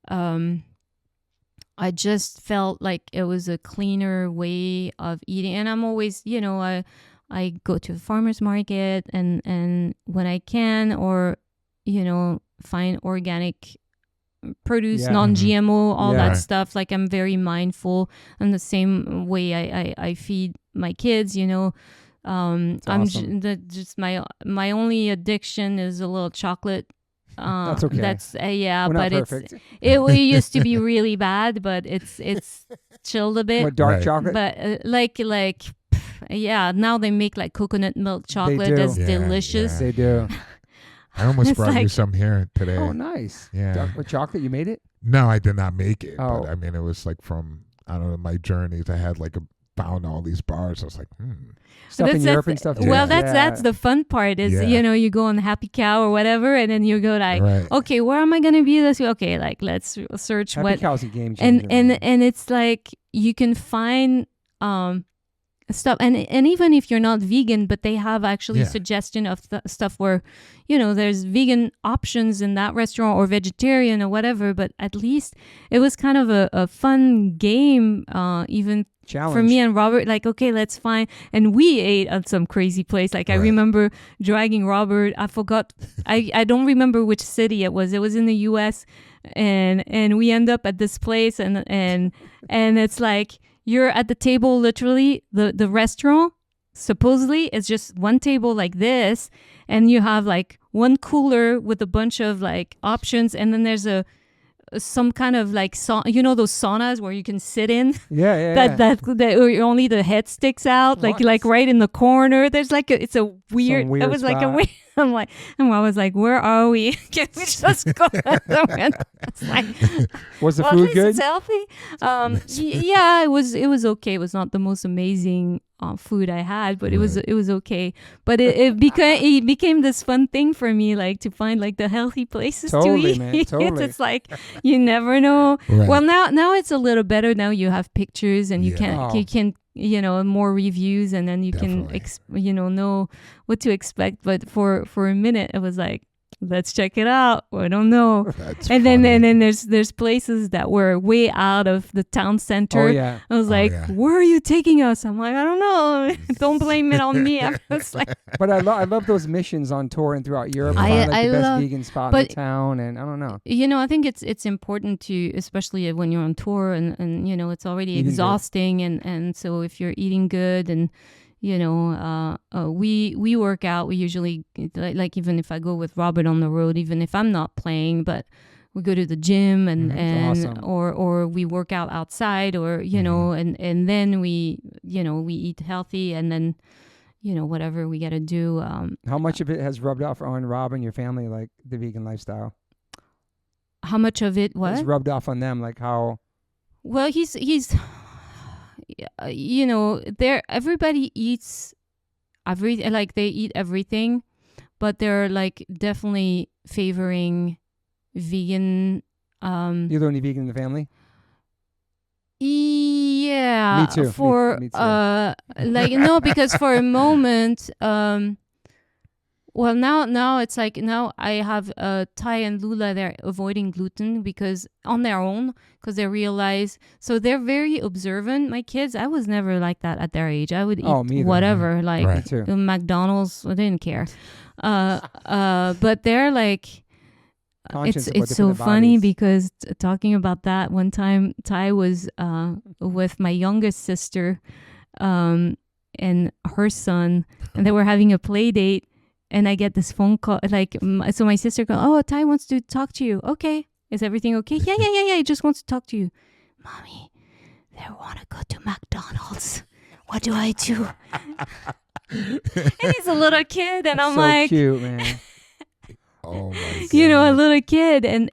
I just felt like it was a cleaner way of eating, and I'm always, you know, I go to the farmer's market and when I can, or, you know, find organic produce, non-GMO, all that stuff. Like, I'm very mindful, and the same way I feed my kids, you know. I'm awesome. just my only addiction is a little chocolate. That's okay. That's We're but not perfect. it used to be really bad, but it's chilled a bit. What, dark chocolate? But now they make like coconut milk chocolate that's delicious. They do. I almost brought you some here today. Oh, nice. Yeah. With chocolate, you made it? No, I did not make it. Oh. But I mean, it was like from, I don't know, my journeys. I had like found all these bars. I was like, Stuff in Europe and stuff too. Well, that's the fun part is, you know, you go on Happy Cow or whatever, and then you go like, okay, where am I going to be this week? Okay, like, let's search Happy Cow's a game changer. And it's like, you can find stuff, and even if you're not vegan, but they have actually suggestion of stuff where, you know, there's vegan options in that restaurant, or vegetarian or whatever, but at least it was kind of a fun game, even challenge for me and Robert. Like, okay, let's find, and we ate at some crazy place. Like, I remember dragging Robert, I forgot, I don't remember which city it was in the US, and we end up at this place, and it's like, you're at the table, literally, the restaurant, supposedly, it's just one table like this, and you have like one cooler with a bunch of like options, and then there's a some kind of like those saunas where you can sit in. That only the head sticks out, like right in the corner. There's like it's a weird. It was spot. like a weird. And I was like, where are we? Can we just go? It's like, was the food good? It's healthy. Yeah, it was okay. It was not the most amazing food I had, but it was okay. But it became this fun thing for me, like to find like the healthy places to eat. Man, totally. It's like you never know. Right. Well, now it's a little better. Now you have pictures and you can more reviews, and then you Definitely. can know what to expect. But for a minute it was like, let's check it out. I don't know. That's and funny. then there's places that were way out of the town center. Oh yeah. I was like, where are you taking us? I'm like, I don't know. Don't blame it on me. I was like, but I love those missions on tour and throughout Europe. I Find, like, the best love- vegan spot in the town, and I don't know. I think it's important to, especially when you're on tour and it's already Eating exhausting, and so if you're eating good and we work out. We usually like even if I go with Robert on the road, even if I'm not playing, but we go to the gym and awesome. or we work out outside, or and then we we eat healthy, and then whatever we got to do. How much of it has rubbed off on Rob and your family, like the vegan lifestyle? How much of it It's rubbed off on them, like how? Well, he's everybody eats like they eat everything, but they're like definitely favoring vegan. You're the only vegan in the family? Yeah. Me too. For Me too. no, because for a moment, well, now it's like, now I have Ty and Lula, they're avoiding gluten because on their own, because they realize, so they're very observant. My kids, I was never like that at their age. I would eat whatever, like Right. Me too. McDonald's, I didn't care. But they're like, Conscious of what it's they put so in their funny bodies. because talking about that, one time Ty was with my youngest sister and her son, and they were having a play date. And I get this phone call, so my sister goes, "Oh, Ty wants to talk to you." Okay, is everything okay? Yeah. He just wants to talk to you. Mommy, they want to go to McDonald's. What do I do? And he's a little kid, and I'm so like, cute, man. Oh my God. a little kid, and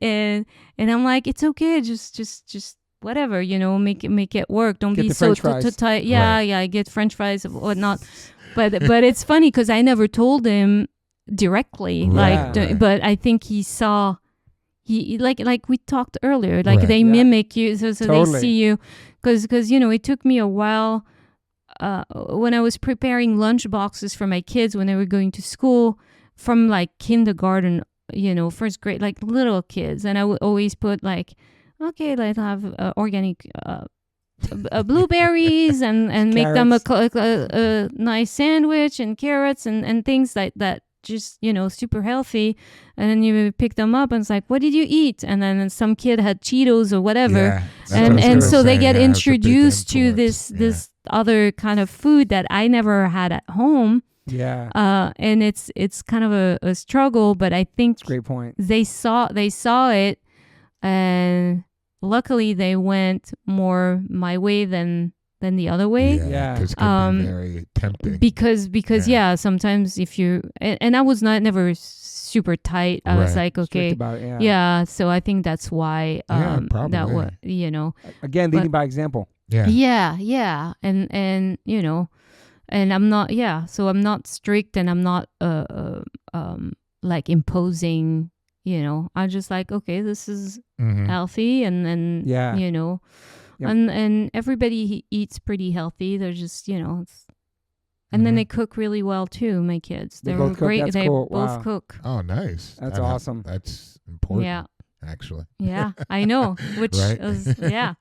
I'm like, it's okay, just whatever, make it work. Don't Get be the so French fries. tight. Yeah, I get French fries and whatnot. But it's funny because I never told him directly, Right. but I think he saw, he like we talked earlier, like Right. they Yeah. mimic you, so Totally. they see you, because it took me a while when I was preparing lunch boxes for my kids when they were going to school, from like kindergarten, first grade, like little kids, and I would always put like, okay, let's have organic blueberries and make them a nice sandwich, and carrots and things like that, just super healthy. And then you pick them up and it's like, what did you eat? And then some kid had Cheetos or whatever. Yeah, that's what I was and gonna so they say. get Yeah, it's a big introduced to influence. this other kind of food that I never had at home. Yeah. And it's kind of a struggle, but I think Great point. they saw it, and luckily they went more my way than the other way. Yeah. Because it can be very tempting. Because sometimes if you, and I was never super tight. I was Right. like, okay, Strict about it, yeah. So I think that's why Yeah, that probably. was, Again, leading by example. Yeah. yeah, and and I'm not, so I'm not strict, and I'm not like imposing, I'm just like, okay, this is Mhm. healthy, and Yeah. Yep. And everybody eats pretty healthy. They're just, and then Mhm. they cook really well too, my kids. They They're both cook? great. That's They cool. both Wow. cook. Oh, nice. That's awesome. That's important. Yeah. Actually. Yeah, I know. Which Right. is, yeah.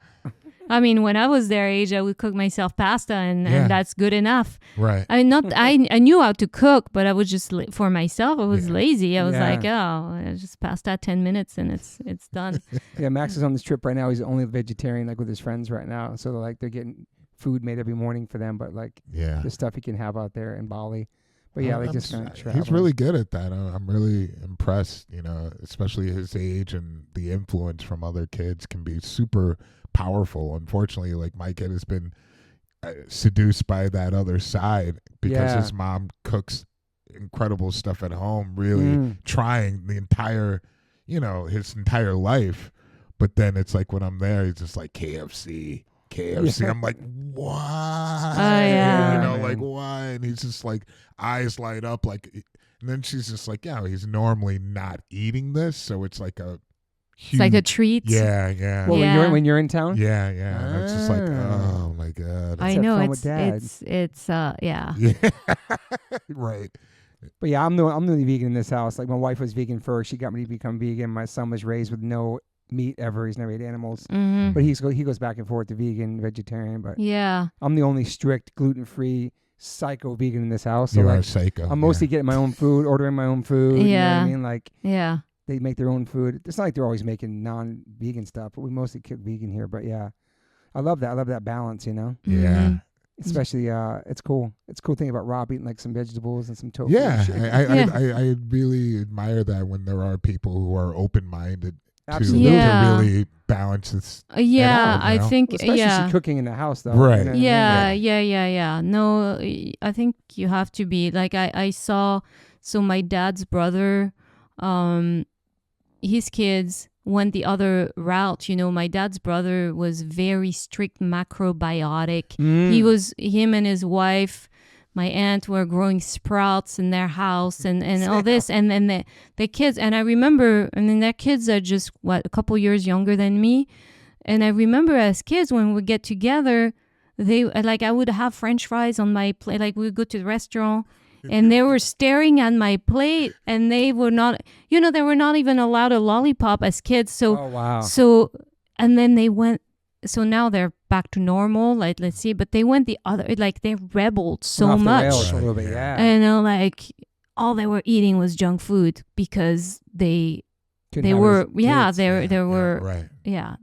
I mean, when I was their age, I would cook myself pasta, and Yeah. that's good enough. Right. I knew how to cook, but I was just for myself. I was Yeah. lazy. I was Yeah. like, oh, just pasta 10 minutes and it's done. Yeah, Max is on this trip right now. He's only vegetarian, like with his friends right now. So they're getting food made every morning for them, but like Yeah. the stuff he can have out there in Bali. But yeah, they just kind of travel. He's really good at that. I'm really impressed, especially his age, and the influence from other kids can be super powerful. Unfortunately, like my kid has been seduced by that other side because his mom cooks incredible stuff at home, really trying the entire, his entire life. But then it's like when I'm there, he's just like KFC. Yeah. I'm like, why? Like why? And he's just like eyes light up, like. And then she's just like, he's normally not eating this, so it's like a huge, it's like a treat. Yeah. Well, when you're in town. Yeah. And it's just like, oh my god. I know it's yeah. Right. But yeah, I'm the only vegan in this house. Like my wife was vegan first. She got me to become vegan. My son was raised with no meat ever. He's never ate animals. But he goes back and forth to vegan, vegetarian. But I'm the only strict gluten-free psycho vegan in this house. So you are psycho. I'm mostly getting my own food, ordering my own food. Yeah. You know what I mean? Like they make their own food. It's not like they're always making non-vegan stuff, but we mostly cook vegan here. But yeah, I love that. I love that balance. Yeah. Especially, it's cool. It's a cool thing about Rob eating like some vegetables and some tofu. Yeah, I really admire that when there are people who are open-minded to really balance this. I think, well, especially cooking in the house, though. Right. Yeah. No, I think you have to be like I saw. So my dad's brother, his kids went the other route. My dad's brother was very strict macrobiotic. Him and his wife, my aunt, were growing sprouts in their house and all this. And then the kids, and I remember, their kids are just, a couple years younger than me. And I remember as kids, when we get together, I would have French fries on my plate. Like we would go to the restaurant, and they were staring at my plate, and they were not, they were not even allowed a lollipop as kids. So, oh, wow. So, and then they went, so now they're back to normal, like, let's see, but they went the other, like they rebelled so much. A little bit, yeah. And like all they were eating was junk food because they were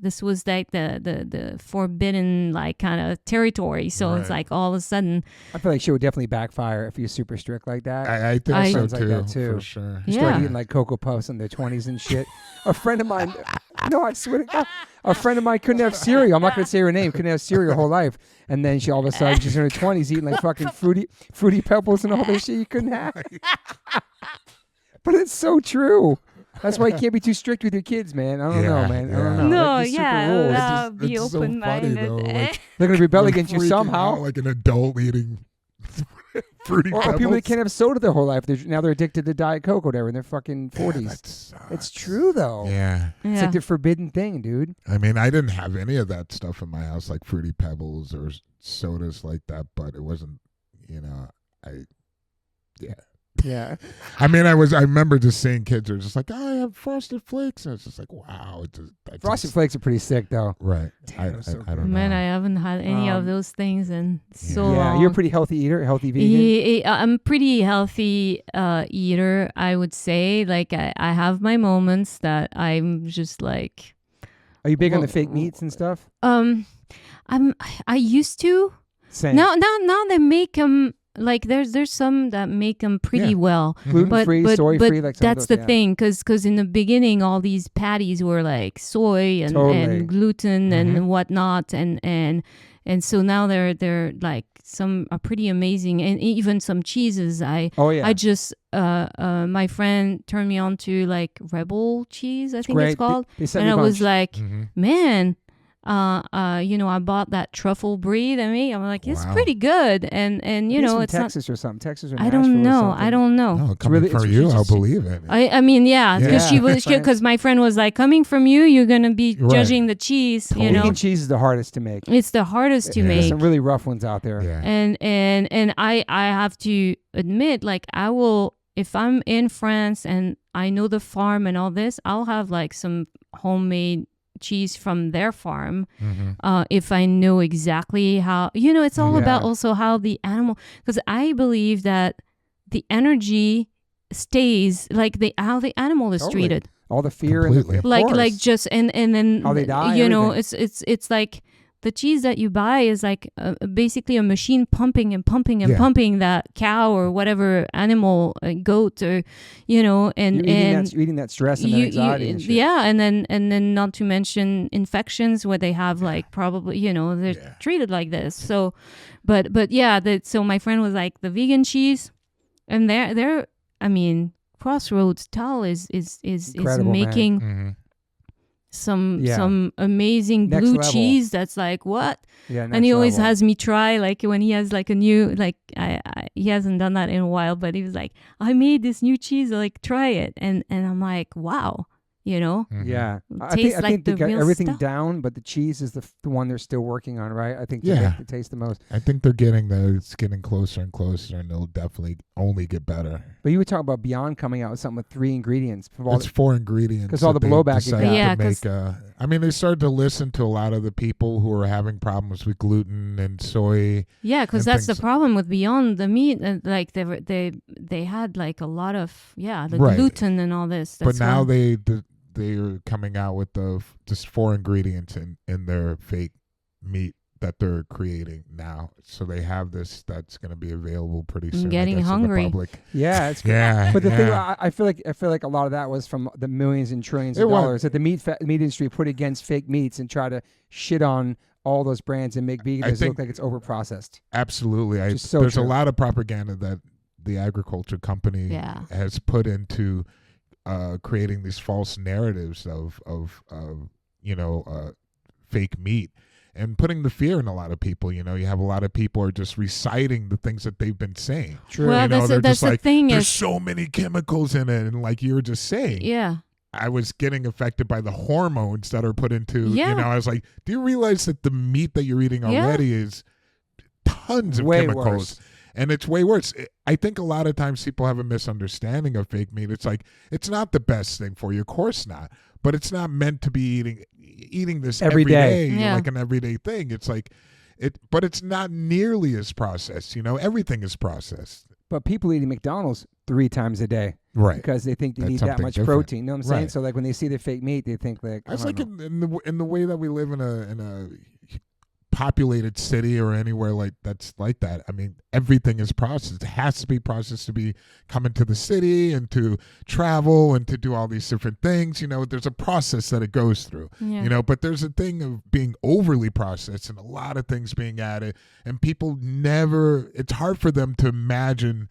this was like the forbidden like kind of territory. So it's like all of a sudden I feel like she would definitely backfire if you're super strict like that. I think so like that too, for sure. You start eating like Cocoa Puffs in their 20s and shit. A friend of mine, no, I swear to God, a friend of mine couldn't have cereal. I'm not going to say her name. Couldn't have cereal her whole life. And then she all of a sudden, she's in her 20s eating like fucking fruity pebbles and all this shit you couldn't have. But it's so true. That's why you can't be too strict with your kids, man. I don't know, man. I don't know. No, like, be open-minded. So funny, they're going to rebel against you somehow. Like an adult eating fruity pebbles. Or people that can't have soda their whole life. Now they're addicted to Diet Coke or whatever in their fucking 40s. It's true, though. Yeah. It's like the forbidden thing, dude. I mean, I didn't have any of that stuff in my house, like fruity pebbles or sodas like that, but it wasn't, Yeah. I mean, I remember just seeing kids who were just like, I have Frosted Flakes. And it's just like, wow. Frosted Flakes are pretty sick, though. Right. Damn, I don't know. Man, I haven't had any of those things in so long. Yeah, you're a pretty healthy eater, healthy vegan? I'm pretty healthy eater, I would say. Like, I have my moments that I'm just like... Are you big on the fake meats and stuff? I used to. Same. Now they make them... Like there's some that make them pretty well, gluten-free, soy-free. Like that's the thing, because in the beginning all these patties were like soy and gluten and whatnot, and so now they're like some are pretty amazing, and even some cheeses. I just my friend turned me on to like Rebel cheese, I think it's called, and I was like, man. I bought that truffle brie. I'm like, it's pretty good, and it's from Texas or something. Texas or I don't know. No, coming from you, I'll believe it. I mean, because my friend was like, coming from you, you're gonna be judging the cheese. Totally. Vegan cheese is the hardest to make. It's the hardest to make. There's some really rough ones out there. Yeah. And I have to admit, like, I will, if I'm in France and I know the farm and all this, I'll have like some homemade cheese from their farm, if I know exactly how, it's all about also how the animal, because I believe that the energy stays like how the animal is treated. All the fear and like just and then how they die. It's like the cheese that you buy is like basically a machine pumping and pumping and pumping that cow or whatever animal, goat, or and you're eating that stress and that anxiety and shit. and then not to mention infections where they have like probably they're treated like this. So, but so my friend was like the vegan cheese, and they're I mean, Crossroads Tal is making some amazing Next blue level. cheese that's like what? Yeah, and he always has me try, like when he has like a new, like he hasn't done that in a while, but he was like, I made this new cheese, like try it, and I'm like, wow. Yeah, I think they got everything down, but the cheese is the one they're still working on, right? I think to make it taste the most. I think they're getting there. It's getting closer and closer, and it'll definitely only get better. But you were talking about Beyond coming out with something with 3 ingredients. It's 4 ingredients. Because all the blowback you got. They started to listen to a lot of the people who are having problems with gluten and soy. Yeah, because that's the problem with Beyond the meat. Like they had like a lot of gluten and all this. But now they're coming out with just 4 ingredients in their fake meat that they're creating now. So they have this that's going to be available pretty soon. I'm getting hungry. Yeah, it's But the thing, I feel like a lot of that was from the millions and trillions of dollars that the meat industry put against fake meats and try to shit on all those brands and make veganism look like it's overprocessed. Absolutely. There's a lot of propaganda that the agriculture company has put into creating these false narratives of fake meat and putting the fear in a lot of people. You have a lot of people are just reciting the things that they've been saying. True. Well, that's the thing. There's so many chemicals in it, and like you were just saying. Yeah. I was getting affected by the hormones that are put into. I was like, do you realize that the meat that you're eating already is tons of chemicals? Worse. And it's way worse. I think a lot of times people have a misunderstanding of fake meat. It's like, it's not the best thing for you. Of course not. But it's not meant to be eating this every day. Like an everyday thing. It's like, but it's not nearly as processed. Everything is processed. But people eating McDonald's 3 times a day. Right. Because they think they need that much protein. You know what I'm saying? So like when they see the fake meat, they think like, it's like in the way that we live in a populated city or anywhere like that's like that. I mean, everything is processed. It has to be processed to be coming to the city and to travel and to do all these different things. There's a process that it goes through. But there's a thing of being overly processed and a lot of things being added, and people it's hard for them to imagine,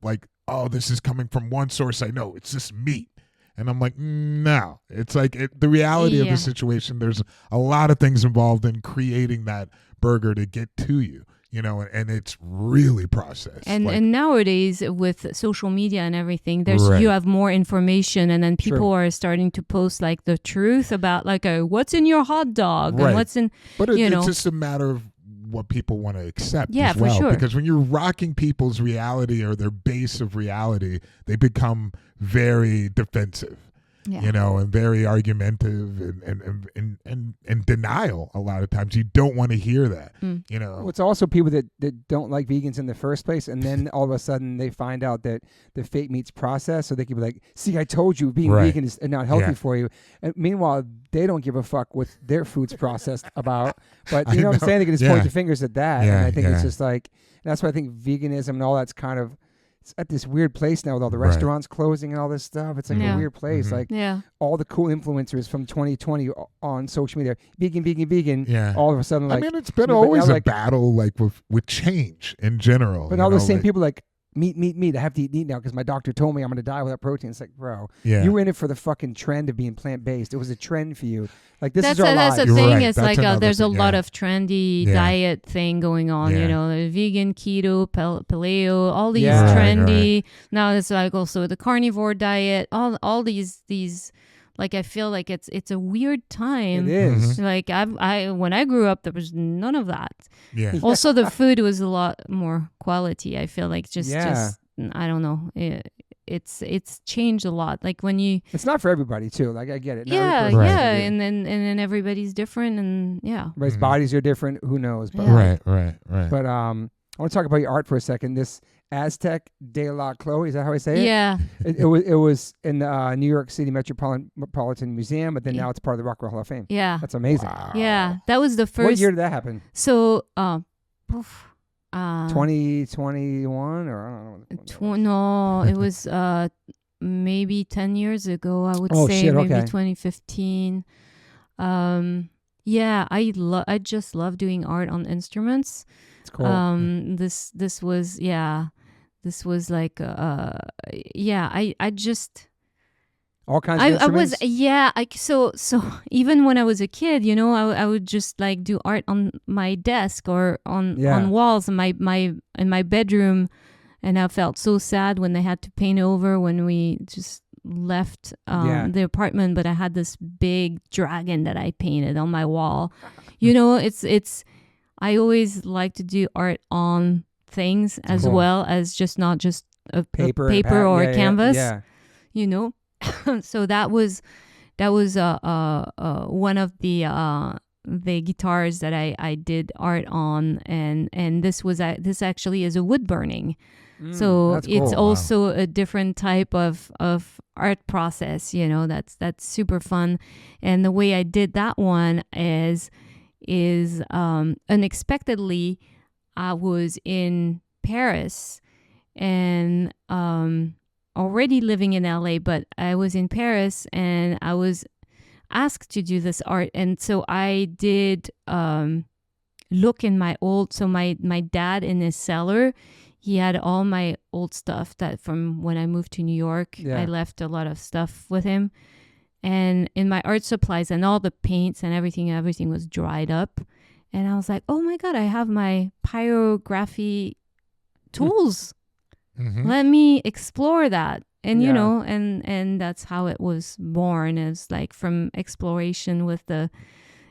like, oh, this is coming from one source I know. It's just meat. And I'm like, no. It's like the reality of the situation. There's a lot of things involved in creating that burger to get to you, and it's really processed. And nowadays with social media and everything, you have more information, and then people are starting to post like the truth about like what's in your hot dog and what's in. But it's just a matter of what people want to accept as for well. sure. Because when you're rocking people's reality or their base of reality, they become very defensive, and very argumentative and denial. A lot of times you don't want to hear that, Well, it's also people that don't like vegans in the first place, and then all of a sudden they find out that the fake meat's processed, so they can be like, see, I told you being vegan is not healthy for you. And meanwhile, they don't give a fuck what their food's processed about. But you know what I'm saying? They can just point the fingers at that. And I think it's just like, that's why I think veganism and all that's kind of, it's at this weird place now with all the restaurants closing and all this stuff. It's like a weird place. Like all the cool influencers from 2020 on social media, vegan. Yeah. All of a sudden, like, it's been always a battle, like with change in general. But all the same people like, meat. I have to eat meat now because my doctor told me I'm going to die without protein. It's like, bro, you were in it for the fucking trend of being plant-based. It was a trend for you. Like, this is our life. That's the thing. It's like there's a lot of trendy diet thing going on. Vegan, keto, paleo, all these trendy. Right. Now it's like also the carnivore diet. All these. Like, I feel like it's a weird time. It is. Like I when I grew up, there was none of that. Yeah. Also, the food was a lot more quality. I feel like just I don't know. It's changed a lot. Like when you. It's not for everybody too. Like I get it. And then everybody's different and Everybody's bodies are different. Who knows? But, Right. But I want to talk about your art for a second. This Aztec de la Chloé. Is that how I say it? Yeah. It was in the New York City Metropolitan Museum, but then now it's part of the Rock and Roll Hall of Fame. Yeah. That's amazing. Wow. Yeah. That was the first. What year did that happen? So, 2021 or I don't know. No, it was maybe 10 years ago. I would say shit, maybe okay. 2015. Yeah, I just love doing art on instruments. It's cool. This was like I just all kinds of instruments. So even when I was a kid, I would just like do art on my desk or on walls in my bedroom, and I felt so sad when they had to paint over when we just left the apartment. But I had this big dragon that I painted on my wall. It's I always like to do art on things as well as not just a paper or a canvas. Yeah. So that was one of the guitars that I did art on, and this actually is a wood burning. So it's also a different type of art process, that's super fun. And the way I did that one is unexpectedly I was in Paris and already living in LA, but I was in Paris and I was asked to do this art. And so I did look in my my dad in his cellar, he had all my old stuff that from when I moved to New York. I left a lot of stuff with him. And in my art supplies and all the paints and everything was dried up. And I was like, oh my God, I have my pyrography tools. Mm-hmm. Let me explore that. And, and that's how it was born, is like from exploration with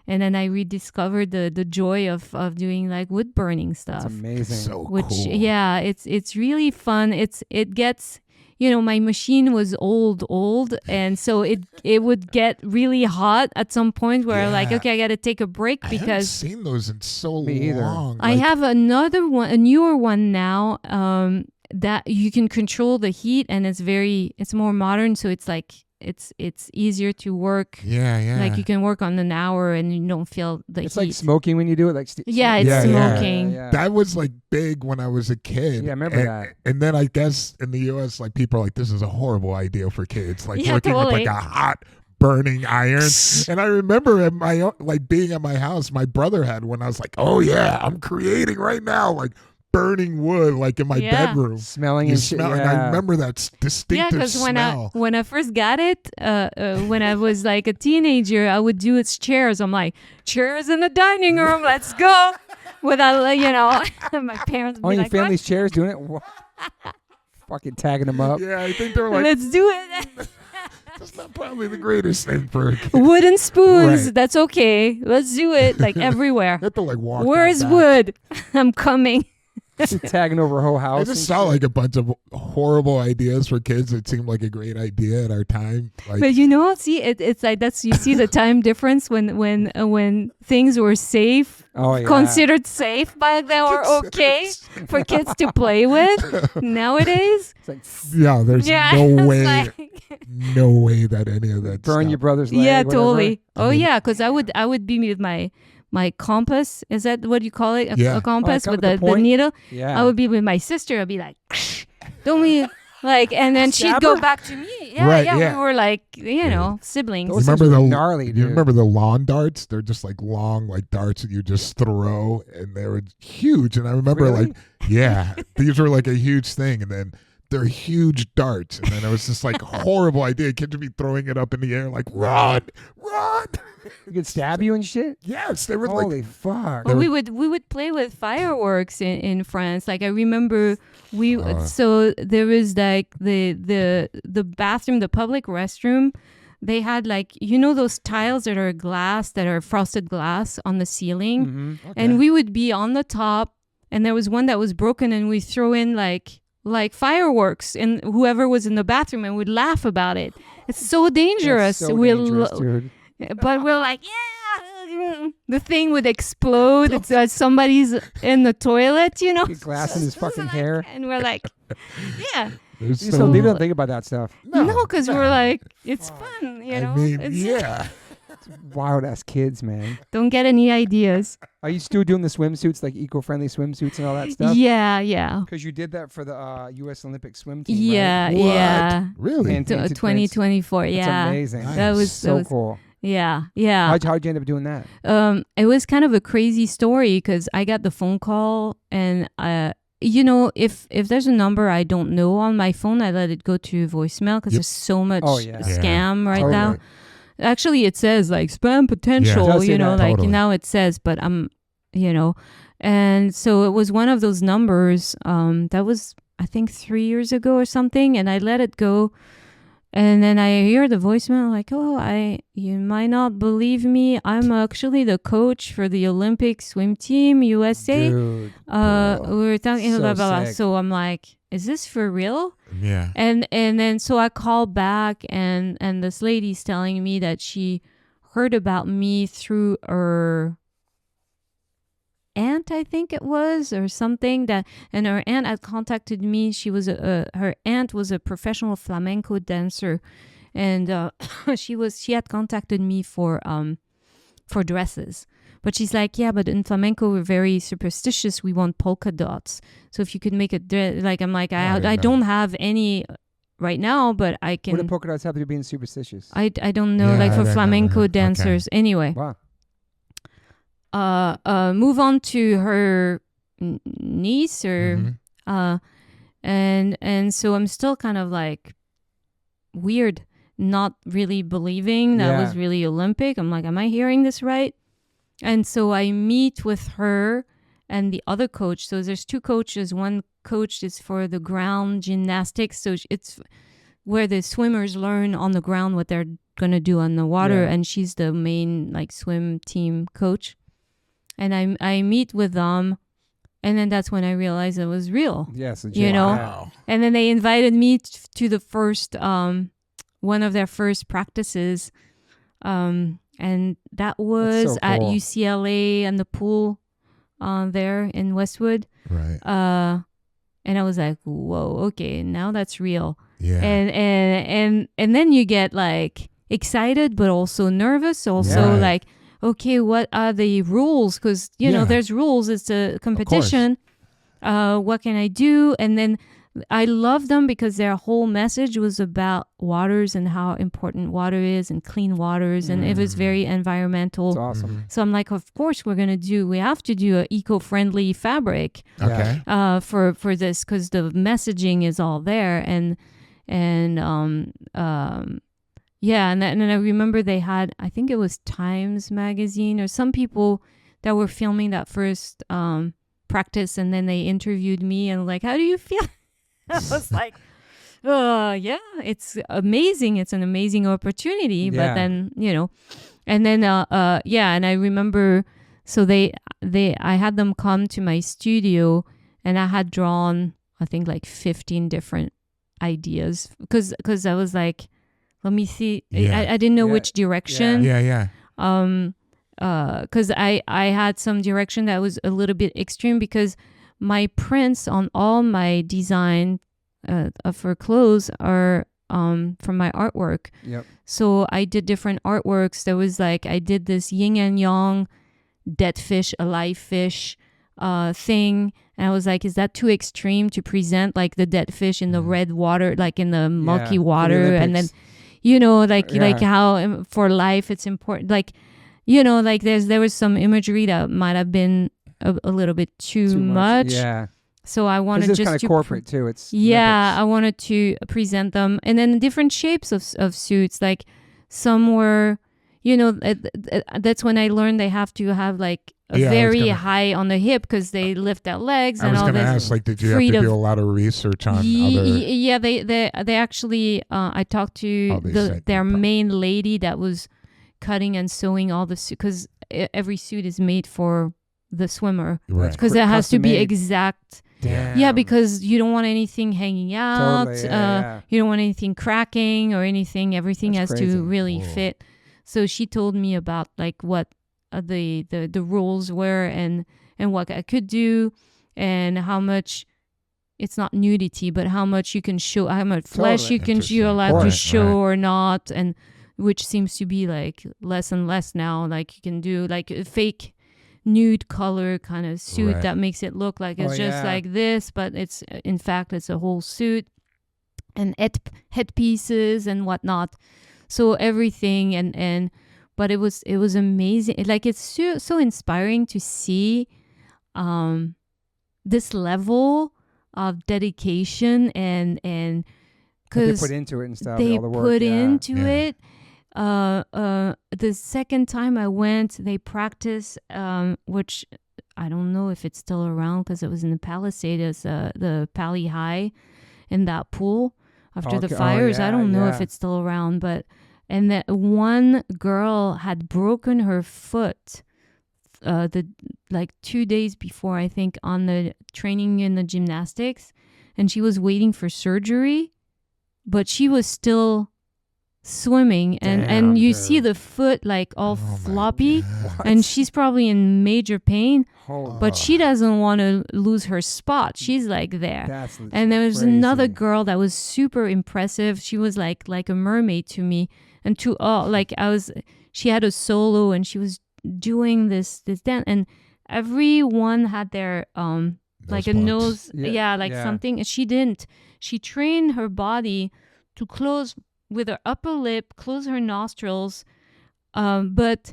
and then I rediscovered the joy of doing like wood burning stuff. That's amazing. So cool. Yeah, it's really fun. It gets, my machine was old, and so it would get really hot at some point where like, okay, I got to take a break because I haven't seen those in so long. I have another one, a newer one now, that you can control the heat, and it's more modern, so it's like it's easier to work. Yeah. Like you can work on an hour and you don't feel the heat. It's like smoking when you do it. Like it's smoking. Yeah. That was like big when I was a kid. Yeah, I remember that. And then I guess in the U.S., like people are like, this is a horrible idea for kids. Like working with like a hot burning iron. And I remember at being at my house, my brother had one. I was like, oh yeah, I'm creating right now. Like burning wood, like in my bedroom, smelling and shit. And I remember that distinctive smell. Yeah, because when I first got it, when I was like a teenager, I would do its chairs. I'm like, chairs in the dining room, let's go. Without my parents. Oh, your like, family's what? chairs doing it. Fucking tagging them up. Yeah, I think they're like, let's do it. That's not probably the greatest thing for a kid. Wooden spoons, right. That's okay. Let's do it like everywhere. You have to like walk. Where's wood? I'm coming. Tagging over a whole house. I just saw like a bunch of horrible ideas for kids that seemed like a great idea at our time. Like, but see, it's like you see the time difference when things were safe, considered safe back then, or okay for kids to play with. Nowadays, there's no way, no way that any of that burn stuff. your brother's leg. Yeah, totally. Because I would be with my compass, is that what you call it? A compass with the needle? Yeah. I would be with my sister. I'd be like, don't we like, and then she'd go back to me. Yeah. We were like, siblings. You remember the gnarly, dude. You remember the lawn darts? They're just like long, like darts that you just throw, and they were huge. And I remember these were like a huge thing. And then they're huge darts. And then it was just like horrible idea. Kids would be throwing it up in the air like, run. They could stab you and shit? Yes, they were holy fuck. Well, we would play with fireworks in France. Like I remember so there was like the bathroom, the public restroom, they had like, those tiles that are glass, that are frosted glass on the ceiling. Mm-hmm. Okay. And we would be on the top, and there was one that was broken, and we throw in like fireworks, and whoever was in the bathroom, and we'd laugh about it. It's so dangerous. That's so dangerous, dude. But we're like, the thing would explode. It's somebody's in the toilet, Get glass in his fucking hair. And we're like, yeah. You don't think about that stuff. No, because we're like, it's fun, you know? I mean, yeah. Wild ass kids, man. Don't get any ideas. Are you still doing the swimsuits, like eco-friendly swimsuits and all that stuff? Yeah. Because you did that for the U.S. Olympic swim team, Yeah, right? yeah. Really? 2024, yeah. That's amazing. Nice. That was so cool. Yeah. How'd you end up doing that? It was kind of a crazy story because I got the phone call and if there's a number I don't know on my phone, I let it go to voicemail because there's so much scam right now. Actually, it says like spam potential, now it says, but and so it was one of those numbers that was, I think, 3 years ago or something, and I let it go. And then I hear the voicemail like, you might not believe me. I'm actually the coach for the Olympic swim team, USA. Dude, we were talking so about sick. So I'm like, is this for real? Yeah. And then so I called back and this lady's telling me that she heard about me through her aunt, I think it was, or something, and her aunt had contacted me. She was her aunt was a professional flamenco dancer, and she had contacted me for dresses. But she's like, yeah, but in flamenco we're very superstitious. We want polka dots. So if you could make a dress, like I'm like, I don't have any right now, but I can. What do polka dots have to do being superstitious? I don't know, like for flamenco dancers. Okay. Anyway. Wow. Move on to her niece or and so I'm still kind of like weird, not really believing that was really Olympic. I'm like, am I hearing this right? And so I meet with her and the other coach. So there's two coaches. One coach is for the ground gymnastics, so it's where the swimmers learn on the ground what they're gonna do on the water, and she's the main like swim team coach. And I meet with them, and then that's when I realized it was real. Yes, Wow. And then they invited me to the first one of their first practices, and that was at UCLA and the pool there in Westwood. Right. And I was like, whoa, okay, now that's real. Yeah. And then you get like excited, but also nervous. Also like, okay, what are the rules? Because, there's rules. It's a competition. What can I do? And then I love them because their whole message was about waters and how important water is and clean waters. And it was very environmental. It's awesome. So I'm like, of course, we have to do an eco-friendly fabric for this because the messaging is all there. And then I remember they had, I think it was Times magazine or some people that were filming that first practice, and then they interviewed me and like, how do you feel? I was like, it's amazing. It's an amazing opportunity. Yeah. But then, and then, and I remember, so I had them come to my studio and I had drawn, I think like 15 different ideas because I was like, let me see. Yeah. I didn't know which direction. Yeah. Because I had some direction that was a little bit extreme because my prints on all my design for clothes are from my artwork. Yep. So I did different artworks. There was like, I did this yin and yang, dead fish, alive fish thing. And I was like, is that too extreme to present like the dead fish in the red water, like in the murky water? And then, like how for life it's important. Like, like there was some imagery that might have been a little bit too much. Yeah. So I wanted just kind of corporate too. It's Olympics. I wanted to present them, and then different shapes of suits. Like some were, that's when I learned they have to have like a very high on the hip because they lift their legs. I was going to ask, like, did you have to do a lot of research on other? Yeah, they actually. I talked to their main lady that was cutting and sewing all the suit because every suit is made for the swimmer because it has to be exact. Damn. Yeah, because you don't want anything hanging out. Totally, you don't want anything cracking or anything. Everything has to really fit. So she told me about like what the rules were and what I could do, and how much it's not nudity, but how much you can show, how much flesh you're allowed to show or not, and which seems to be like less and less now. Like you can do like a fake nude color kind of suit that makes it look like it's just like this, but it's in fact it's a whole suit, and headpieces and whatnot. So everything and but it was amazing. Like it's so inspiring to see this level of dedication and because they put into it and stuff. They all the work, put into it. The second time I went, they practiced, which I don't know if it's still around because it was in the Palisades, the Pali High, in that pool after the fires. I don't know if it's still around, but and that one girl had broken her foot. Like 2 days before, I think, on the training in the gymnastics, and she was waiting for surgery, but she was still swimming, and you see the foot like all floppy, and she's probably in major pain, but she doesn't want to lose her spot. She's like there. And there was another girl that was super impressive. She was like a mermaid to me, and to all like she had a solo, and she was doing this dance, and everyone had their like a nose something, and she didn't. She trained her body to close with her upper lip, close her nostrils, but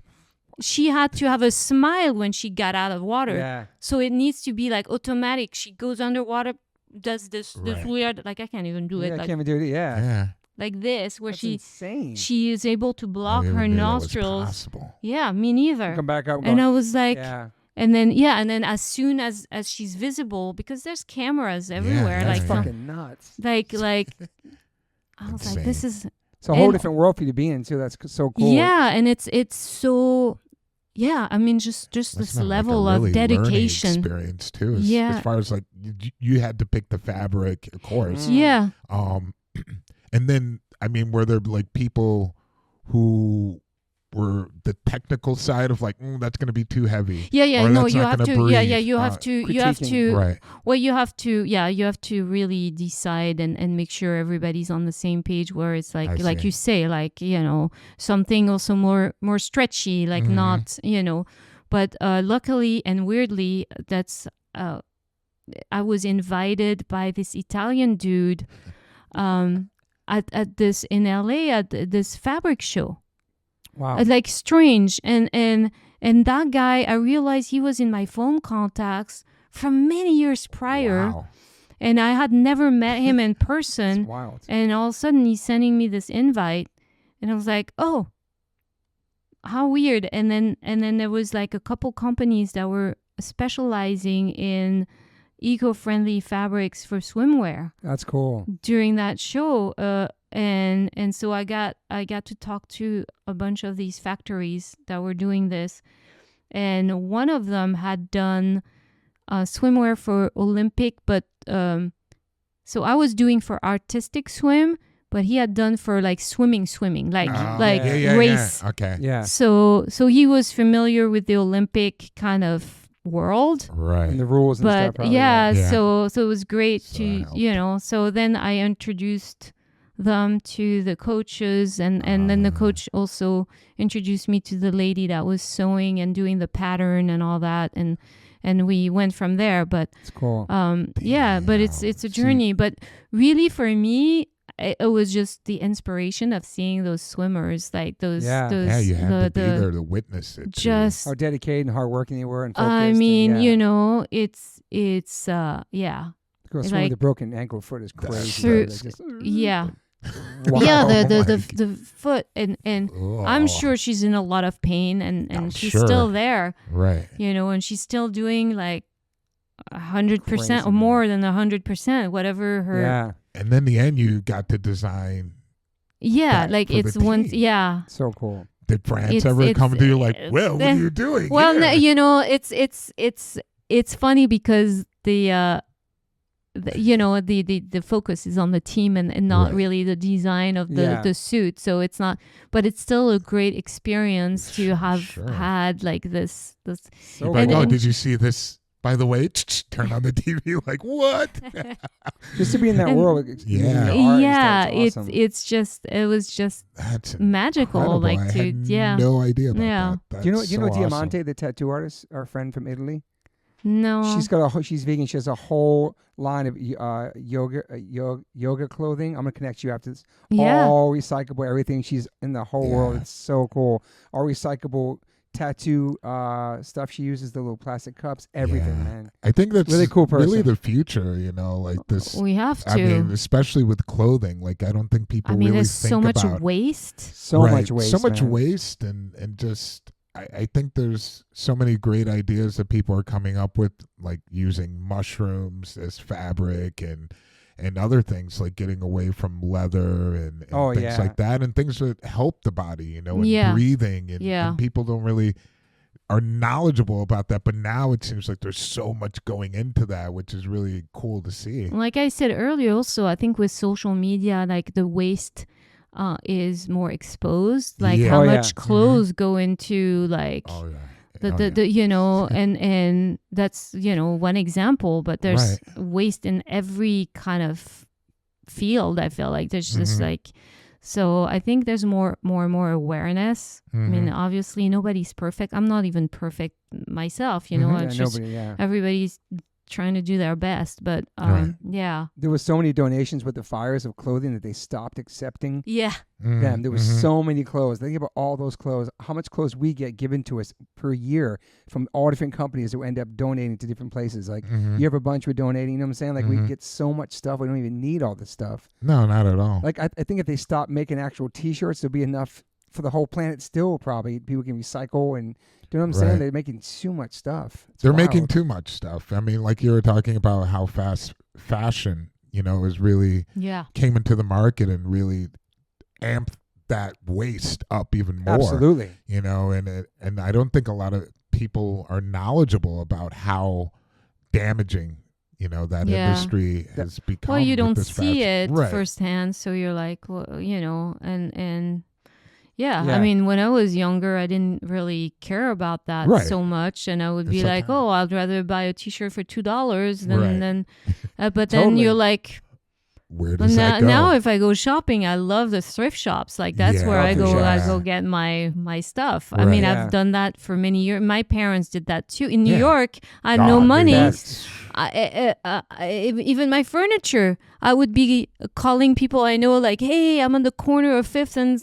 she had to have a smile when she got out of water. So it needs to be like automatic. She goes underwater, does this weird, like I can't even do it. I like, can't even do it. Like this, where insane. She is able to block her nostrils. Yeah, me neither. Come back up. And I was like, and then as soon as she's visible, because there's cameras everywhere. That's like fucking nuts. Like I was like, this is. It's a whole different world for you to be in too. That's so cool. Yeah, and it's so. Yeah, I mean, just this level like a really of dedication. Experience too. As far as like you had to pick the fabric, of course. Yeah. And then, I mean, were there like people who were the technical side of like, that's going to be too heavy? No, you have to. Breathe. You have to. Right. Well, you have to really decide and make sure everybody's on the same page. Where it's like you say, like something also more stretchy, like not But luckily and weirdly, that's I was invited by this Italian dude. At this in LA at this fabric show. Wow. Like strange and that guy, I realized he was in my phone contacts from many years prior. Wow. And I had never met him in person. That's wild. And all of a sudden he's sending me this invite, and I was like, oh, how weird. And then there was like a couple companies that were specializing in eco-friendly fabrics for swimwear. That's cool. During that show, and so I got to talk to a bunch of these factories that were doing this, and one of them had done swimwear for Olympic, but so I was doing for artistic swim, but he had done for like swimming, like race. Okay. Yeah. So he was familiar with the Olympic kind of world, right, and the rules and but stuff. Probably, so it was great to so then I introduced them to the coaches, and then the coach also introduced me to the lady that was sewing and doing the pattern and all that, and we went from there. But it's cool. But it's a journey. But really for me, it was just the inspiration of seeing those swimmers, like those. You had to be there to witness it. Just how dedicated and hardworking they were, and focused. I mean, it's Girl, swimming with a broken ankle foot is crazy. The foot and I'm sure she's in a lot of pain, and she's still there, right? And she's still doing like 100% or more than 100%, whatever her. Yeah. And then the end, you got to design. Yeah, like it's one. Yeah. So cool. Did France ever come to you like, well, what are you doing? Well, it's funny because the the focus is on the team and not really the design of the suit. So it's not, but it's still a great experience to have had like this. So did you see this? By the way, turn on the TV. Like what? Just to be in that world. Awesome. It was just that's magical. Incredible. Like I had no idea about that. Do you know Diamante, awesome. the tattoo artist, our friend from Italy? No. She's vegan. She has a whole line of yoga clothing. I'm gonna connect you after this. All recyclable, everything. She's in the whole world. It's so cool. All recyclable tattoo stuff she uses, the little plastic cups, everything, man. I think that's really cool person. Really the future, like this. We have to. I mean, especially with clothing, like I don't think people really there's think so much about waste. So much waste, and just I think there's so many great ideas that people are coming up with, like using mushrooms as fabric and other things, like getting away from leather and things like that, and things that help the body, and breathing, and people don't really are knowledgeable about that. But now it seems like there's so much going into that, which is really cool to see. Like I said earlier, also I think with social media, like the waste is more exposed. Like how much clothes go into like. And that's one example, but there's waste in every kind of field. I feel like there's just like, so I think there's more and more awareness. I mean, obviously nobody's perfect. I'm not even perfect myself, it's just everybody's trying to do their best, but there was so many donations with the fires of clothing that they stopped accepting them. There was so many clothes. Think about all those clothes, how much clothes we get given to us per year from all different companies that we end up donating to different places. Like you have a bunch we're donating, you know what I'm saying? Like we get so much stuff, we don't even need all this stuff. No, not at all. Like I think if they stop making actual t-shirts, there'll be enough for the whole planet still. Probably people can recycle, and you know what I'm saying? They're making too much stuff. They're making too much stuff. I mean, like you were talking about how fast fashion, is really came into the market and really amped that waste up even more. Absolutely. And I don't think a lot of people are knowledgeable about how damaging that industry has become. Well, you don't see it firsthand, so you're like, well, and I mean, when I was younger, I didn't really care about that so much, and I would be like, oh, I'd rather buy a t-shirt for $2 than but then you're like, where does that go? Now if I go shopping, I love the thrift shops. Like that's where I go. I go get my stuff. I mean, I've done that for many years. My parents did that too. In New York, I had no money. Even my furniture, I would be calling people I know, like, hey, I'm on the corner of 5th and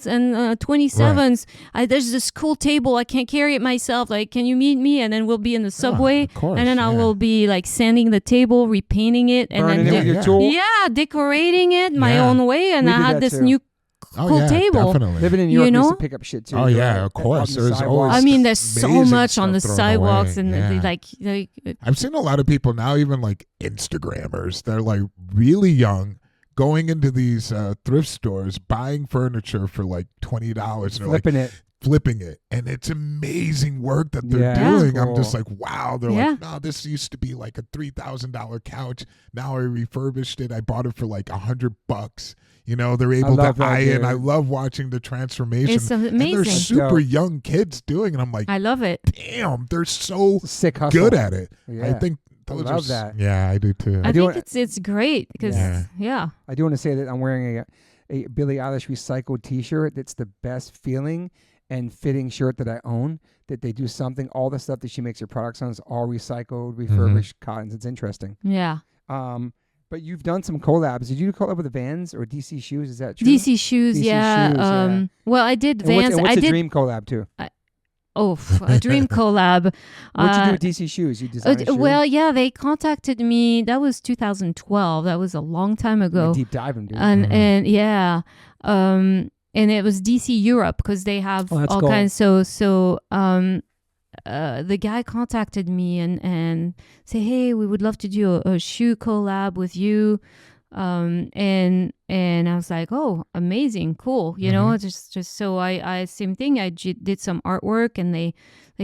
27th. There's this cool table. I can't carry it myself. Like, can you meet me? And then we'll be in the subway. Of course, and then I will be like sanding the table, repainting it, and burning it with your tool. Decorating it my own way. And I had this new cool table. Definitely. Living in New York, used to pick up shit too. Oh yeah, of course. There's always. I mean, there's so much on the sidewalks, and like I've seen a lot of people now, even like Instagrammers. They're like really young, going into these thrift stores, buying furniture for like $20, flipping it, and it's amazing work that they're doing. Cool. I'm just like, wow. They're like, no, this used to be like a $3,000 couch. Now I refurbished it. I bought it for like $100. They're able to iron. I love watching the transformation. It's amazing. And they're super young kids doing it. I'm like, I love it. Damn, they're so sick hustle. good at it. Yeah. I think I love that. Yeah, I do too. I think it's great because I do want to say that I'm wearing a Billie Eilish recycled T-shirt. That's the best feeling and fitting shirt that I own. That they do something. All the stuff that she makes her products on is all recycled, refurbished cottons. It's interesting. Yeah. But you've done some collabs. Did you collab with the Vans or DC Shoes? Is that true? DC Shoes, yeah. Well, I did Vans. What's a dream collab too? A dream collab. What'd you do with DC Shoes? You designed a shoe? Well, yeah, they contacted me. That was 2012. That was a long time ago. Deep diving, dude. And and it was DC Europe because they have all kinds. So the guy contacted me and say, hey, we would love to do a shoe collab with you. And I was like, oh, amazing, cool. just so I same thing. I did some artwork and they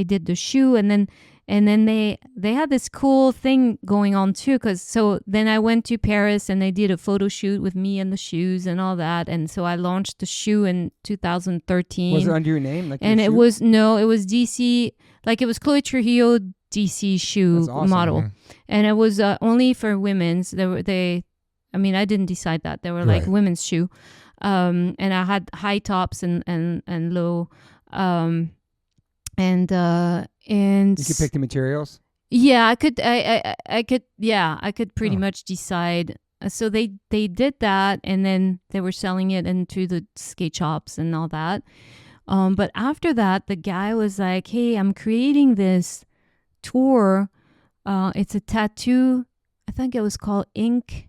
did the shoe, and then And then they had this cool thing going on too, so then I went to Paris and they did a photo shoot with me and the shoes and all that, and so I launched the shoe in 2013. Was it under your name? Like and it was DC, like it was Chloé Trujillo DC shoe model, and it was only for women's. I didn't decide that. They were like women's shoe, and I had high tops and low. And you could pick the materials. Yeah, I could. I could pretty much decide. So they did that, and then they were selling it into the skate shops and all that. But after that, the guy was like, "Hey, I'm creating this tour. It's a tattoo. I think it was called Ink.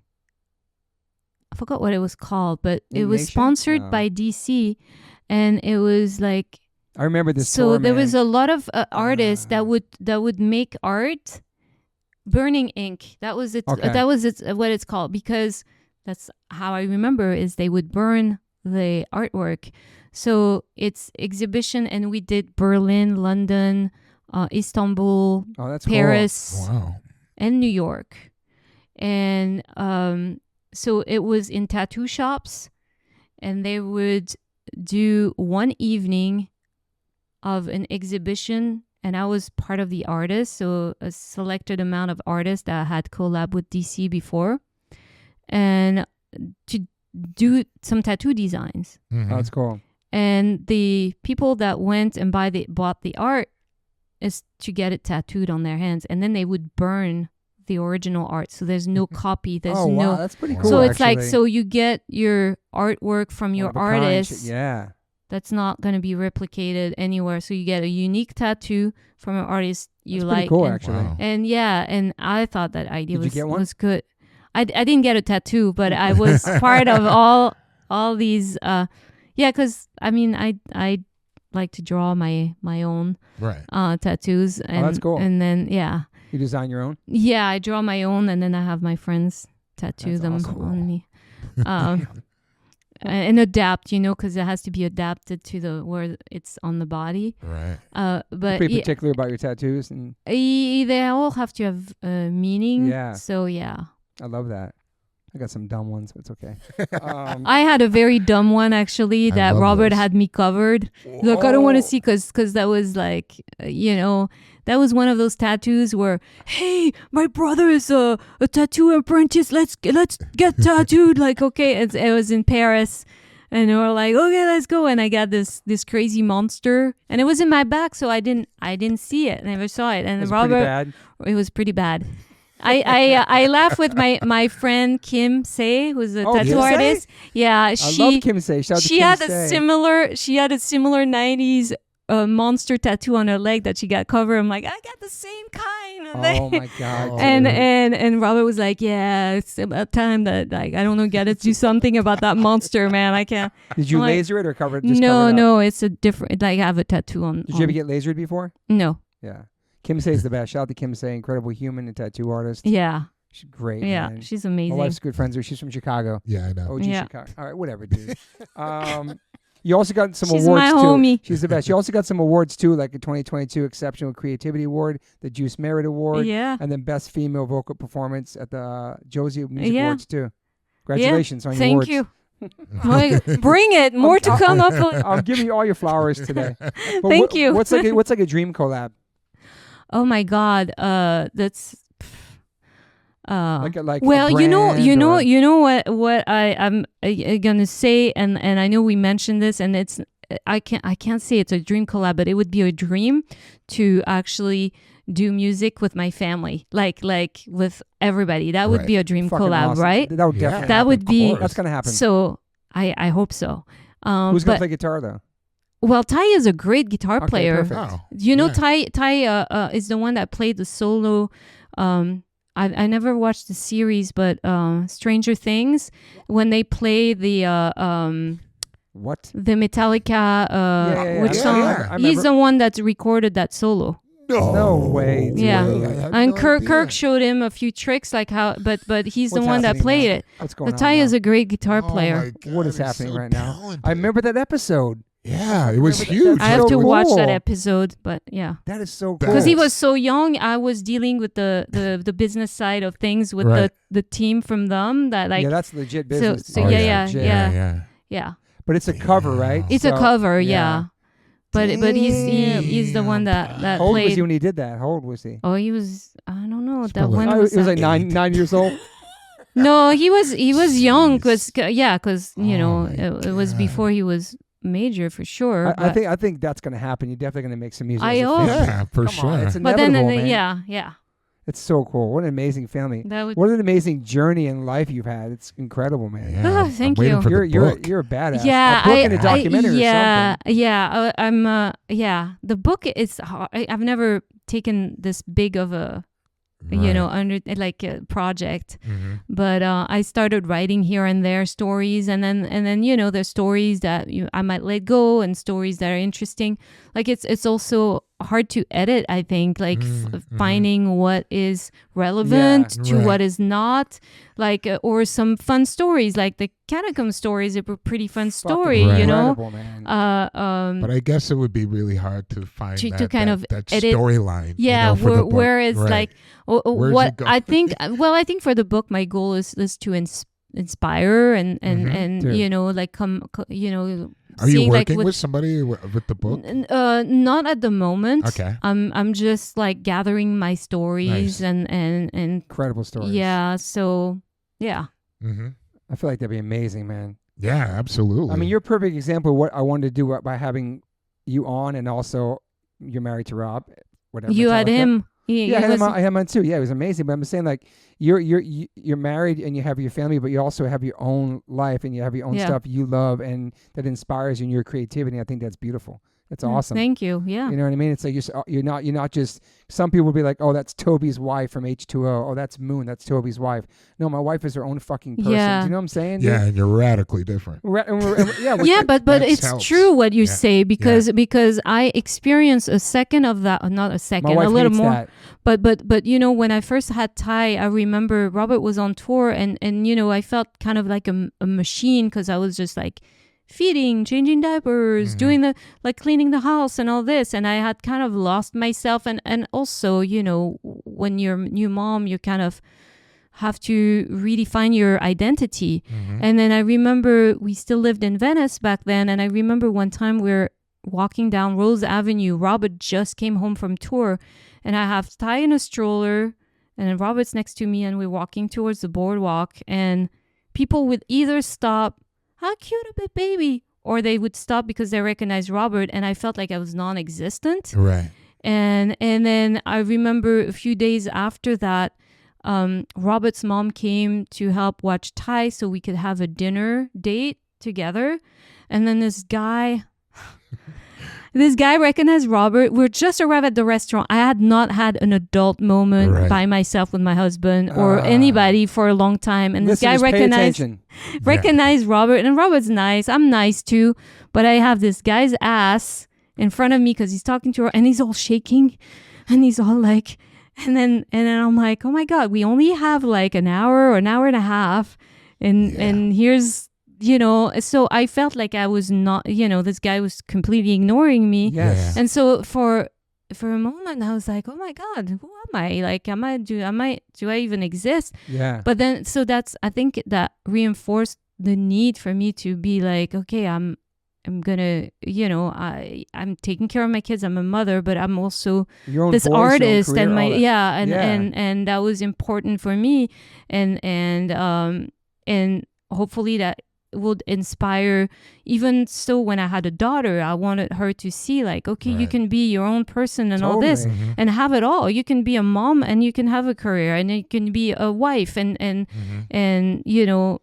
I forgot what it was called, but it was sponsored by DC, and it was like." I remember this. So there was a lot of artists that would make art, burning ink. That was it. Okay. That was what it's called, because that's how I remember is they would burn the artwork. So it's exhibition, and we did Berlin, London, Istanbul, Paris, and New York, and so it was in tattoo shops, and they would do one evening of an exhibition, and I was part of the artists, so a selected amount of artists that had collabed with DC before, and to do some tattoo designs. Mm-hmm. Oh, that's cool. And the people that went and bought the art is to get it tattooed on their hands, and then they would burn the original art, so there's no copy. There's wow, that's pretty cool. So it's actually. like, so you get your artwork from your artist. Yeah. That's not going to be replicated anywhere. So you get a unique tattoo from an artist you that's like. Pretty cool, and, actually. Wow. And yeah, and I thought that idea was good. I didn't get a tattoo, but I was part of all these. Because I like to draw my own tattoos. And, that's cool. And then you design your own. Yeah, I draw my own, and then I have my friends tattoo them on me. And adapt, because it has to be adapted to where it's on the body. Right. But you're pretty particular about your tattoos, and they all have to have meaning. Yeah. So yeah. I love that. I got some dumb ones, but it's okay. I had a very dumb one actually that Robert had me covered. Like, I don't want to see because that was like, that was one of those tattoos where, hey, my brother is a tattoo apprentice. Let's get tattooed. Like, okay, it was in Paris, and we were like, okay, let's go. And I got this crazy monster, and it was in my back, so I didn't see it. I never saw it. And Robert, it was pretty bad. I laugh with my friend Kim Se, who's a tattoo artist. Yeah, I love Kim Se. She had a similar 90s monster tattoo on her leg that she got covered. I'm like, I got the same kind. Oh my god! And Robert was like, yeah, it's about time that, like, I don't know, got to do something about that monster, man. I can't. Did you laser it or cover it? No, it's a different. Like, I have a tattoo on. Did you ever get lasered before? No. Yeah. Kim Se is the best. Shout out to Kim Se, incredible human and tattoo artist. Yeah. She's great. Yeah, man. she's amazing. My wife's good friends with her. She's from Chicago. Yeah, I know. OG Chicago. All right, whatever, dude. You also got some She's awards my too. homie. She's the best. You also got some awards too, like a 2022 Exceptional Creativity Award, the Juice Merit Award, and then Best Female Vocal Performance at the Josie Music Awards too. Congratulations on your awards. Thank you. Bring it. More to come up. I'll give you all your flowers today. Thank you. What's like a dream collab? Oh my God, that's. Like well, you know what I'm gonna say, and I know we mentioned this, and it's I can't say it's a dream collab, but it would be a dream to actually do music with my family, like with everybody. That would be a dream collab, awesome. right? That would definitely. That would be. That's gonna happen. So I hope so. Who's gonna play guitar though? Well, Ty is a great guitar player. Perfect. You know, Ty is the one that played the solo. I never watched the series, but Stranger Things, when they play the what? The Metallica which song? Yeah. He's the one that's recorded that solo. No way. Dude. Yeah, and Kirk showed him a few tricks, like how, but he's the one that played it. What's going on? Ty is a great guitar player. God, what is happening right now? I remember that episode. Yeah, it was huge. I have so to watch cool. that episode, but yeah. That is so cool. Because he was so young, I was dealing with the business side of things with the team from them that like. Yeah, that's legit business. So yeah. But it's a cover, right? It's a cover, yeah. But he's the one that How old played. was he when he did that? How old was he? Oh, he was, I don't know. It's That probably- one He was was like that- 9 years old. No, he was young because Oh it was God. before he was major for sure. I think that's gonna happen. You're definitely gonna make some music. I as a hope. family. Yeah, for Come on, sure. it's but then inevitable, man. yeah. It's so cool. What an amazing family. That would. What an amazing journey in life you've had. It's incredible, man. Yeah, Oh, thank I'm waiting you. For the You're book. you're a badass. Yeah, a book and a documentary yeah, or something. yeah. I'm the book is hard. I've never taken this big of a under like a project, but I started writing here and there stories, and then there's stories that I might let go, and stories that are interesting. Like it's also hard to edit, I think, like finding what is relevant to what is not, like or some fun stories, like the catacomb stories. It were pretty fun story, Right. you know. Incredible, man. But I guess it would be really hard to find to kind of that edit. storyline. Yeah, for the book. whereas Right. like Where's what it going? I think. Well, I think for the book, my goal is to inspire and Sure. like Are you seeing, like, working with somebody with the book? not at the moment. Okay. I'm just like gathering my stories Nice. and Incredible stories. yeah. So yeah. Mm-hmm. I feel like that'd be amazing, man. Yeah, absolutely. I mean, you're a perfect example of what I wanted to do by having you on, and also you're married to Rob. Whatever. You had Metallica. him. Yeah, I had him on too. Yeah, it was amazing. But I'm saying, like, you're married and you have your family, but you also have your own life and you have your own stuff you love and that inspires you in your creativity. I think that's beautiful. That's awesome. Thank you. Yeah. You know what I mean? It's like you're not just. Some people will be like, oh, that's Toby's wife from H2O. Oh, that's Moon. That's Toby's wife. No, my wife is her own fucking person. Yeah. Do you know what I'm saying? yeah, and you're radically different. Yeah, but that it's helps. true what you Yeah. say because I experienced a second of that, not a second, My wife a little hates more. that. But when I first had Ty, I remember Robert was on tour and I felt kind of like a machine because I was just like feeding, changing diapers, doing the like cleaning the house and all this, and I had kind of lost myself and also when you're a new mom you kind of have to redefine your identity. And then I remember we still lived in Venice back then, and I remember one time we're walking down Rose Avenue. Robert just came home from tour, and I have Ty in a stroller, and then Robert's next to me, and we're walking towards the boardwalk, and people would either stop, how cute a bit baby, or they would stop because they recognized Robert, and I felt like I was non-existent. Right. And then I remember a few days after that, Robert's mom came to help watch Ty so we could have a dinner date together. And then this guy recognized Robert. We're just arrived at the restaurant. I had not had an adult moment by myself with my husband or anybody for a long time. And this guy recognized Robert, and Robert's nice. I'm nice too. But I have this guy's ass in front of me because he's talking to her, and he's all shaking, and he's all like, and then I'm like, oh my God, we only have like an hour or an hour and a half, and here's so I felt like I was not, this guy was completely ignoring me. Yes. And so for a moment I was like, oh my God, who am I? Like, do I even exist? Yeah. But then, so I think that reinforced the need for me to be like, okay, I'm gonna, I'm taking care of my kids. I'm a mother, but I'm also Your own this voice, artist your own career, and and that was important for me, and hopefully that would inspire. Even so, when I had a daughter, I wanted her to see like, okay, you can be your own person and all this and have it all. You can be a mom and you can have a career and you can be a wife and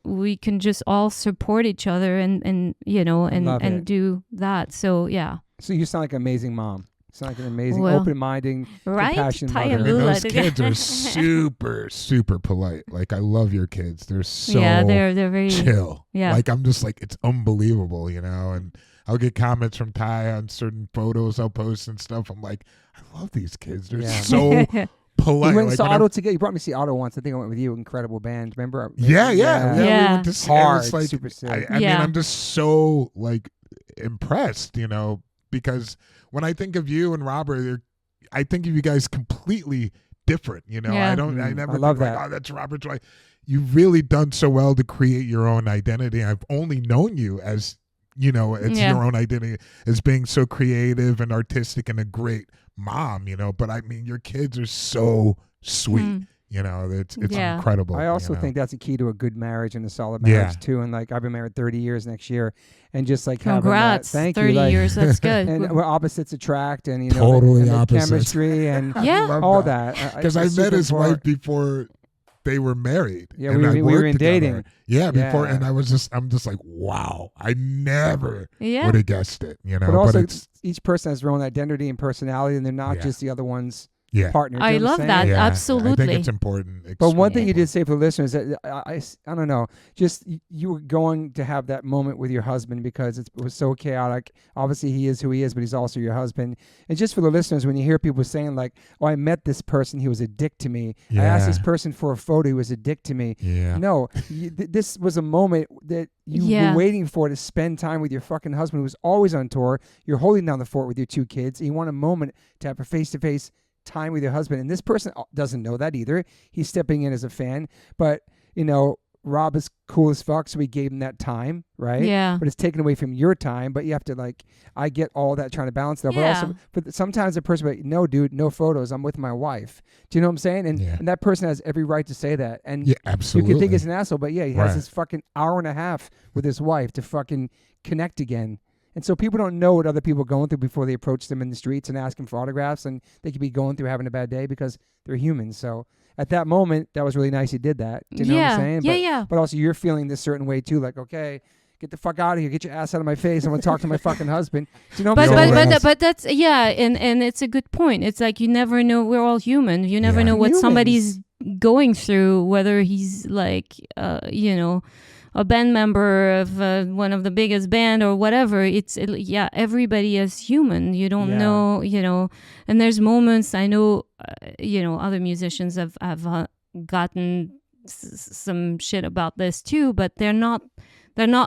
we can just all support each other and do that. So yeah. So you sound like an amazing mom. You sound like an amazing, open-minded, compassionate mother. And those kids are super, super polite. Like, I love your kids. They're so they're very chill. Yeah. Like, I'm just like, it's unbelievable, and I'll get comments from Ty on certain photos I'll post and stuff. I'm like, I love these kids. They're so polite. We went and like, saw Otto together. You brought me to see Otto once. I think I went with you. Incredible band. Remember? Yeah. We went to see Hard, it was like, super sick. I mean, I'm just so like impressed, because when I think of you and Robert, I think of you guys completely different. I never love think that. like, oh, that's Robert's right. You've really done so well to create your own identity. I've only known you as, it's your own identity, as being so creative and artistic and a great mom, but I mean, your kids are so sweet. It's incredible. I also think that's a key to a good marriage and a solid marriage too. And like, I've been married 30 years next year, and just like congrats, having that, 30 years, that's good. And where opposites attract, and totally and opposites. chemistry and all that. Because I met his wife before they were married. Yeah, we were in dating. Yeah, before, and I'm just like, wow, I never would have guessed it. But also, each person has their own identity and personality, and they're not just the other one's partner. I love that. Yeah, absolutely. I think it's important. But one thing you did say for the listeners that I don't know, just you were going to have that moment with your husband because it was so chaotic. Obviously, he is who he is, but he's also your husband. And just for the listeners, when you hear people saying like, "Oh, I met this person, he was a dick to me. I asked this person for a photo, he was a dick to me." Yeah. No, this was a moment that you were waiting for to spend time with your fucking husband who was always on tour. You're holding down the fort with your two kids. And you want a moment to have a face-to-face time with your husband, and this person doesn't know that either. He's stepping in as a fan, but Rob is cool as fuck, so we gave him that time, right? Yeah. But it's taken away from your time. But you have to I get all that, trying to balance that. Yeah. But also, but sometimes a person, like, no, dude, no photos. I'm with my wife. Do you know what I'm saying? And that person has every right to say that. And absolutely. You can think he's an asshole, but he has this fucking hour and a half with his wife to fucking connect again. And so people don't know what other people are going through before they approach them in the streets and ask them for autographs, and they could be going through having a bad day because they're humans. So at that moment, that was really nice you did that. Do you know what I'm saying? But also you're feeling this certain way too, like, okay, get the fuck out of here, get your ass out of my face. I want to talk to my fucking husband. Do you know what I'm saying? But that's and it's a good point. It's like you never know. We're all human. You never know what somebody's going through, whether he's like, a band member of one of the biggest band or whatever. Everybody is human. You don't know, and there's moments, I know, other musicians have gotten some shit about this too, but they're not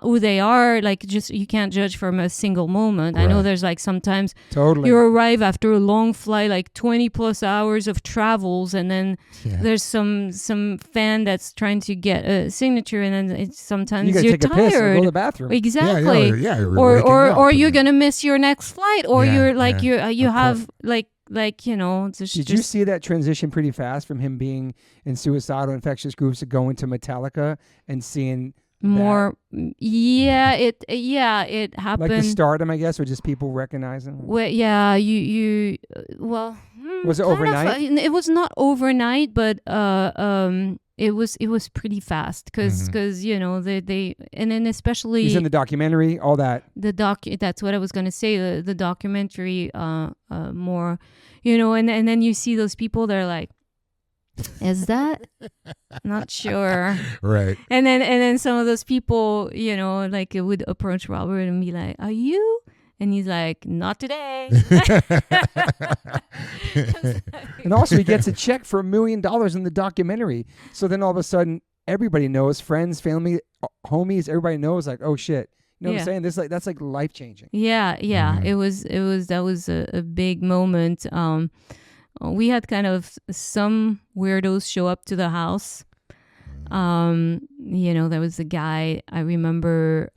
who they are. Like, just, you can't judge from a single moment. Right. I know there's like sometimes you arrive after a long flight, like 20 plus hours of travels, and then there's some fan that's trying to get a signature, and then sometimes you're take tired. A piss or go to the bathroom. Exactly. Or you're gonna miss your next flight, or you're like you have like. Did you see that transition pretty fast from him being in suicidal infectious groups to going to Metallica and seeing more? It happened. Like the stardom, I guess, or just people recognizing. Well, was it overnight? It was not overnight, but it was pretty fast because they and then especially he's in the documentary, all that. That's what I was gonna say. The documentary more, and then you see those people. They're like, is that not sure, right? And then some of those people, like, would approach Robert and be like, "Are you?" And he's like, "Not today." And also, he gets a check for $1 million in the documentary. So then all of a sudden, everybody knows, friends, family, homies, everybody knows, like, oh shit. You know what I'm saying? That's like life changing. Yeah. Mm-hmm. That was a big moment. We had kind of some weirdos show up to the house. There was a guy, I remember,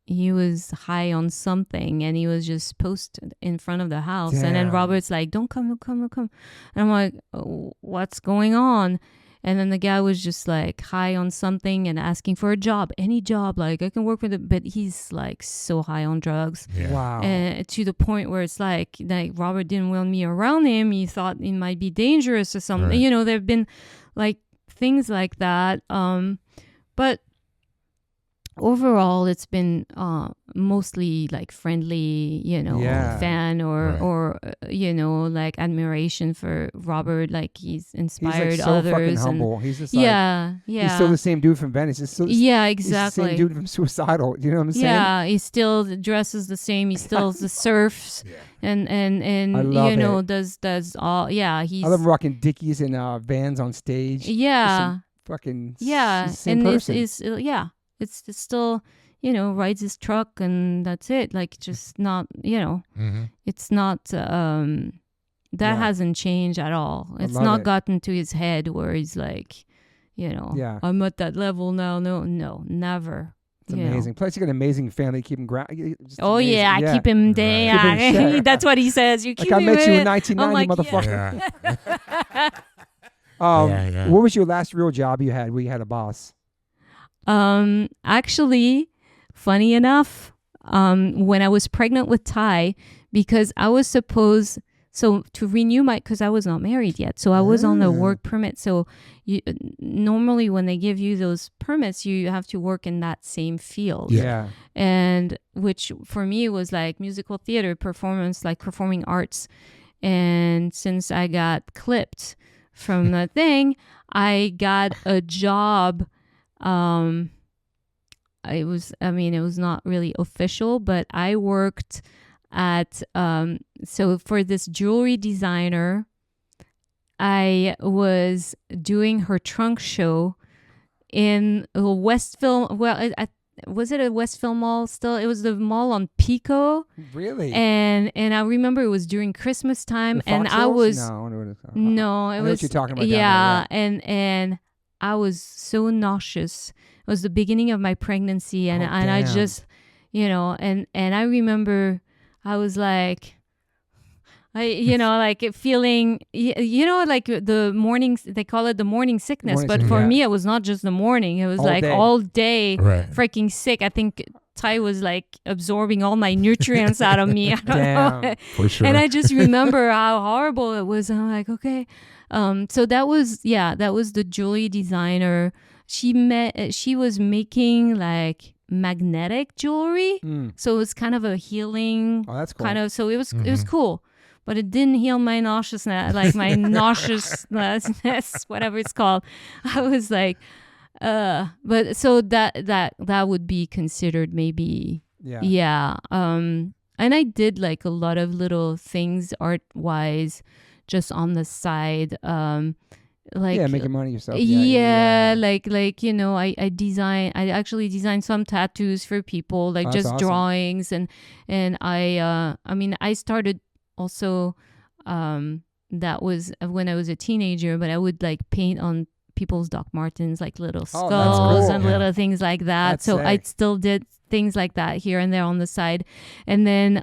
he was high on something, and he was just posted in front of the house. Damn. And then Robert's like, don't come. And I'm like, oh, what's going on? And then the guy was just like high on something and asking for a job, any job, like, I can work with it. But he's like so high on drugs. Yeah. Wow. And to the point where it's like Robert didn't want me around him. He thought it might be dangerous or something. Right. There have been like things like that. But overall, it's been mostly like friendly, fan or like admiration for Robert. Like, he's inspired he's like so others. Fucking humble. He's just like, He's still the same dude from Venice. Exactly. He's the same dude from Suicidal. You know what I'm saying? Yeah, he still dresses the same. He still surfs and does all. Yeah, I love him rocking Dickies and Vans on stage. Yeah, fucking same person. It's still, rides his truck and that's it. Like, just not, it's not, that hasn't changed at all. It's not gotten to his head where he's like, I'm at that level now. No, never. It's amazing. Plus, you got an amazing family. Keep him grounded. I keep him there. Keep him that's what he says. You keep I him met you in like, 1990, motherfucker. What was your last real job you had where you had a boss? Actually, funny enough, when I was pregnant with Ty, because I was supposed to renew because I was not married yet, so I was on the work permit. So normally when they give you those permits, you have to work in that same field. Yeah. And which for me was like musical theater, performance, like performing arts. And since I got clipped from the thing, I got a job. It was not really official, but I worked at so for this jewelry designer, I was doing her trunk show in Westville. Well, was it a Westville mall still? It was the mall on Pico. Really? And I remember it was during Christmas time, and I was no, I wonder what it's called. No, it was what you're talking about. Yeah, and I was so nauseous. It was the beginning of my pregnancy, and I just, and I remember I was like, like feeling, like the morning, they call it the morning sickness. But for me, it was not just the morning. It was all day freaking sick. I think Ty was like absorbing all my nutrients out of me. I don't know. For sure. And I just remember how horrible it was. And I'm like, okay. So that was the jewelry designer. She was making like magnetic jewelry. So it was kind of a healing kind of, so it was cool. But it didn't heal my nauseousness, like my nauseousness, whatever it's called. I was like, but so that would be considered maybe, yeah. And I did like a lot of little things art-wise, just on the side, like making money yourself. Like I actually designed some tattoos for people, like just awesome. Drawings, and I started. Also, that was when I was a teenager, but I would like paint on people's Doc Martens, like little skulls and little things like that. That's so sick. I still did things like that here and there on the side. And then,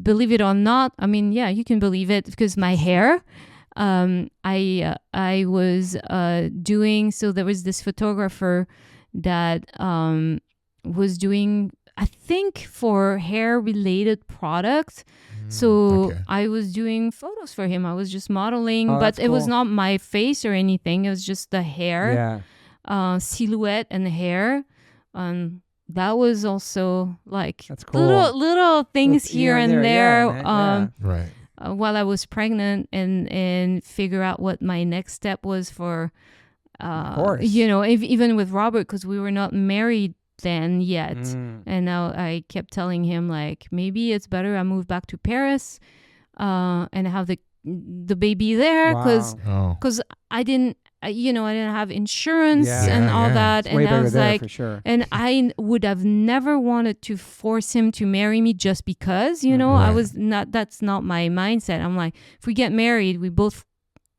believe it or not, you can believe it, because my hair, I was doing, so there was this photographer that was doing, I think, for hair related products. So I was doing photos for him. I was just modeling, but it was not my face or anything. It was just the hair, silhouette and hair. That was also like little things here and there. Right. While I was pregnant, and figure out what my next step was for, of course. Even with Robert, because we were not married then yet. And now I kept telling him, like, maybe it's better I move back to Paris and have the baby there, because I didn't have insurance and all that. It's way and I was there, like, for sure. And I would have never wanted to force him to marry me just because, I was not, that's not my mindset. I'm like, if we get married, we both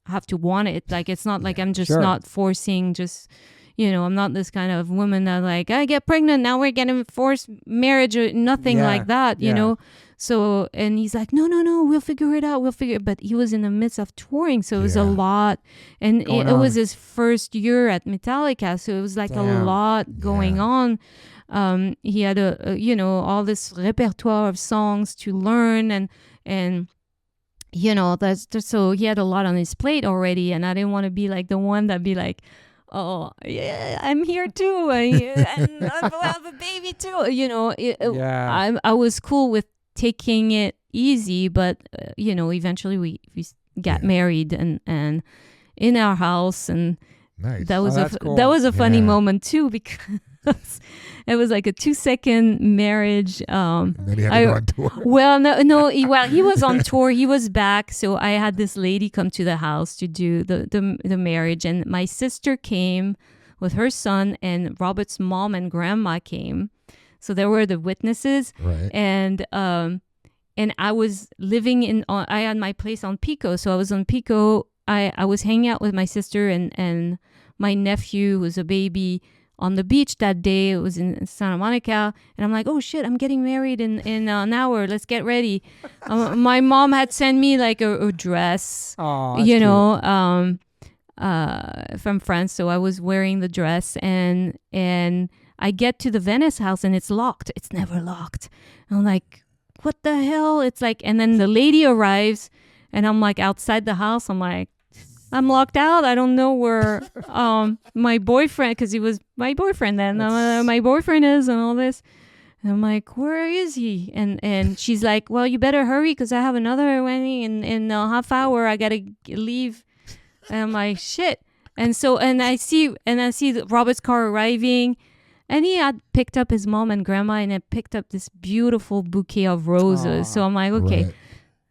have to want it. Like, it's not like I'm just not forcing, just, I'm not this kind of woman that like, I get pregnant, now we're getting forced marriage or nothing like that, you know? So, and he's like, no, we'll figure it out. But he was in the midst of touring. So it was a lot. And it was his first year at Metallica. So it was like a lot going on. He had all this repertoire of songs to learn, and that's just, so he had a lot on his plate already. And I didn't want to be like the one that be like, oh yeah, I'm here too, and I'll have a baby too. I was cool with taking it easy, but eventually we got married and in our house, and nice. That was cool. That was a funny moment too, because it was like a 2-second marriage. And then he had to go on tour. Well, he was on tour. He was back, so I had this lady come to the house to do the marriage, and my sister came with her son, and Robert's mom and grandma came. So there were the witnesses. Right. And I was living I had my place on Pico. So I was on Pico. I was hanging out with my sister and my nephew, who was a baby, on the beach that day. It was in Santa Monica. And I'm like, oh shit, I'm getting married in an hour. Let's get ready. My mom had sent me like a dress, from France. So I was wearing the dress, and I get to the Venice house and it's locked. It's never locked. And I'm like, what the hell? It's like, and then the lady arrives and I'm like outside the house. I'm like, I'm locked out. I don't know where my boyfriend, because he was my boyfriend then, my boyfriend is, and all this. And I'm like, where is he? And she's like, well, you better hurry because I have another wedding in a half hour. I got to leave. And I'm like, shit. And so, and I see Robert's car arriving, and he had picked up his mom and grandma and had picked up this beautiful bouquet of roses. So I'm like, okay. Right.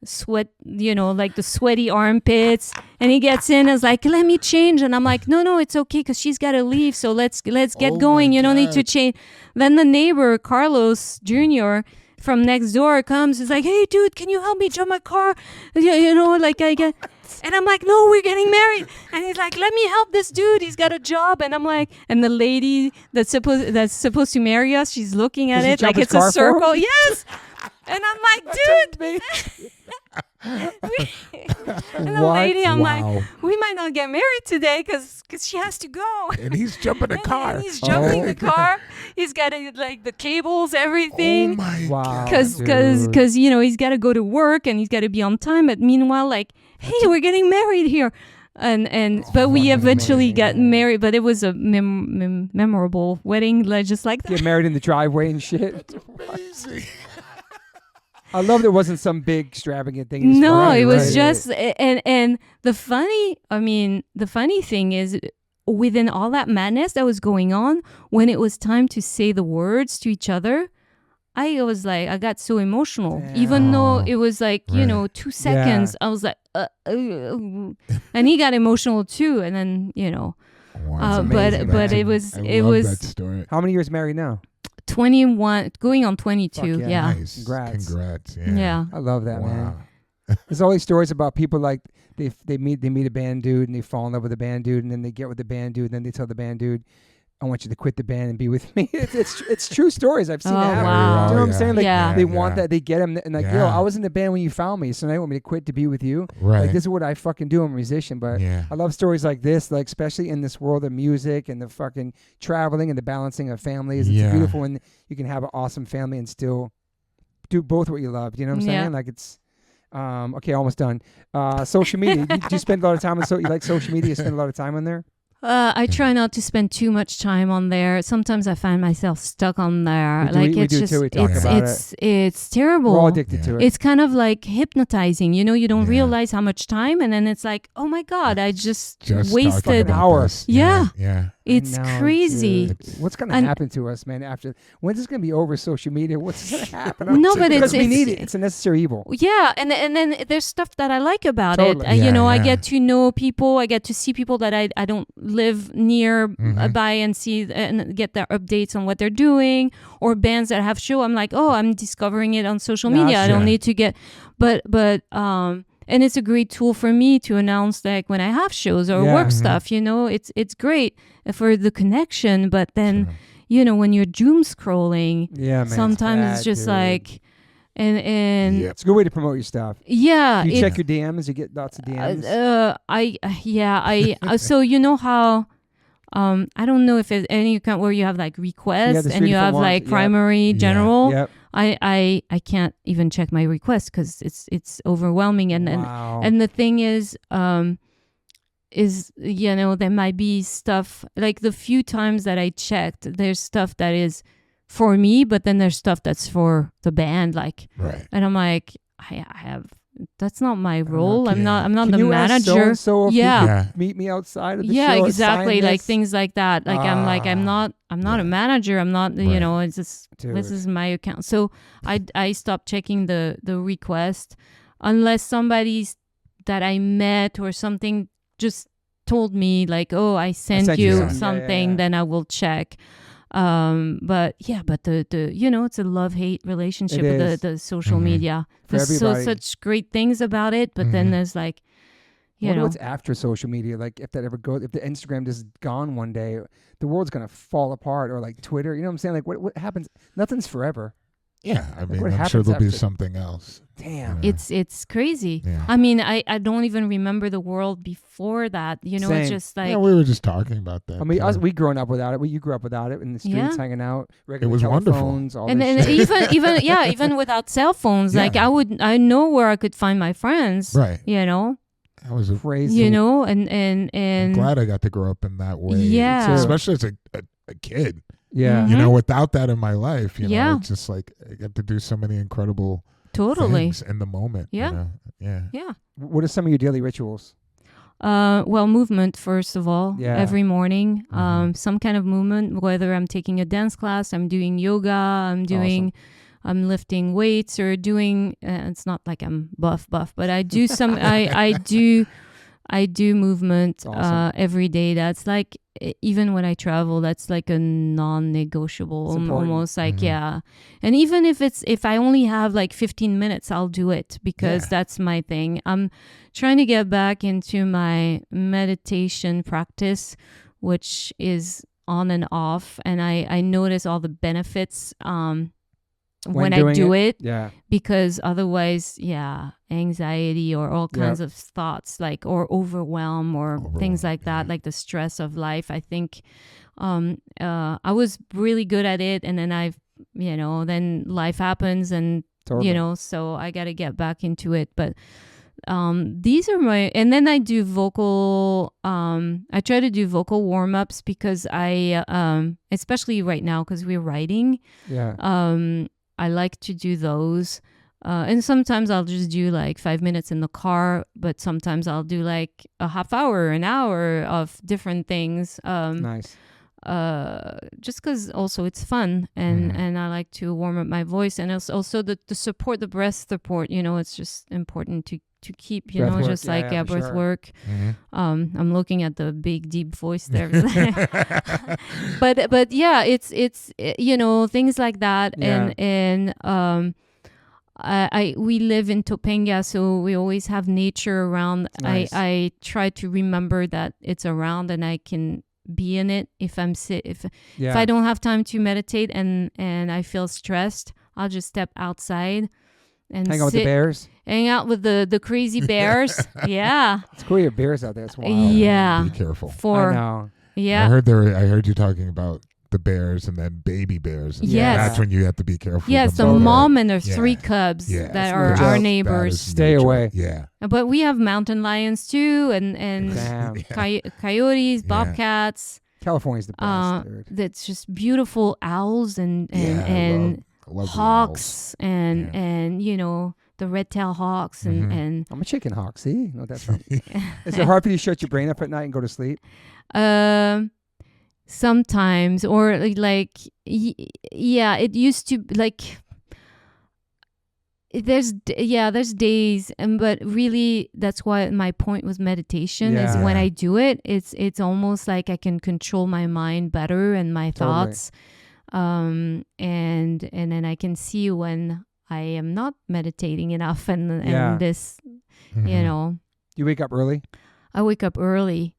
Sweat, like the sweaty armpits, and he gets in and is like, let me change, and I'm like, no, it's okay because she's got to leave, so let's get going. You don't need to change. Then the neighbor Carlos Jr. from next door comes, is like, hey dude, can you help me jump my car? Like I get, and I'm like, no, we're getting married. And he's like, let me help this dude, he's got a job. And I'm like, and the lady that's supposed to marry us, she's looking at it like it's a circle. Yes. And I'm like, dude. And the lady, I'm like, we might not get married today because she has to go. And he's jumping the car. And he's jumping the car. He's got like the cables, everything. Oh my God. Because he's got to go to work and he's got to be on time. But meanwhile, like, hey, we're getting married here. But we eventually got married, but it was a memorable wedding, just like that. Get married in the driveway and shit. That's amazing. I love there wasn't some big extravagant thing. No, it was just, and the funny thing is, within all that madness that was going on, when it was time to say the words to each other, I was like, I got so emotional. Damn. Even though it was like, 2 seconds, I was like, and he got emotional too. And then, but it was that story. How many years married now? 21, going on 22. Yeah. Nice. Congrats. Yeah. I love that, man. There's all these stories about people like they meet a band dude and they fall in love with the band dude, and then they get with the band dude and then they tell the band dude, I want you to quit the band and be with me. It's true stories. I've seen it happen. Wow. You know what I'm saying? Like they want that. They get him and like, yo, I was in the band when you found me, so now you want me to quit to be with you. Right. Like this is what I fucking do. I'm a musician, but I love stories like this, like especially in this world of music and the fucking traveling and the balancing of families. It's beautiful when you can have an awesome family and still do both what you love. You know what I'm saying? Like it's okay, almost done. Social media. Do you spend a lot of time on you like social media? You spend a lot of time on there? I try not to spend too much time on there. Sometimes I find myself stuck on there. It's terrible. We're all addicted to it. It's kind of like hypnotizing. You don't realize how much time, and then it's like, oh my God, I just wasted hours. Yeah. It's crazy. What's going to happen to us, man? After when's this going to be over? Social media. What's going to happen? No, but we need it. It's a necessary evil. Yeah, and then there's stuff that I like about it. I get to know people. I get to see people that I don't live near by and see and get their updates on what they're doing, or bands that have show. I'm like, oh, I'm discovering it on social media. I don't need to get, but and it's a great tool for me to announce like when I have shows or work stuff. It's great for the connection. But then, when you're doom scrolling, sometimes it's just like, and it's a good way to promote your stuff. Yeah, you check your DMs. You get lots of DMs. So you know how. I don't know if there's any account where you have like requests and you have like primary, general. Yep. I can't even check my requests because it's overwhelming, and the thing is there might be stuff like the few times that I checked, there's stuff that is for me, but then there's stuff that's for the band, like, and I'm like, I have. That's not my role. I'm not the manager. Meet me outside of the show. Yeah, exactly. Like things like that. Like I'm not a manager. I'm not. It's just this is my account. So I stopped checking the request unless somebody's that I met or something just told me like, oh, I sent you something, then I will check. But the it's a love-hate relationship with the social media. There's such great things about it, but then there's like, you know, what's after social media? Like if the Instagram just gone one day, the world's gonna fall apart, or like Twitter. You know what I'm saying? Like what happens? Nothing's forever. Yeah, I mean, I'm sure there'll be something else. Damn, it's crazy. Yeah. I mean, I don't even remember the world before that. You know, Same. it's just like we were just talking about that. I mean, we growing up without it. You grew up without it in the streets, hanging out. Regular it was telephones, wonderful. All and this shit. even without cell phones, like I know where I could find my friends. Right. You know. That was crazy. You know, and I'm glad I got to grow up in that way. Yeah. Especially as a kid. Yeah. You know, without that in my life, you know, it's just like I get to do so many incredible things in the moment. Yeah. You know? Yeah. Yeah. What are some of your daily rituals? Well, movement, first of all, every morning, Mm-hmm. some kind of movement, whether I'm taking a dance class, I'm doing yoga, I'm lifting weights or doing, it's not like I'm buff, but I do some, I do movement every day. That's like, even when I travel, that's like a non-negotiable, almost like, And even if I only have like 15 minutes, I'll do it because that's my thing. I'm trying to get back into my meditation practice, which is on and off. And I notice all the benefits when I do it. Yeah. Because otherwise, anxiety or all kinds of thoughts like or overwhelm or things like that, like the stress of life. I think I was really good at it, and then then life happens, and so I got to get back into it. But these are and then I do vocal. I try to do vocal warm-ups because I especially right now because we're writing. I like to do those. And sometimes I'll just do like 5 minutes in the car, but sometimes I'll do like a half hour, an hour of different things. Nice. Just because also it's fun, and I like to warm up my voice, and it's also the support, the breath support. You know, it's just important to keep, breath work, just like breath sure. work. I'm looking at the big deep voice there. but yeah, it's things like that, and we live in Topanga, so we always have nature around. Nice. I try to remember that it's around and I can be in it if if I don't have time to meditate and I feel stressed, I'll just step outside and hang out with the bears. Hang out with the crazy bears. Yeah. It's cool. Your bears out there. It's wild. Yeah. Be careful. I know. Yeah. I heard you talking about the bears and then baby bears. Yes. That's when you have to be careful. Yes, the mom and her 3 cubs that are our neighbors. Stay away. Yeah. But we have mountain lions too, and coyotes, bobcats. California's the best. That's just beautiful owls and I love hawks and the red-tailed hawks and I'm a chicken hawk. See, you know what that's from. Is it hard for you to shut your brain up at night and go to sleep? Sometimes, or like it used to like. There's days, but really that's why my point was meditation is when I do it, it's almost like I can control my mind better and my thoughts, and then I can see when I am not meditating enough and this, You wake up early? I wake up early.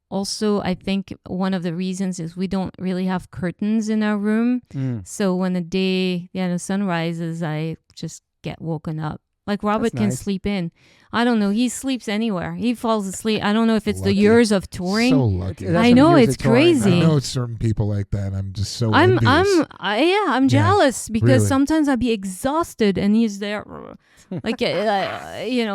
Also, I think one of the reasons is we don't really have curtains in our room. So when the sun rises, I just get woken up. Like Robert can sleep in. I don't know. He sleeps anywhere. He falls asleep. I don't know if it's the years of touring. So lucky. I know, it's crazy. I know it's certain people like that. I'm just so I'm Yeah, jealous because really. sometimes I'd be exhausted and he's there, like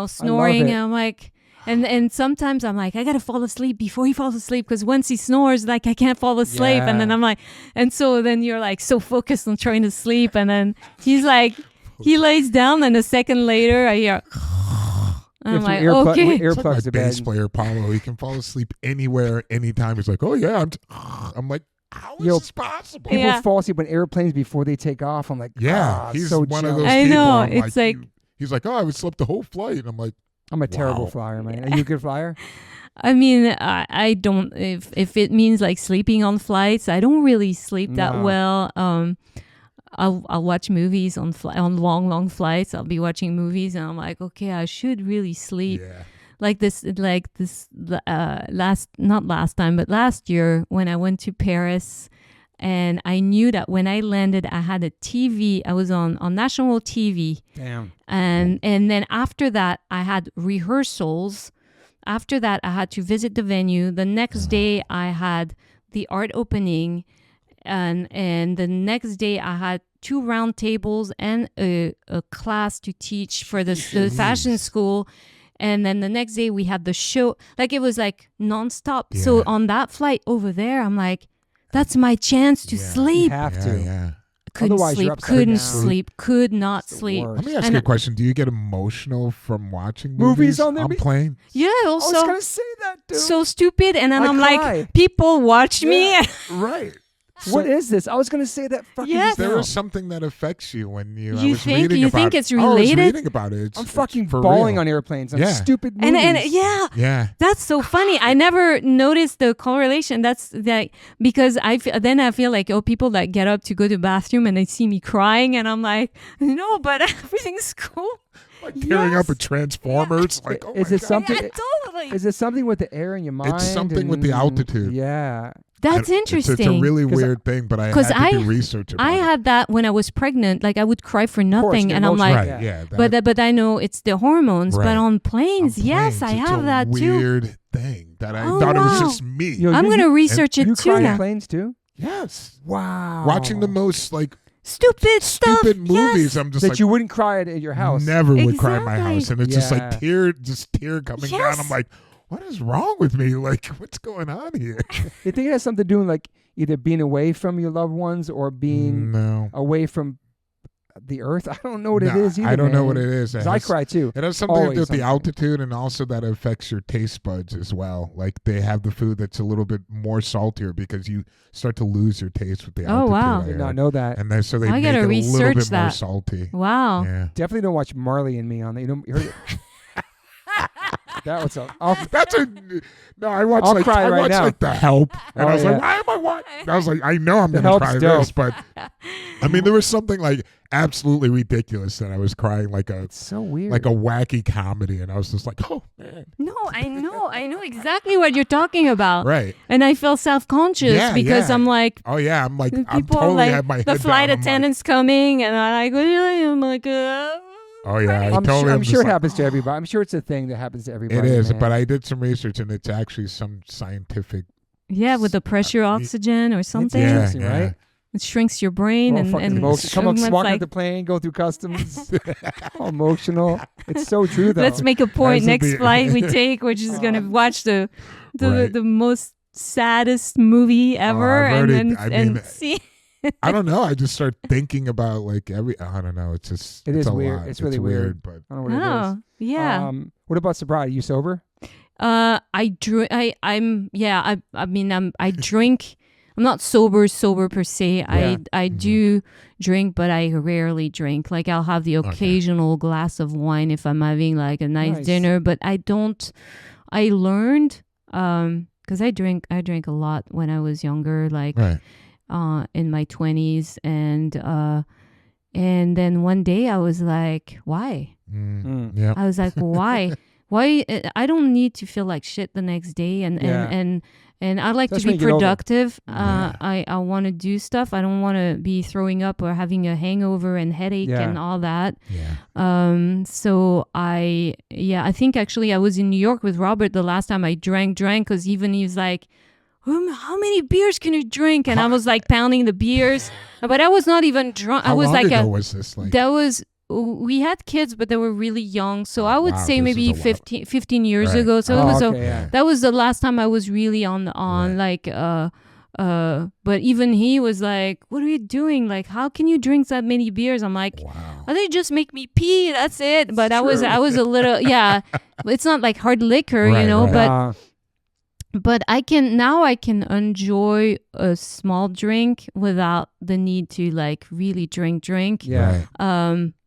snoring. And I'm like. And sometimes I'm like, I gotta fall asleep before he falls asleep because once he snores, like I can't fall asleep. And then I'm like, and so then you're like so focused on trying to sleep, and then he's like, he lays down, and a second later I hear. And I'm like, okay. Earplugs like bass player Paulo, he can fall asleep anywhere, anytime. He's like, oh yeah, I'm like, how is this possible? People fall asleep on airplanes before they take off. I'm like, he's so one of those I people. know, I'm it's like he's like, oh, I would sleep the whole flight. And I'm like, I'm a terrible flyer, man. Are you a good flyer? I mean, I don't. If it means like sleeping on flights, I don't really sleep that well. I'll watch movies on long flights. I'll be watching movies, and I'm like, okay, I should really sleep. Yeah. Last year when I went to Paris, and I knew that when I landed, I had a TV. I was on national TV. Damn. And then after that, I had rehearsals. After that, I had to visit the venue. The next day, I had the art opening. And the next day, I had 2 round tables and a class to teach for the fashion school. And then the next day, we had the show. Like, it was like nonstop. Yeah. So on that flight over there, I'm like, that's my chance to sleep. You have to. Yeah. Couldn't sleep, could not sleep. Let me ask you a question. Do you get emotional from watching movies on plane? Yeah, also. I was going to say that, dude. So stupid. And then I'm like, people watch me. Right. What is this? I was going to say that fucking There is something that affects you when you think it's related? I was reading about it. I'm fucking bawling on airplanes on stupid movies. And that's so funny. I never noticed the correlation. That's like, because I feel like, people that get up to go to the bathroom and they see me crying, and I'm like, no, but everything's cool. Like tearing up a Transformers. Like, oh is it something? Yeah, totally. Is it something with the air in your mind? It's something with the altitude. Yeah. That's interesting. It's a really weird thing, but I had to do research about it. I had that when I was pregnant. Like, I would cry for nothing, and I'm like, but I know it's the hormones. Right. But on planes, yes, I have that too. Weird thing that I thought it was just me. I'm gonna research it too now. You cry on planes too? Yes. Wow. Watching the most stupid movies. I'm just that you wouldn't cry at your house. Never would cry at my house, and it's just like tear coming down. I'm like, what is wrong with me? Like, what's going on here? You think it has something to do with like either being away from your loved ones or being away from the earth? I don't know what it is either. I don't know what it is. I cry too. It has something to do with the altitude, and also that affects your taste buds as well. Like, they have the food that's a little bit more saltier because you start to lose your taste with the altitude. Oh, wow. I did not know that. And then so they make it a little bit more salty. Wow. Yeah. Definitely don't watch Marley and Me on that. You heard it? That was I watched like The Help, and I was like, why am I watching? I was like, I know I'm gonna cry this, but I mean, there was something like absolutely ridiculous that I was crying it's so weird, like a wacky comedy, and I was just like, oh man. No, I know exactly what you're talking about, right? And I feel self-conscious because I'm like, oh yeah, I'm like, I'm totally have my head the flight down. attendant's coming, and I'm like. Oh yeah, I'm sure it happens to everybody. I'm sure it's a thing that happens to everybody. It is, man. but I did some research, and it's actually some scientific. Yeah, with the pressure oxygen or something. Interesting, right? It shrinks your brain and come up smart at the plane, go through customs. Emotional. It's so true though. Let's make a point. Next flight we take, which is gonna watch the most saddest movie ever, and see. I don't know. I just start thinking about I don't know. It's just it is weird. Lot. It's really weird, but I don't know what it is. Yeah. What about sobriety? You sober? I drink. I mean, I drink. I'm not sober per se. Yeah. I do drink, but I rarely drink. Like, I'll have the occasional glass of wine if I'm having like a nice dinner, but I don't. I learned because I drank a lot when I was younger. Like. Right. In my 20s, and then one day I was like, why? Yeah. I was like, why? I don't need to feel like shit the next day, and I like to be productive. I want to do stuff. I don't want to be throwing up or having a hangover and headache and all that. Yeah. So I think actually I was in New York with Robert the last time I drank because even he was like, how many beers can you drink? And I was like pounding the beers, but I was not even drunk. How long ago was this? We had kids, but they were really young. So I would say maybe 15 years ago. So that was the last time I was really on but even he was like, what are you doing? Like, how can you drink that many beers? I'm like, they just make me pee. That's it. But I was a little, it's not like hard liquor, but I can enjoy a small drink without the need to like really drink. Yeah.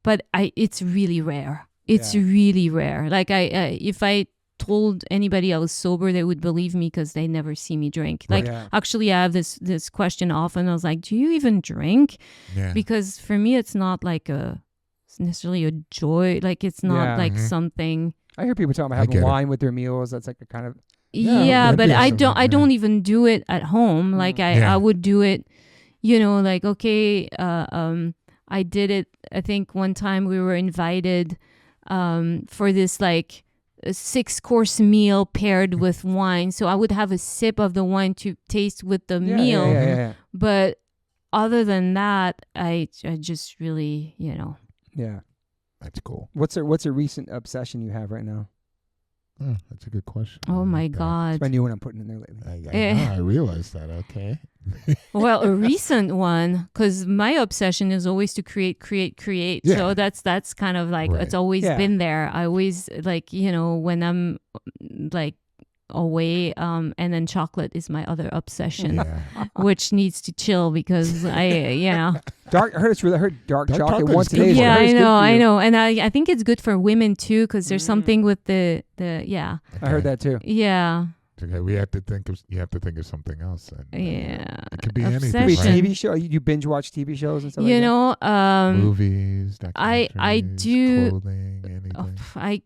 But it's really rare. It's really rare. Like if I told anybody I was sober, they would believe me because they never see me drink. Like actually, I have this question often. I was like, "Do you even drink?" Yeah. Because for me, it's not like necessarily a joy. Like it's not like something. I hear people talking about having wine with their meals. That's like a kind of but I don't even do it at home. Like I would do it, like okay, I did it. I think one time we were invited for this like a 6-course meal paired with wine. So I would have a sip of the wine to taste with the meal. Yeah. But other than that, I just really, Yeah. That's cool. What's a recent obsession you have right now? Oh, that's a good question. Oh my God. It's my new one I'm putting in there lately. I realized that. Okay. Well, a recent one, because my obsession is always to create. Yeah. So that's kind of like, it's always been there. I always like, when I'm like away, and then chocolate is my other obsession, which needs to chill because I heard dark chocolate once a day. Yeah, I know. And I think it's good for women too, because there's something with the I heard that too. Yeah. Okay, you have to think of something else then. Yeah. It could be anything. TV show. You binge watch TV shows and stuff like that? Movies, documentaries, I do clothing, anything. I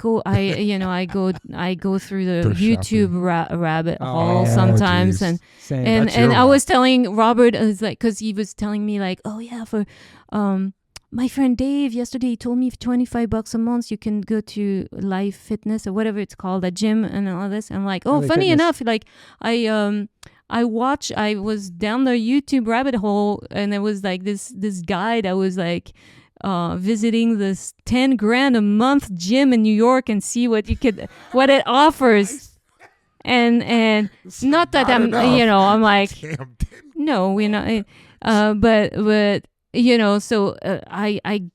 go through the YouTube rabbit hole sometimes, and I was telling Robert, because he was telling me like, oh yeah, for my friend Dave yesterday, he told me for $25 a month you can go to Life Fitness or whatever it's called, a gym and all this. I'm like, oh, funny enough, like I was down the YouTube rabbit hole, and there was like this guy that was like visiting this $10,000 a month gym in New York and see what it offers. And not that I'm like, no, we're not, but so I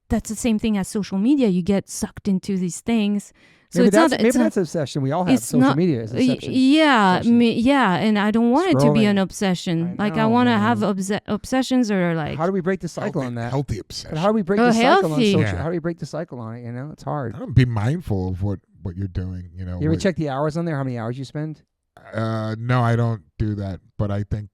that's the same thing as social media. You get sucked into these things. So maybe that's an obsession. We all have social media as an obsession. Yeah, and I don't want it to be an obsession. I want to have obsessions or like. How do we break the cycle on that? Healthy obsession. But how do we break the cycle on social? How do we break the cycle on it? It's hard. Be mindful of what you're doing. You ever check the hours on there? How many hours you spend? No, I don't do that. But I think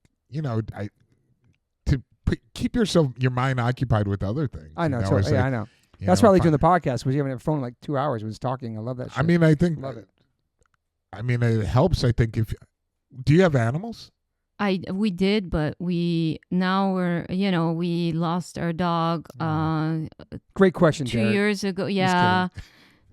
keep your mind occupied with other things. I know. I know. That's why I like doing the podcast, because you have a phone like 2 hours was talking. I love that shit. I mean, I think love it. I mean, it helps. I think do you have animals? We did, but we lost our dog. Great question, 2 Jared. years ago. Yeah.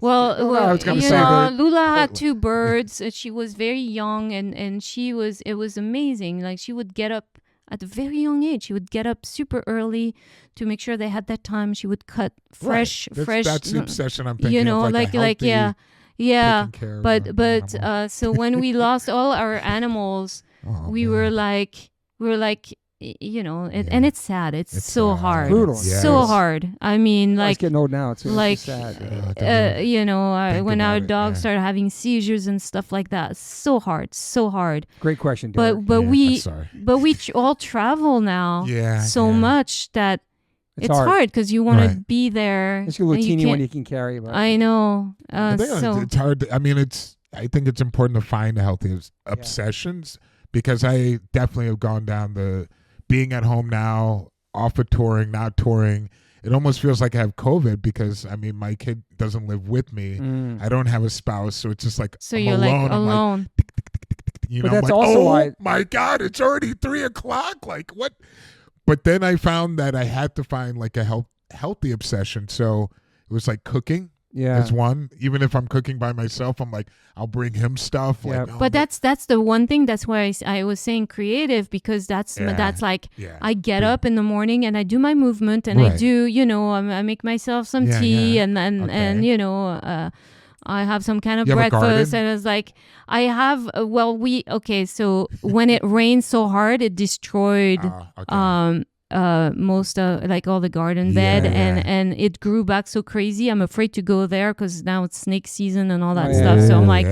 Well, Lula had 2 birds. She was very young, and it was amazing. Like she would get up at a very young age. She would get up super early to make sure they had that time. She would cut fresh. That's the obsession I'm thinking of. Yeah. But so when we lost all our animals, we were like, and it's sad. It's so hard. Brutal. So hard. I mean, like, it's getting old now. It's like, sad. When our dog started having seizures and stuff like that, so hard. Great question, Derek. But we all travel now much that it's hard because you want to be there. It's a little teeny one you can carry. But I know. It's hard. I think it's important to find healthy obsessions, because I definitely have gone down the being at home now, off of touring, not touring. It almost feels like I have COVID, because my kid doesn't live with me. I don't have a spouse, so it's just like you're alone. Like alone. But that's also why. Oh my God, it's already 3:00. Like what? But then I found that I had to find like a healthy obsession. So it was like cooking. Yeah, as one. Even if I'm cooking by myself, I'm like, I'll bring him stuff. Yeah. But that's the one thing. That's why I was saying creative, because that's like I get up in the morning and I do my movement, and I do I make myself some tea and I have some kind of breakfast, and it's like I have so when it rained so hard, it destroyed most of like all the garden bed, and it grew back so crazy. I'm afraid to go there because now it's snake season and all that stuff. So I'm like,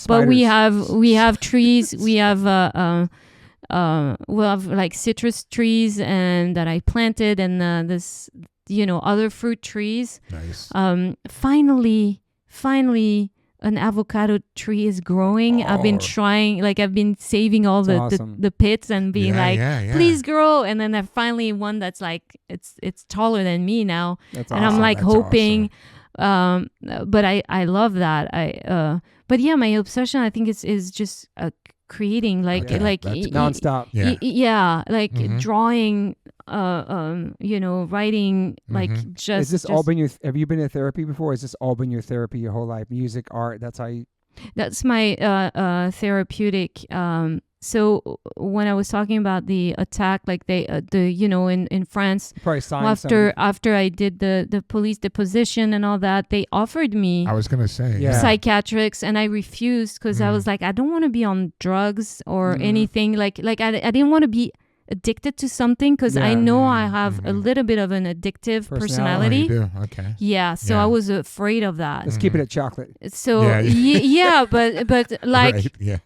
but we have trees. We have we'll have like citrus trees and that I planted, and other fruit trees. Nice. Finally, an avocado tree is growing. I've been trying, I've been saving all the pits and being please grow. And then there's finally one that's it's taller than me now. That's and awesome. I'm hoping, but I love that. But yeah, my obsession, I think is just creating nonstop. Drawing, writing, just. Is this all been your? Have you been to therapy before? Has this all been your therapy your whole life? Music, art. That's how you. That's my therapeutic. So when I was talking about the attack, in France, probably after I did the police deposition and all that, they offered me. I was gonna say psychiatrics, and I refused because I was like, I don't want to be on drugs or anything. I didn't want to be addicted to something because I know I have a little bit of an addictive personality. Oh, you do? Okay. Yeah, so I was afraid of that. Let's keep it at chocolate. So but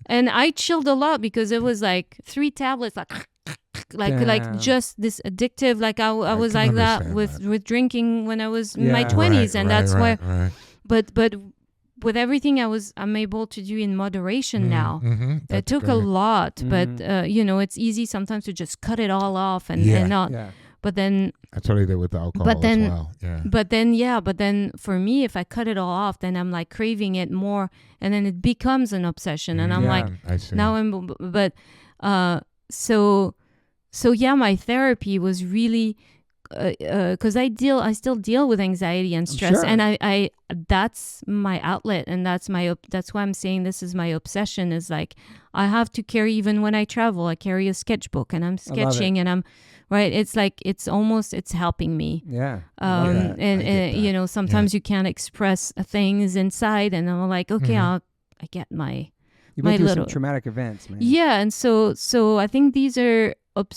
and I chilled a lot because it was 3 tablets just this addictive. I was like that with drinking when I was in my 20s, and that's why. But with everything I'm able to do in moderation now. It took a lot, but it's easy sometimes to just cut it all off and not. Yeah. But then that's what I did with the alcohol as well. Yeah. But then for me, if I cut it all off, then I'm craving it more, and then it becomes an obsession, and I'm I see. Now my therapy was really. Because I still deal with anxiety and stress, sure. and I that's my outlet, and that's why I'm saying this is my obsession. Is I have to carry, even when I travel, I carry a sketchbook and I'm sketching, and I'm right. It's it's helping me. Yeah. And sometimes you can't express things inside, and I'm like, okay, I get my. You've been through some traumatic events, man. Yeah, and so I think these are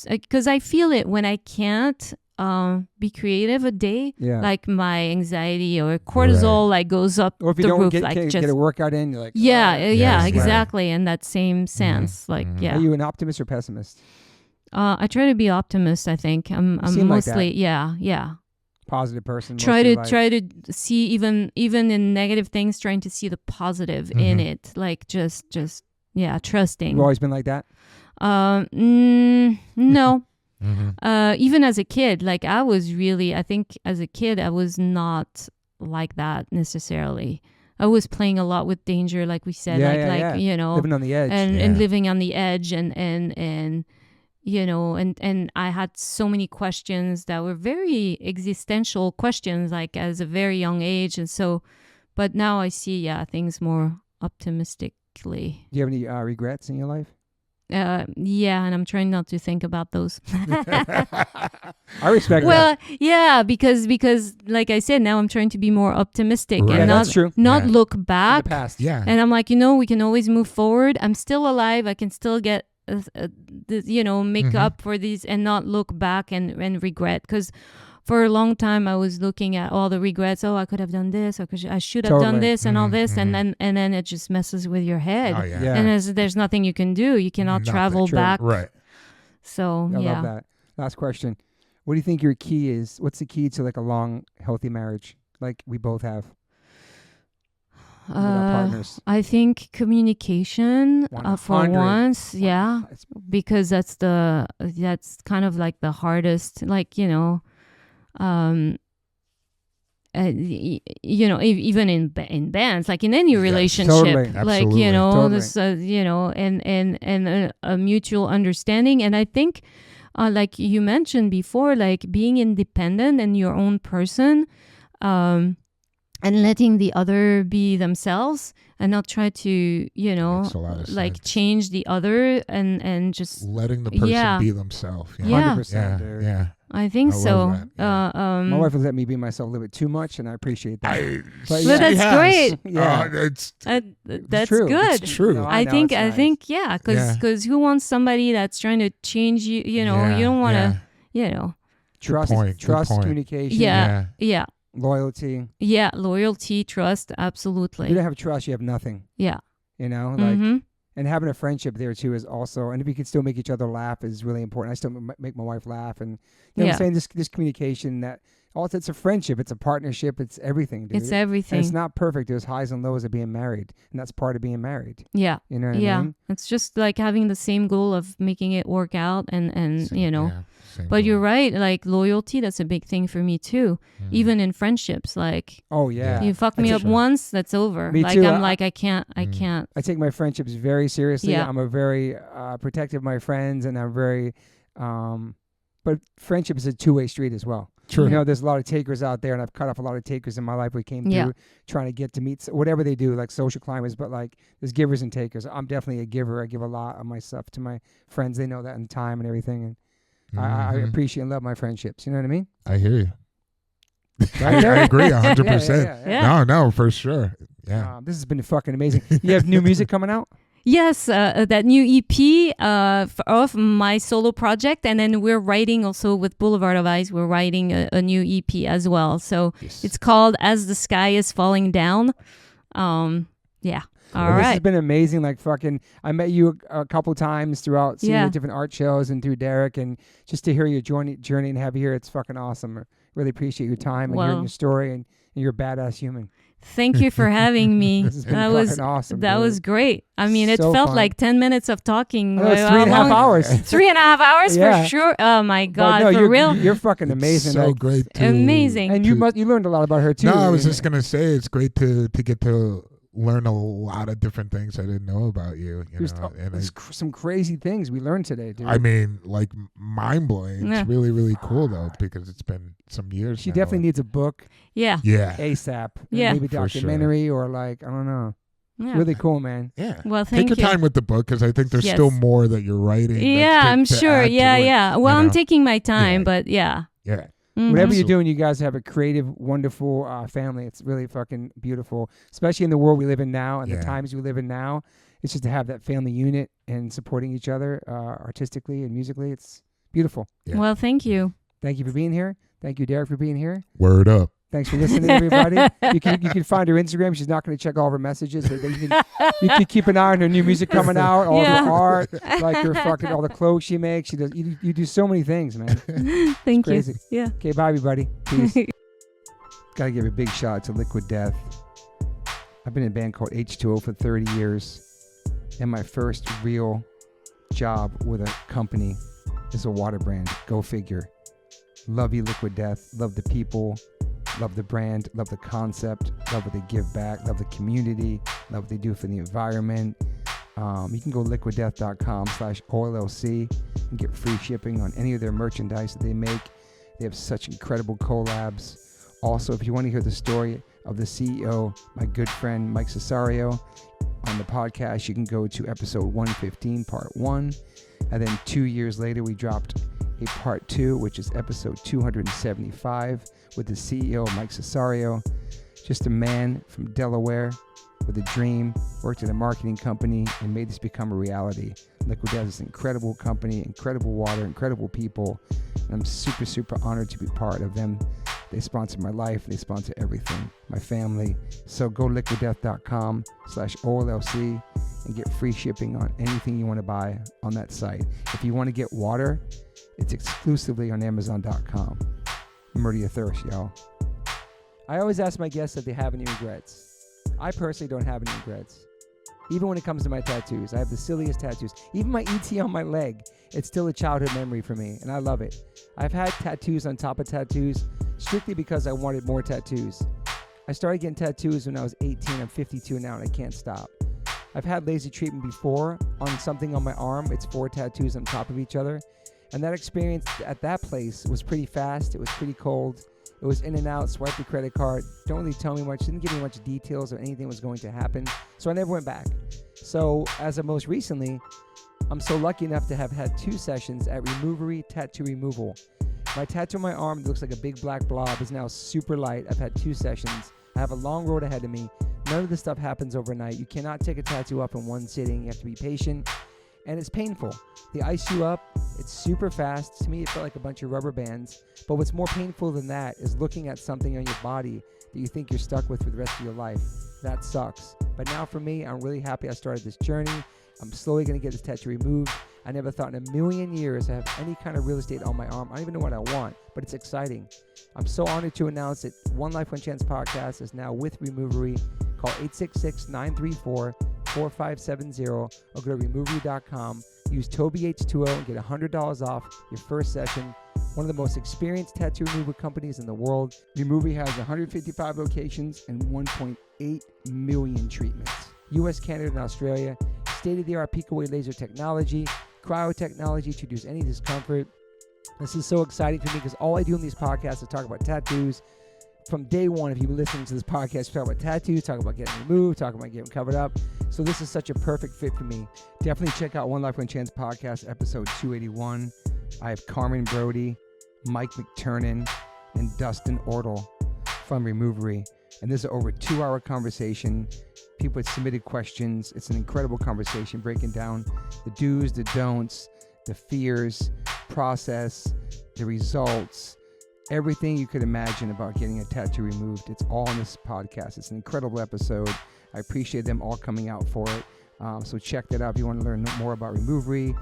because I feel it when I can't. Be creative a day, my anxiety or cortisol goes up or if you the don't roof, get a workout in, you're like exactly in that same sense. Are you an optimist or pessimist? I try to be optimist. I think I'm mostly positive person. Try to see even in negative things, trying to see the positive in it, trusting. You've always been like that? No. Even as a kid, I think as a kid, I was not like that necessarily. I was playing a lot with danger, like we said, living on the edge, and living on the edge, and I had so many questions that were very existential questions, as a very young age, and so, but now I see, things more optimistically. Do you have any regrets in your life? And I'm trying not to think about those. I respect that. Well, yeah, because like I said, now I'm trying to be more optimistic and that's true. Not look back. In the past. Yeah. And I'm like, we can always move forward. I'm still alive. I can still get, make up for these and not look back and regret. Because for a long time, I was looking at all the regrets. Oh, I could have done this. I should have done this and all this. And then it just messes with your head. Oh, yeah. And there's nothing you can do. You cannot travel back. Right. So, I love that. Last question. What do you think your key is? What's the key to a long, healthy marriage like we both have? With our partners. I think communication for once. Yeah. Because that's kind of the hardest, even in bands, in any relationship, totally. and a mutual understanding. And I think, like you mentioned before, being independent and your own person, and letting the other be themselves and not try to, change the other and just letting the person be themselves. 100%. Yeah. I think so. My wife has let me be myself a little bit too much, and I appreciate that. But that's great. That's true. Good. It's true. No, I think, nice. because who wants somebody that's trying to change you? You don't want to, Trust, communication. Yeah. Loyalty. Yeah, loyalty, trust, absolutely. If you don't have trust, you have nothing. Yeah. And having a friendship there too is also, and if you can still make each other laugh is really important. I still make my wife laugh, and what I'm saying, this communication that Also, it's a friendship. It's a partnership. It's everything, dude. It's everything. And it's not perfect. There's highs and lows of being married. And that's part of being married. Yeah. You know what I mean? It's just like having the same goal of making it work out and Same, you know. Same But goal. you're right. Like loyalty, that's a big thing for me too. Even in friendships, like Oh, yeah. you fuck me up once, that's over. Me like too. I'm like I can't. I take my friendships very seriously. Yeah. I'm a very protective of my friends, and I'm very but friendship is a two-way street as well. True. You know, there's a lot of takers out there, and I've cut off a lot of takers in my life. We came through trying to get to meet whatever they do, like social climbers, but like there's givers and takers. I'm definitely a giver. I give a lot of myself to my friends. They know that in time and everything, and I appreciate and love my friendships. You know what I mean? I hear you. I agree 100%. Yeah. No, for sure. Yeah. This has been fucking amazing. You have new music coming out? Yes, that new EP of my solo project, and then we're writing also with Boulevard of Eyes. We're writing a new EP as well. So it's called As the Sky is Falling Down. Yeah. All right. This has been amazing. Like fucking, I met you a couple times throughout seeing the different art shows and through Derek, and just to hear your journey and have you here, it's fucking awesome. I really appreciate your time and hearing your story, and you're a badass human. Thank you for having me. That was awesome. That was great. I mean, it felt like 10 minutes of talking. It's 3.5 hours. 3.5 hours for sure. Oh my God, no, for real. You're fucking amazing. So great. Amazing. And you learned a lot about her too. No, I was just gonna say it's great to get to learn a lot of different things I didn't know about you. There's some crazy things we learned today, dude. I mean, like mind blowing. It's really, really cool though, because it's been some years. She definitely needs a book. Yeah. ASAP. Yeah. Maybe documentary or like, I don't know. Yeah. Really cool, man. Yeah. Well, thank you. Take your time with the book, because I think there's still more that you're writing. Yeah, I'm sure. Yeah. Well, I'm taking my time, but yeah. Yeah. Mm-hmm. Whatever you're doing, you guys have a creative, wonderful family. It's really fucking beautiful, especially in the world we live in now and the times we live in now. It's just to have that family unit and supporting each other artistically and musically. It's beautiful. Yeah. Well, thank you. Thank you for being here. Thank you, Derek, for being here. Word up. Thanks for listening, everybody. You can find her Instagram. She's not going to check all of her messages. But you can keep an eye on her new music coming out, all of her art, like her fucking all the clothes she makes. She does. You do so many things, man. Thank you. Yeah. Okay, bye, everybody. Peace. Got to give a big shout out to Liquid Death. I've been in a band called H2O for 30 years, and my first real job with a company is a water brand. Go figure. Love you, Liquid Death. Love the people. Love the brand, love the concept, love what they give back, love the community, love what they do for the environment. You can go liquiddeath.com/OLLC and get free shipping on any of their merchandise that they make. They have such incredible collabs. Also, if you want to hear the story of the CEO, my good friend Mike Cesario, on the podcast, you can go to episode 115, part 1. And then 2 years later, we dropped a part 2, which is episode 275 with the CEO, Mike Cesario. Just a man from Delaware with a dream, worked at a marketing company and made this become a reality. Liquid Death is an incredible company, incredible water, incredible people. And I'm super, super honored to be part of them. They sponsor my life. They sponsor everything, my family. So go liquiddeath.com/OLLC and get free shipping on anything you want to buy on that site. If you want to get water, it's exclusively on Amazon.com. Murder your thirst, y'all. I always ask my guests if they have any regrets. I personally don't have any regrets. Even when it comes to my tattoos, I have the silliest tattoos. Even my ET on my leg, it's still a childhood memory for me, and I love it. I've had tattoos on top of tattoos strictly because I wanted more tattoos. I started getting tattoos when I was 18. I'm 52 now, and I can't stop. I've had laser treatment before on something on my arm. It's 4 tattoos on top of each other. And that experience at that place was pretty fast. It was pretty cold. It was in and out, swipe the credit card. Don't really tell me much. Didn't give me much details or anything was going to happen. So I never went back. So as of most recently, I'm so lucky enough to have had 2 sessions at Removery Tattoo Removal. My tattoo on my arm that looks like a big black blob is now super light. I've had 2 sessions. I have a long road ahead of me. None of this stuff happens overnight. You cannot take a tattoo up in one sitting. You have to be patient. And it's painful. They ice you up. It's super fast. To me, it felt like a bunch of rubber bands. But what's more painful than that is looking at something on your body that you think you're stuck with for the rest of your life. That sucks. But now for me, I'm really happy I started this journey. I'm slowly going to get this tattoo removed. I never thought in a million years I have any kind of real estate on my arm. I don't even know what I want, but it's exciting. I'm so honored to announce that One Life, One Chance podcast is now with Removery. Call 866-934-4570 or go to removery.com. Use TobyH20 and get $100 off your first session. One of the most experienced tattoo removal companies in the world. Removery has 155 locations and 1.8 million treatments. US, Canada, and Australia. State-of-the-art peak-away laser technology, cryo-technology to reduce any discomfort. This is so exciting for me because all I do in these podcasts is talk about tattoos. From day one, if you've been listening to this podcast, we talk about tattoos, talk about getting removed, talk about getting covered up. So this is such a perfect fit for me. Definitely check out One Life, One Chance podcast, episode 281. I have Carmen Brody, Mike McTurnan, and Dustin Ortle from Removery. And this is over a 2-hour conversation. People had submitted questions. It's an incredible conversation breaking down the do's, the don'ts, the fears, process, the results, everything you could imagine about getting a tattoo removed. It's all in this podcast. It's an incredible episode. I appreciate them all coming out for it. So check that out if you want to learn more about Removery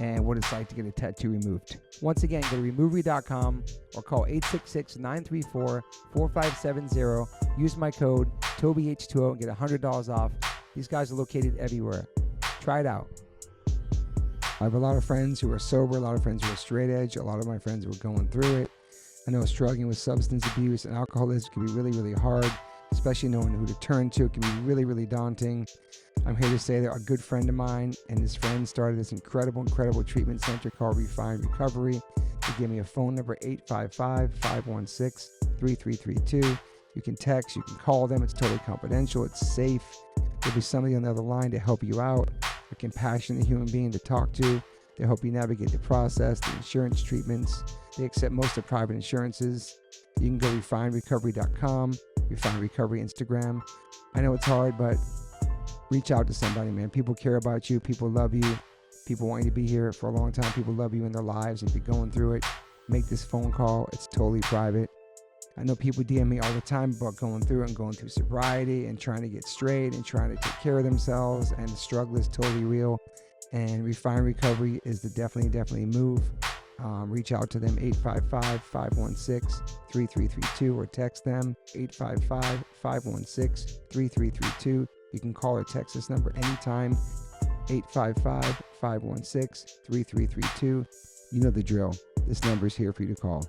and what it's like to get a tattoo removed. Once again, go to removery.com or call 866-934-4570. Use my code TobyH20 and get $100 off. These guys are located everywhere. Try it out. I have a lot of friends who are sober, a lot of friends who are straight edge, a lot of my friends who are going through it. I know struggling with substance abuse and alcoholism can be really, really hard, especially knowing who to turn to. It can be really, really daunting. I'm here to say that a good friend of mine and his friend started this incredible treatment center called Refined Recovery. They gave me a phone number, 855-516-3332. You can text, you can call them. It's totally confidential. It's safe. There'll be somebody on the other line to help you out, a compassionate human being to talk to. They help you navigate the process, the insurance treatments. They accept most of private insurances. You can go refinerecovery.com, Refine Recovery Instagram. I know it's hard, but reach out to somebody, man. People care about you. People love you. People want you to be here for a long time. People love you in their lives. If you're going through it, make this phone call. It's totally private. I know people DM me all the time about going through it and going through sobriety and trying to get straight and trying to take care of themselves, and the struggle is totally real. And Refine Recovery is the definitely move. Reach out to them, 855-516-3332, or text them, 855-516-3332. You can call or text this number anytime, 855-516-3332. You know the drill. This number is here for you to call.